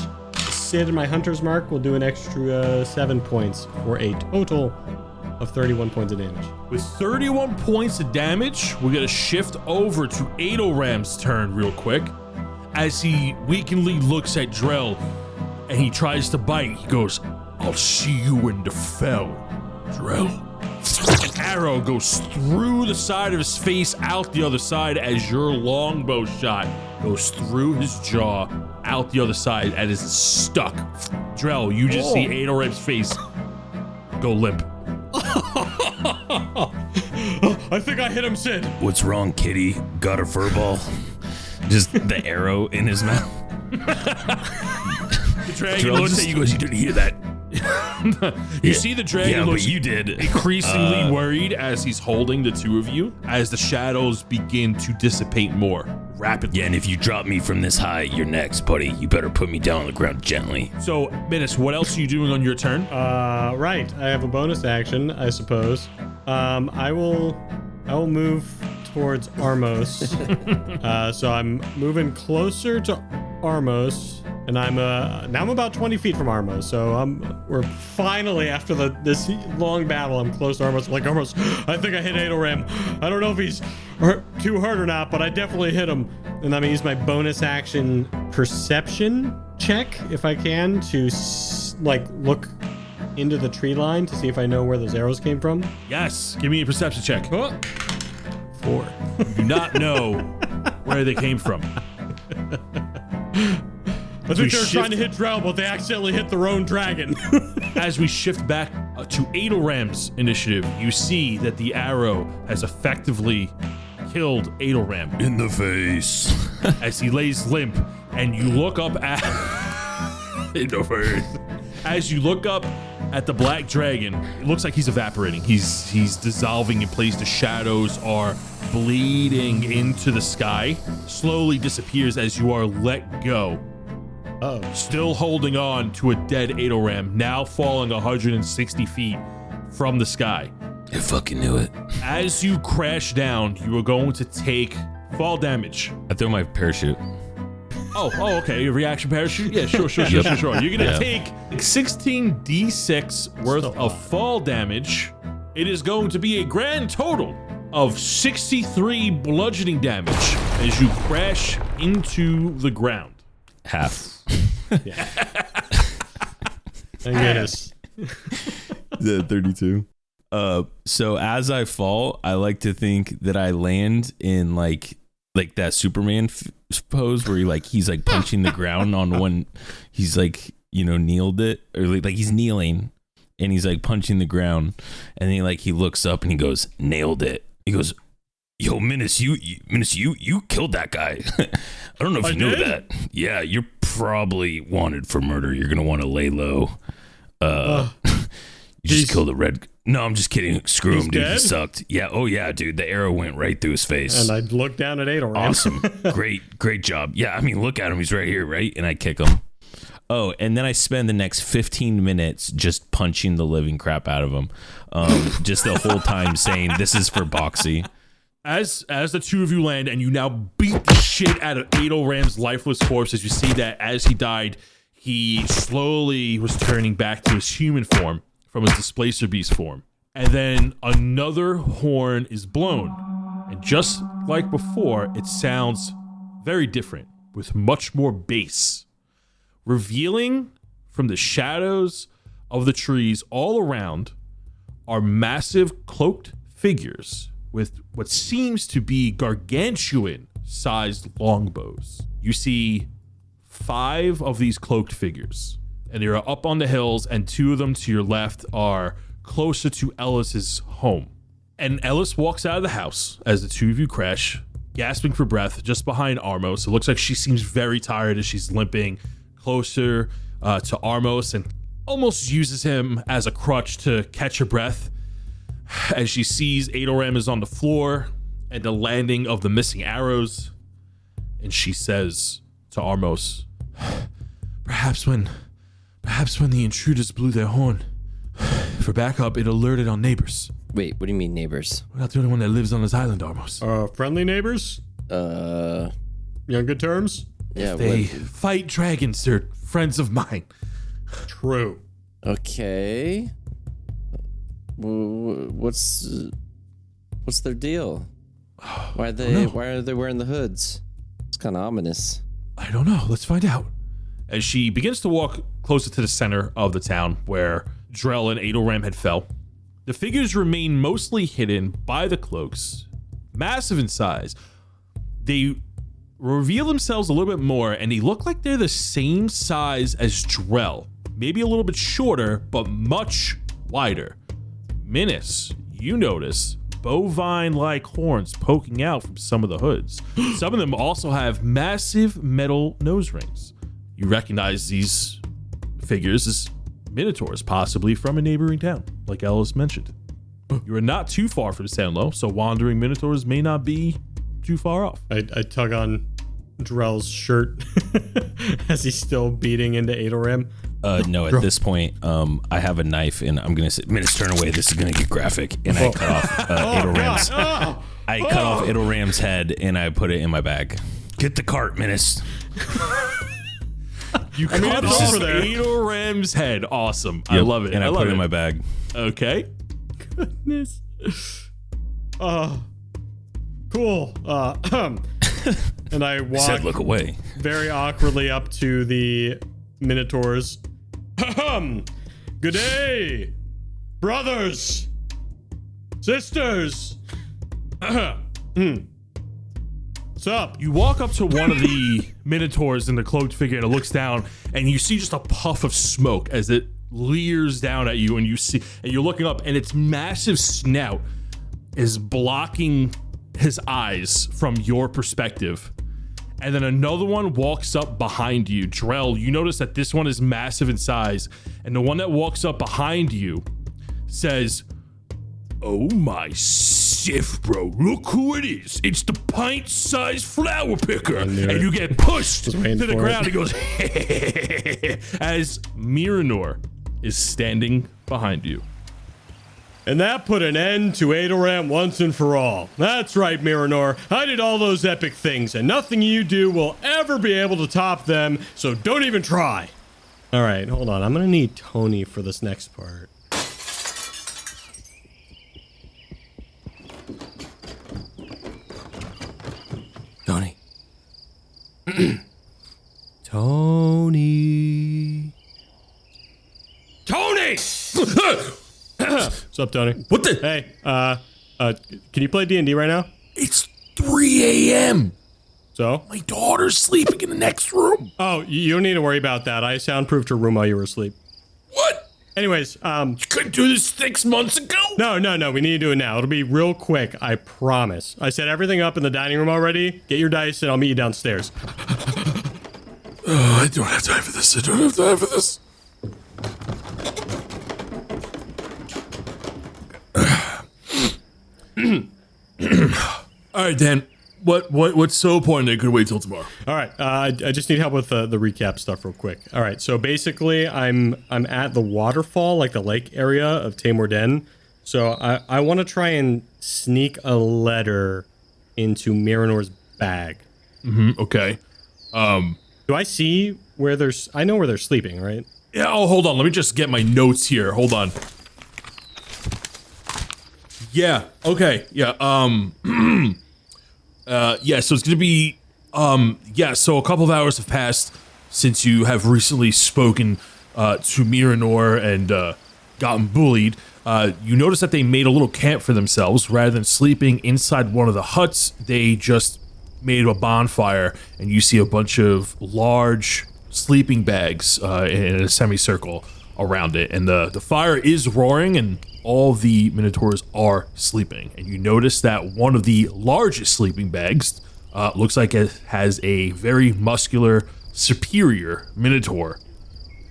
Sid and my hunter's mark will do an extra 7 points for a total of 31 points of damage. With 31 points of damage, we're going to shift over to Adoram's turn real quick. As he weakeningly looks at Drell and he tries to bite, he goes, "I'll see you in the fell, Drell." An arrow goes through the side of his face, out the other side, as your longbow shot goes through his jaw, out the other side, and is stuck. Drell, you just see Adoram's face go limp. I think I hit him, Sid. What's wrong, kitty? Got a fur ball? Just the arrow in his mouth. The dragon looks at you, goes, "You didn't hear that." You see the dragon looks but you did. increasingly worried as he's holding the two of you, as the shadows begin to dissipate more rapidly. Yeah, and if you drop me from this high, you're next, buddy. You better put me down on the ground gently. So, Minnis, what else are you doing on your turn? Right. I have a bonus action, I suppose. I will move towards Armos. So I'm moving closer to Armos, and I'm about 20 feet from Armos. So we're finally, after this long battle, I'm close to Armos. I'm like, Armos, I think I hit Adoram. I don't know if he's too hurt or not, but I definitely hit him. And I'm gonna use my bonus action perception check, if I can, to look into the tree line to see if I know where those arrows came from. Yes. Give me a perception check. 4. You do not know where they came from. I think they're trying to hit Drell, but they accidentally hit their own dragon. As we shift back to Adoram's initiative, you see that the arrow has effectively killed Adoram In the face. as he lays limp, and you look up at In the face. as you look up at the black dragon. It looks like he's evaporating. He's dissolving in place. The shadows are bleeding into the sky. Slowly disappears as you are let go. Still holding on to a dead Adoram, now falling 160 feet from the sky. I fucking knew it. As you crash down, you are going to take fall damage. I throw my parachute. Oh, okay. Reaction parachute? Yeah, sure. You're gonna take 16d6 worth of fall damage. It is going to be a grand total of 63 bludgeoning damage as you crash into the ground. Half. Thank goodness. The 32. So as I fall, I like to think that I land in like that Superman pose where he's punching the ground on one. He's kneeled it, or like he's kneeling and he's punching the ground, and then he looks up and he goes, "Nailed it." He goes, "Yo, Minnis, you killed that guy." I don't know if you knew that. Yeah, you're probably wanted for murder. You're gonna want to lay low. You just killed a red. No, I'm just kidding. Screw him, dude. Dead? He sucked. Yeah. Oh yeah, dude. The arrow went right through his face. And I look down at Adoram. Awesome. Great job. Yeah. I mean, look at him. He's right here, right? And I kick him. Oh, and then I spend the next 15 minutes just punching the living crap out of him. Just the whole time saying, "This is for Boxy." As the two of you land and you now beat the shit out of Adelram's lifeless corpse, as you see that as he died, he slowly was turning back to his human form from his displacer beast form. And then another horn is blown. And just like before, it sounds very different with much more bass, revealing from the shadows of the trees all around are massive cloaked figures with what seems to be gargantuan sized longbows. You see 5 of these cloaked figures, and they are up on the hills, and 2 of them to your left are closer to Ellis's home. And Ellis walks out of the house as the 2 of you crash, gasping for breath, just behind Armos. It looks like she seems very tired as she's limping closer to Armos and almost uses him as a crutch to catch her breath. As she sees Adelram is on the floor and the landing of the missing arrows, and she says to Armos, Perhaps when the intruders blew their horn for backup, it alerted our neighbors. Wait, what do you mean neighbors? We're not the only one that lives on this island, Armos. Friendly neighbors? You on good terms? Yeah. They fight dragons. They're friends of mine. True. Okay. What's their deal? Why are they wearing the hoods? It's kind of ominous. I don't know. Let's find out. As she begins to walk closer to the center of the town where Drell and Adelram had fell, the figures remain mostly hidden by the cloaks, massive in size. They reveal themselves a little bit more, and they look like they're the same size as Drell. Maybe a little bit shorter, but much wider. Minnis, you notice bovine-like horns poking out from some of the hoods. Some of them also have massive metal nose rings. You recognize these figures as minotaurs, possibly from a neighboring town, like Ellis mentioned. You are not too far from Sandlow, so wandering minotaurs may not be too far off. I tug on Drell's shirt as he's still beating into Adelram. No, at this point, I have a knife and I'm gonna say, Minnis, turn away. This is gonna get graphic. And I cut off Adelram's. I cut off Adelram's head and I put it in my bag. Get the cart, Minnis. You cut off Adelram's head. Awesome. Yep. I love it. And I put it in my bag. Okay. Goodness. Cool. And I walk. Said, look away. Very awkwardly up to the minotaurs. Good day, brothers, sisters. What's up? You walk up to one of the minotaurs in the cloaked figure, and it looks down, and you see just a puff of smoke as it leers down at you, and you're looking up, and its massive snout is blocking his eyes from your perspective. And then another one walks up behind you. Drell, you notice that this one is massive in size, and the one that walks up behind you says, "Oh my Sif, bro, look who it is. It's the pint-sized flower picker." And you get pushed to the ground. He goes, as Miranor is standing behind you. And that put an end to Adelram once and for all. That's right, Miranor. I did all those epic things, and nothing you do will ever be able to top them, so don't even try. All right, hold on. I'm going to need Tony for this next part. Tony. Tony. Tony! What's up, Tony? What the? Hey, can you play D&D right now? It's 3 a.m. So? My daughter's sleeping in the next room. Oh, you don't need to worry about that. I soundproofed her room while you were asleep. What? Anyways, You couldn't do this 6 months ago? No, we need to do it now. It'll be real quick, I promise. I set everything up in the dining room already. Get your dice and I'll meet you downstairs. I don't have time for this. All right, Dan. What's so important that it could wait till tomorrow? All right, I just need help with the recap stuff real quick. All right, so basically I'm at the waterfall, like the lake area of Tamor Den. So I want to try and sneak a letter into Miranor's bag. Okay. Do I see where I know where they're sleeping, right? Yeah, oh, hold on. Let me just get my notes here. Hold on. Yeah, okay. Yeah, yeah, so it's gonna be, yeah, so a couple of hours have passed since you have recently spoken to Miranor and gotten bullied. You notice that they made a little camp for themselves. Rather than sleeping inside one of the huts, they just made a bonfire, and you see a bunch of large sleeping bags in a semicircle around it. And the fire is roaring, and all the Minotaurs are sleeping. And you notice that one of the largest sleeping bags looks like it has a very muscular, superior Minotaur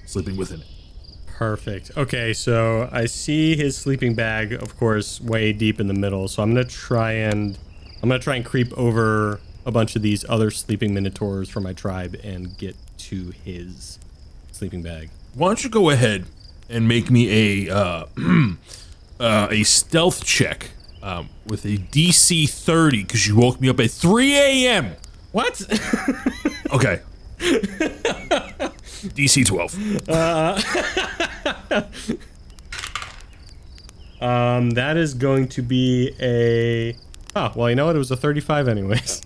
sleeping within it. Perfect. Okay, so I see his sleeping bag, of course, way deep in the middle. So I'm gonna try and creep over a bunch of these other sleeping Minotaurs from my tribe and get to his sleeping bag. Why don't you go ahead and make me a stealth check with a DC 30 because you woke me up at 3 a.m. What? Okay. DC 12. That is going to be a... Oh, well, you know what? It was a 35 anyways.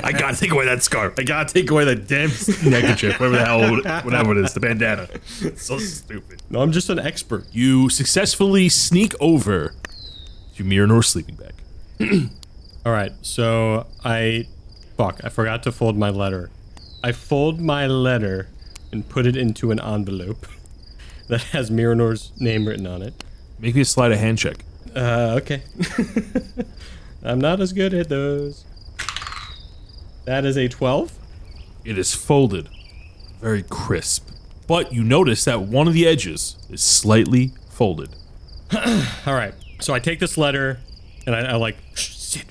I gotta take away that scarf. I gotta take away that damn neckerchief, whatever it is, the bandana. It's so stupid. No, I'm just an expert. You successfully sneak over to Miranor's sleeping bag. All right, so I forgot to fold my letter. I fold my letter and put it into an envelope that has Miranor's name written on it. Make me a sleight of hand check. Okay. I'm not as good at those. That is a 12. It is folded, very crisp. But you notice that one of the edges is slightly folded. All right, so I take this letter and I like, sit.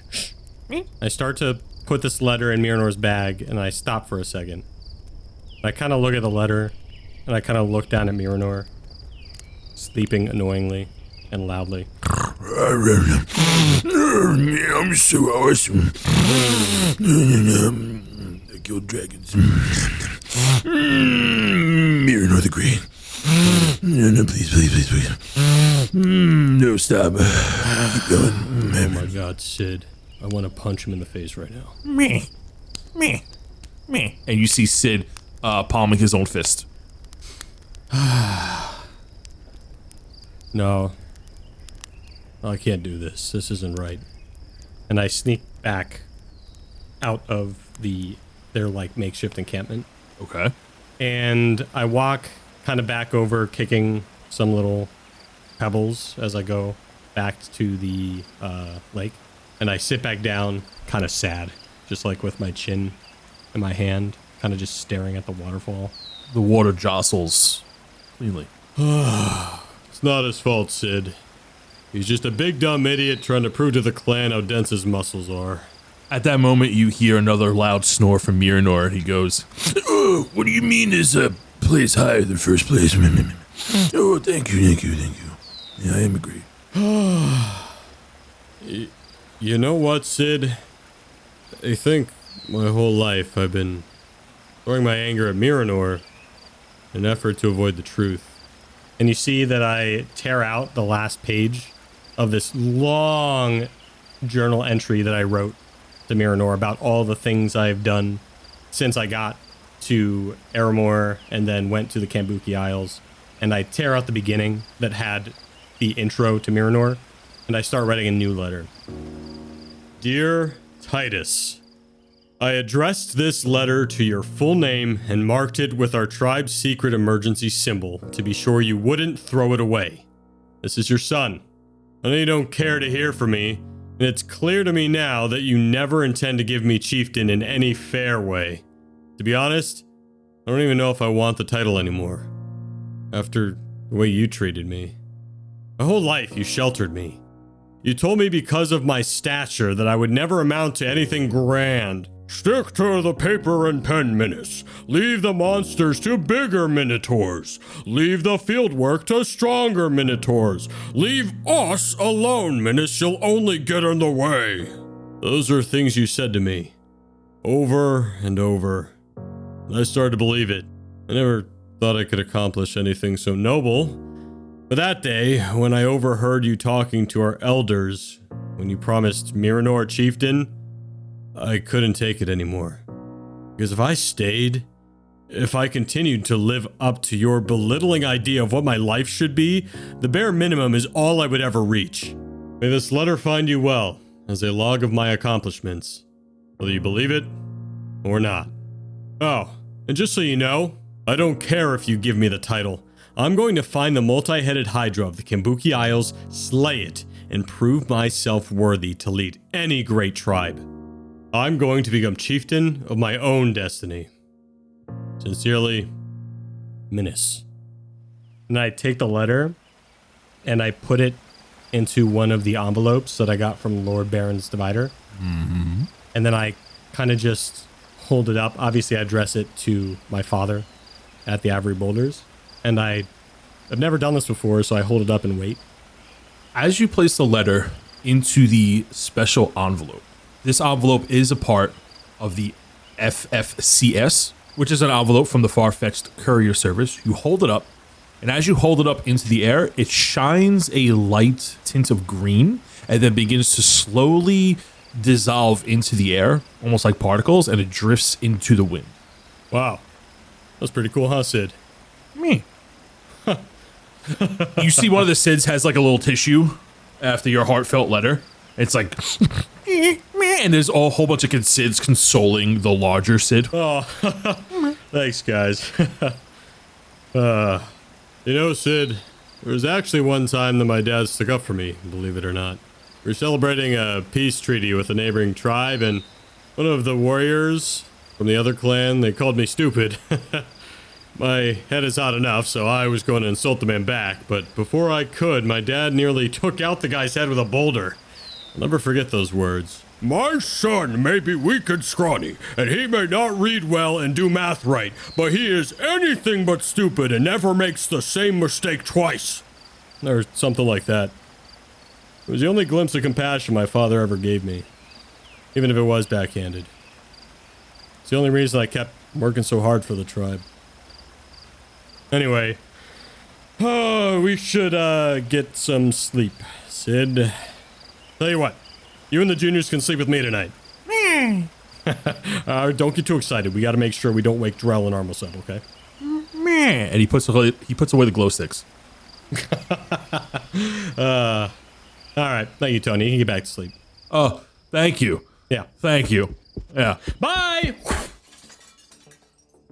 I start to put this letter in Miranor's bag and I stop for a second. I kind of look at the letter and I kind of look down at Miranor, sleeping annoyingly and loudly. I'm so awesome. I killed dragons. Miranor the Great. No, please. No, stop. Keep going. Oh my god, Sid. I want to punch him in the face right now. Me. And you see Sid palming his own fist. No, I can't do this. This isn't right. And I sneak back out of their like makeshift encampment. Okay. And I walk kind of back over, kicking some little pebbles as I go back to the lake. And I sit back down, kind of sad, just like with my chin in my hand, kind of just staring at the waterfall. The water jostles cleanly. It's not his fault, Sid. He's just a big dumb idiot trying to prove to the clan how dense his muscles are. At that moment, you hear another loud snore from Miranor, and he goes, Oh, what do you mean is a place higher than first place? Oh, thank you. Yeah, I am agree. You know what, Sid? I think my whole life I've been throwing my anger at Miranor in an effort to avoid the truth. And you see that I tear out the last page of this long journal entry that I wrote to Miranor about all the things I've done since I got to Aramor and then went to the Kambuki Isles. And I tear out the beginning that had the intro to Miranor, and I start writing a new letter. Dear Titus, I addressed this letter to your full name and marked it with our tribe's secret emergency symbol to be sure you wouldn't throw it away. This is your son. I know you don't care to hear from me, and it's clear to me now that you never intend to give me chieftain in any fair way. To be honest, I don't even know if I want the title anymore. After the way you treated me. My whole life you sheltered me. You told me because of my stature that I would never amount to anything grand, Stick to the paper and pen, Minnis. Leave the monsters to bigger minotaurs. Leave the field work to stronger minotaurs. Leave us alone, Minnis. You'll only get in the way. Those are things you said to me. Over and over. I started to believe it. I never thought I could accomplish anything so noble. But that day, when I overheard you talking to our elders, when you promised Miranor chieftain, I couldn't take it anymore. Because if I stayed, if I continued to live up to your belittling idea of what my life should be, the bare minimum is all I would ever reach. May this letter find you well, as a log of my accomplishments, whether you believe it or not. Oh, and just so you know, I don't care if you give me the title. I'm going to find the multi-headed Hydra of the Kimbuki Isles, slay it, and prove myself worthy to lead any great tribe. I'm going to become chieftain of my own destiny. Sincerely, Minnis. And I take the letter and I put it into one of the envelopes that I got from Lord Baron's Divider. Mm-hmm. And then I kind of just hold it up. Obviously, I address it to my father at the Avery Boulders. And I've never done this before, so I hold it up and wait. As you place the letter into the special envelope, this envelope is a part of the FFCS, which is an envelope from the far-fetched courier service. You hold it up, and as you hold it up into the air, it shines a light tint of green and then begins to slowly dissolve into the air, almost like particles, and it drifts into the wind. Wow. That's pretty cool, huh, Sid? Me. You see one of the Sids has like a little tissue after your heartfelt letter. It's like, and there's a whole bunch of Sids consoling the larger Sid. Oh, thanks, guys. You know, Sid, there was actually one time that my dad stuck up for me, believe it or not. We were celebrating a peace treaty with a neighboring tribe, and one of the warriors from the other clan, they called me stupid. My head is hot enough, so I was going to insult the man back, but before I could, my dad nearly took out the guy's head with a boulder. I'll never forget those words. My son may be weak and scrawny, and he may not read well and do math right, but he is anything but stupid and never makes the same mistake twice. Or something like that. It was the only glimpse of compassion my father ever gave me, even if it was backhanded. It's the only reason I kept working so hard for the tribe. Anyway, we should get some sleep, Sid. Tell you what, you and the juniors can sleep with me tonight. Don't get too excited. We got to make sure we don't wake Drell and Armos up, okay? And he puts away the glow sticks. All right, thank you, Tony. You can get back to sleep. Oh, thank you. Yeah. Thank you. Yeah. Bye!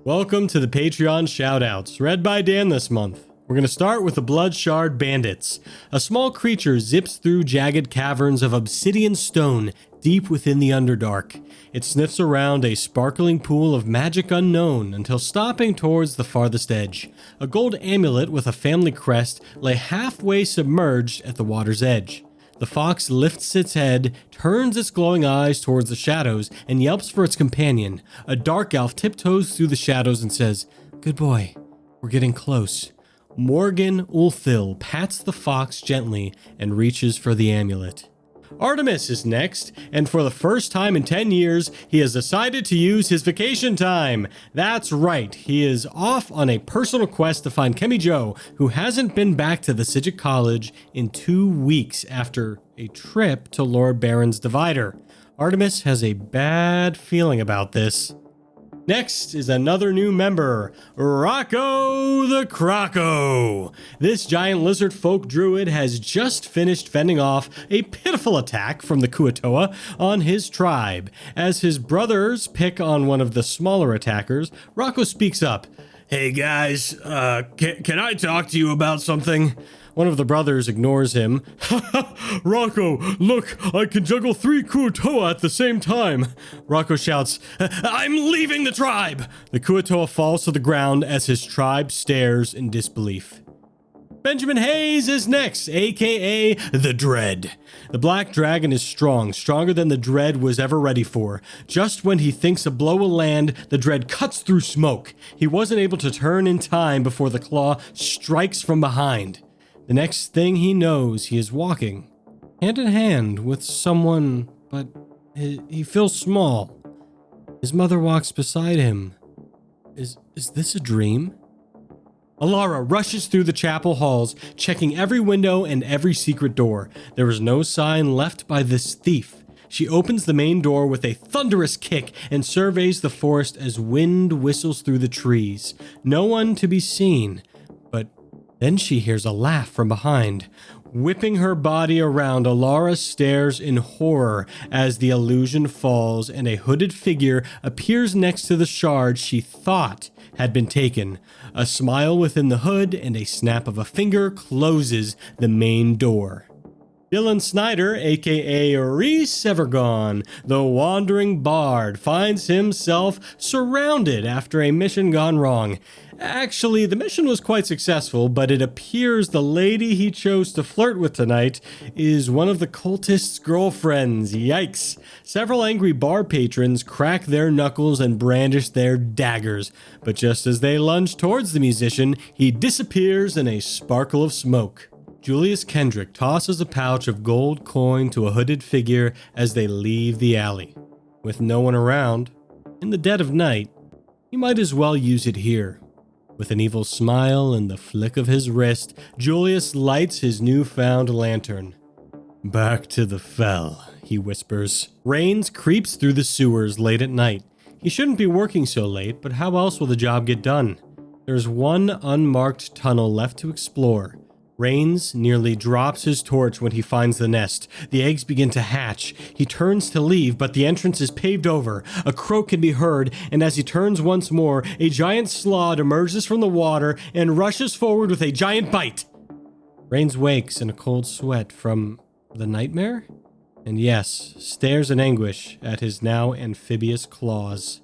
Welcome to the Patreon shoutouts, read by Dan this month. We're going to start with the Bloodshard Bandits. A small creature zips through jagged caverns of obsidian stone deep within the Underdark. It sniffs around a sparkling pool of magic unknown until stopping towards the farthest edge. A gold amulet with a family crest lay halfway submerged at the water's edge. The fox lifts its head, turns its glowing eyes towards the shadows, and yelps for its companion. A dark elf tiptoes through the shadows and says, "Good boy, we're getting close." Morgan Ulthil pats the fox gently and reaches for the amulet. Artemis is next, and for the first time in 10 years, he has decided to use his vacation time. That's right, he is off on a personal quest to find Kemi Joe, who hasn't been back to the Sijic College in 2 weeks after a trip to Lord Baron's Divider. Artemis has a bad feeling about this. Next is another new member, Rocco the Croco. This giant lizard folk druid has just finished fending off a pitiful attack from the Kuatoa on his tribe. As his brothers pick on one of the smaller attackers, Rocco speaks up. "Hey guys, can I talk to you about something?" One of the brothers ignores him. "Rocco, look, I can juggle 3 Kuatoa at the same time." Rocco shouts, "I'm leaving the tribe!" The Kuatoa falls to the ground as his tribe stares in disbelief. Benjamin Hayes is next, aka the Dread. The black dragon is strong, stronger than the Dread was ever ready for. Just when he thinks a blow will land, the Dread cuts through smoke. He wasn't able to turn in time before the claw strikes from behind. The next thing he knows, he is walking hand in hand with someone, but he feels small. His mother walks beside him. Is this a dream? Alara rushes through the chapel halls, checking every window and every secret door. There is no sign left by this thief. She opens the main door with a thunderous kick and surveys the forest as wind whistles through the trees. No one to be seen, but then she hears a laugh from behind. Whipping her body around, Alara stares in horror as the illusion falls and a hooded figure appears next to the shard she thought had been taken. A smile within the hood and a snap of a finger closes the main door. Dylan Snyder, aka Reese Evergone, the wandering bard, finds himself surrounded after a mission gone wrong. Actually, the mission was quite successful, but it appears the lady he chose to flirt with tonight is one of the cultists' girlfriends. Yikes. Several angry bar patrons crack their knuckles and brandish their daggers, but just as they lunge towards the musician, he disappears in a sparkle of smoke. Julius Kendrick tosses a pouch of gold coin to a hooded figure as they leave the alley. With no one around, in the dead of night, he might as well use it here. With an evil smile and the flick of his wrist, Julius lights his newfound lantern. "Back to the Fell," he whispers. Rains creeps through the sewers late at night. He shouldn't be working so late, but how else will the job get done? There's one unmarked tunnel left to explore. Rains nearly drops his torch when he finds the nest. The eggs begin to hatch. He turns to leave, but the entrance is paved over. A croak can be heard, and as he turns once more, a giant sloth emerges from the water and rushes forward with a giant bite. Rains wakes in a cold sweat from the nightmare? And yes, stares in anguish at his now amphibious claws.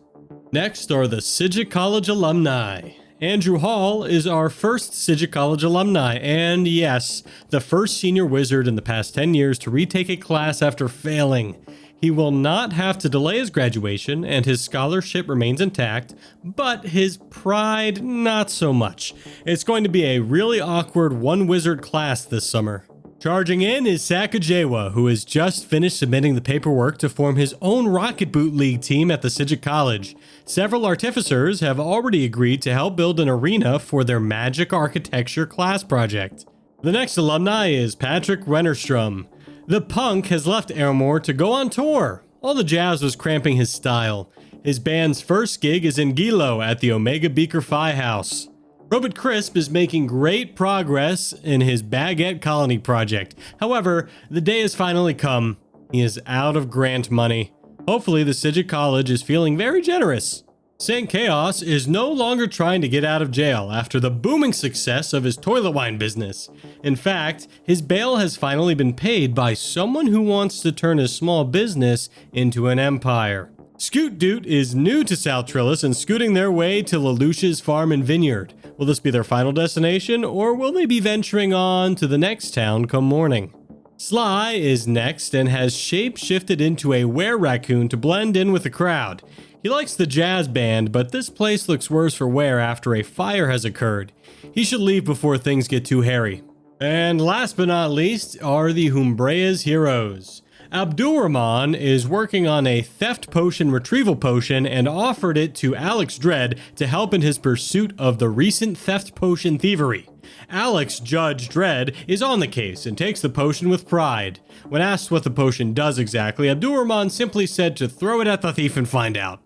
Next are the Sidget College alumni. Andrew Hall is our first Sidget College alumni, and yes, the first senior wizard in the past 10 years to retake a class after failing. He will not have to delay his graduation, and his scholarship remains intact, but his pride not so much. It's going to be a really awkward one-wizard class this summer. Charging in is Sakajewa, who has just finished submitting the paperwork to form his own Rocket Boot League team at the Sidget College. Several artificers have already agreed to help build an arena for their magic architecture class project. The next alumni is Patrick Rennerstrom. The punk has left Airmore to go on tour. All the jazz was cramping his style. His band's first gig is in Gilo at the Omega Beaker Phi House. Robert Crisp is making great progress in his Baguette Colony project. However, the day has finally come. He is out of grant money. Hopefully, the Sidget College is feeling very generous. St. Chaos is no longer trying to get out of jail after the booming success of his toilet wine business. In fact, his bail has finally been paid by someone who wants to turn his small business into an empire. Scoot Doot is new to South Trillis and scooting their way to Lelouch's farm and vineyard. Will this be their final destination, or will they be venturing on to the next town come morning? Sly is next and has shape-shifted into a were-raccoon to blend in with the crowd. He likes the jazz band, but this place looks worse for wear after a fire has occurred. He should leave before things get too hairy. And last but not least are the Humbrea's heroes. Abdulrahman is working on a theft potion retrieval potion and offered it to Alex Dredd to help in his pursuit of the recent theft potion thievery. Alex, Judge Dredd, is on the case and takes the potion with pride. When asked what the potion does exactly, Abdulrahman simply said to throw it at the thief and find out.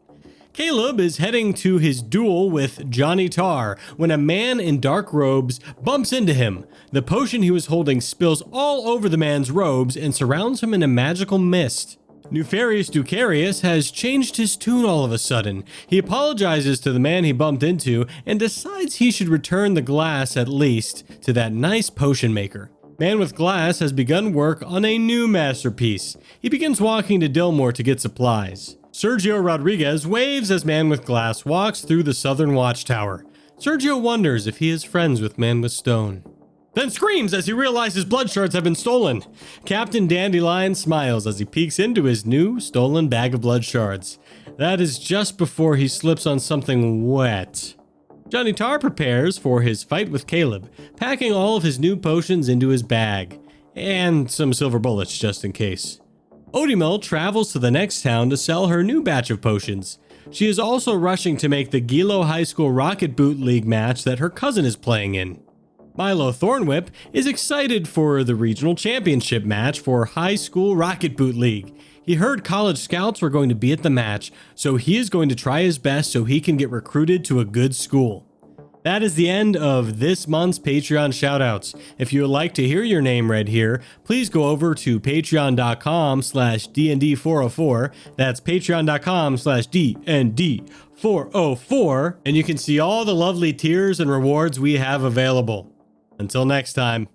Caleb is heading to his duel with Johnny Tar when a man in dark robes bumps into him. The potion he was holding spills all over the man's robes and surrounds him in a magical mist. Nefarious Ducarius has changed his tune all of a sudden. He apologizes to the man he bumped into and decides he should return the glass at least to that nice potion maker. Man with Glass has begun work on a new masterpiece. He begins walking to Dillmore to get supplies. Sergio Rodriguez waves as Man with Glass walks through the southern watchtower. Sergio wonders if he is friends with Man with Stone. then screams as he realizes blood shards have been stolen. Captain Dandelion smiles as he peeks into his new stolen bag of blood shards. That is just before he slips on something wet. Johnny Tar prepares for his fight with Caleb, packing all of his new potions into his bag, and some silver bullets just in case. Odimel travels to the next town to sell her new batch of potions. She is also rushing to make the Gilo High School Rocket Boot League match that her cousin is playing in. Milo Thornwhip is excited for the regional championship match for High School Rocket Boot League. He heard college scouts were going to be at the match, so he is going to try his best so he can get recruited to a good school. That is the end of this month's Patreon shoutouts. If you would like to hear your name read here, please go over to patreon.com/DND404. That's patreon.com/DND404. And you can see all the lovely tiers and rewards we have available. Until next time.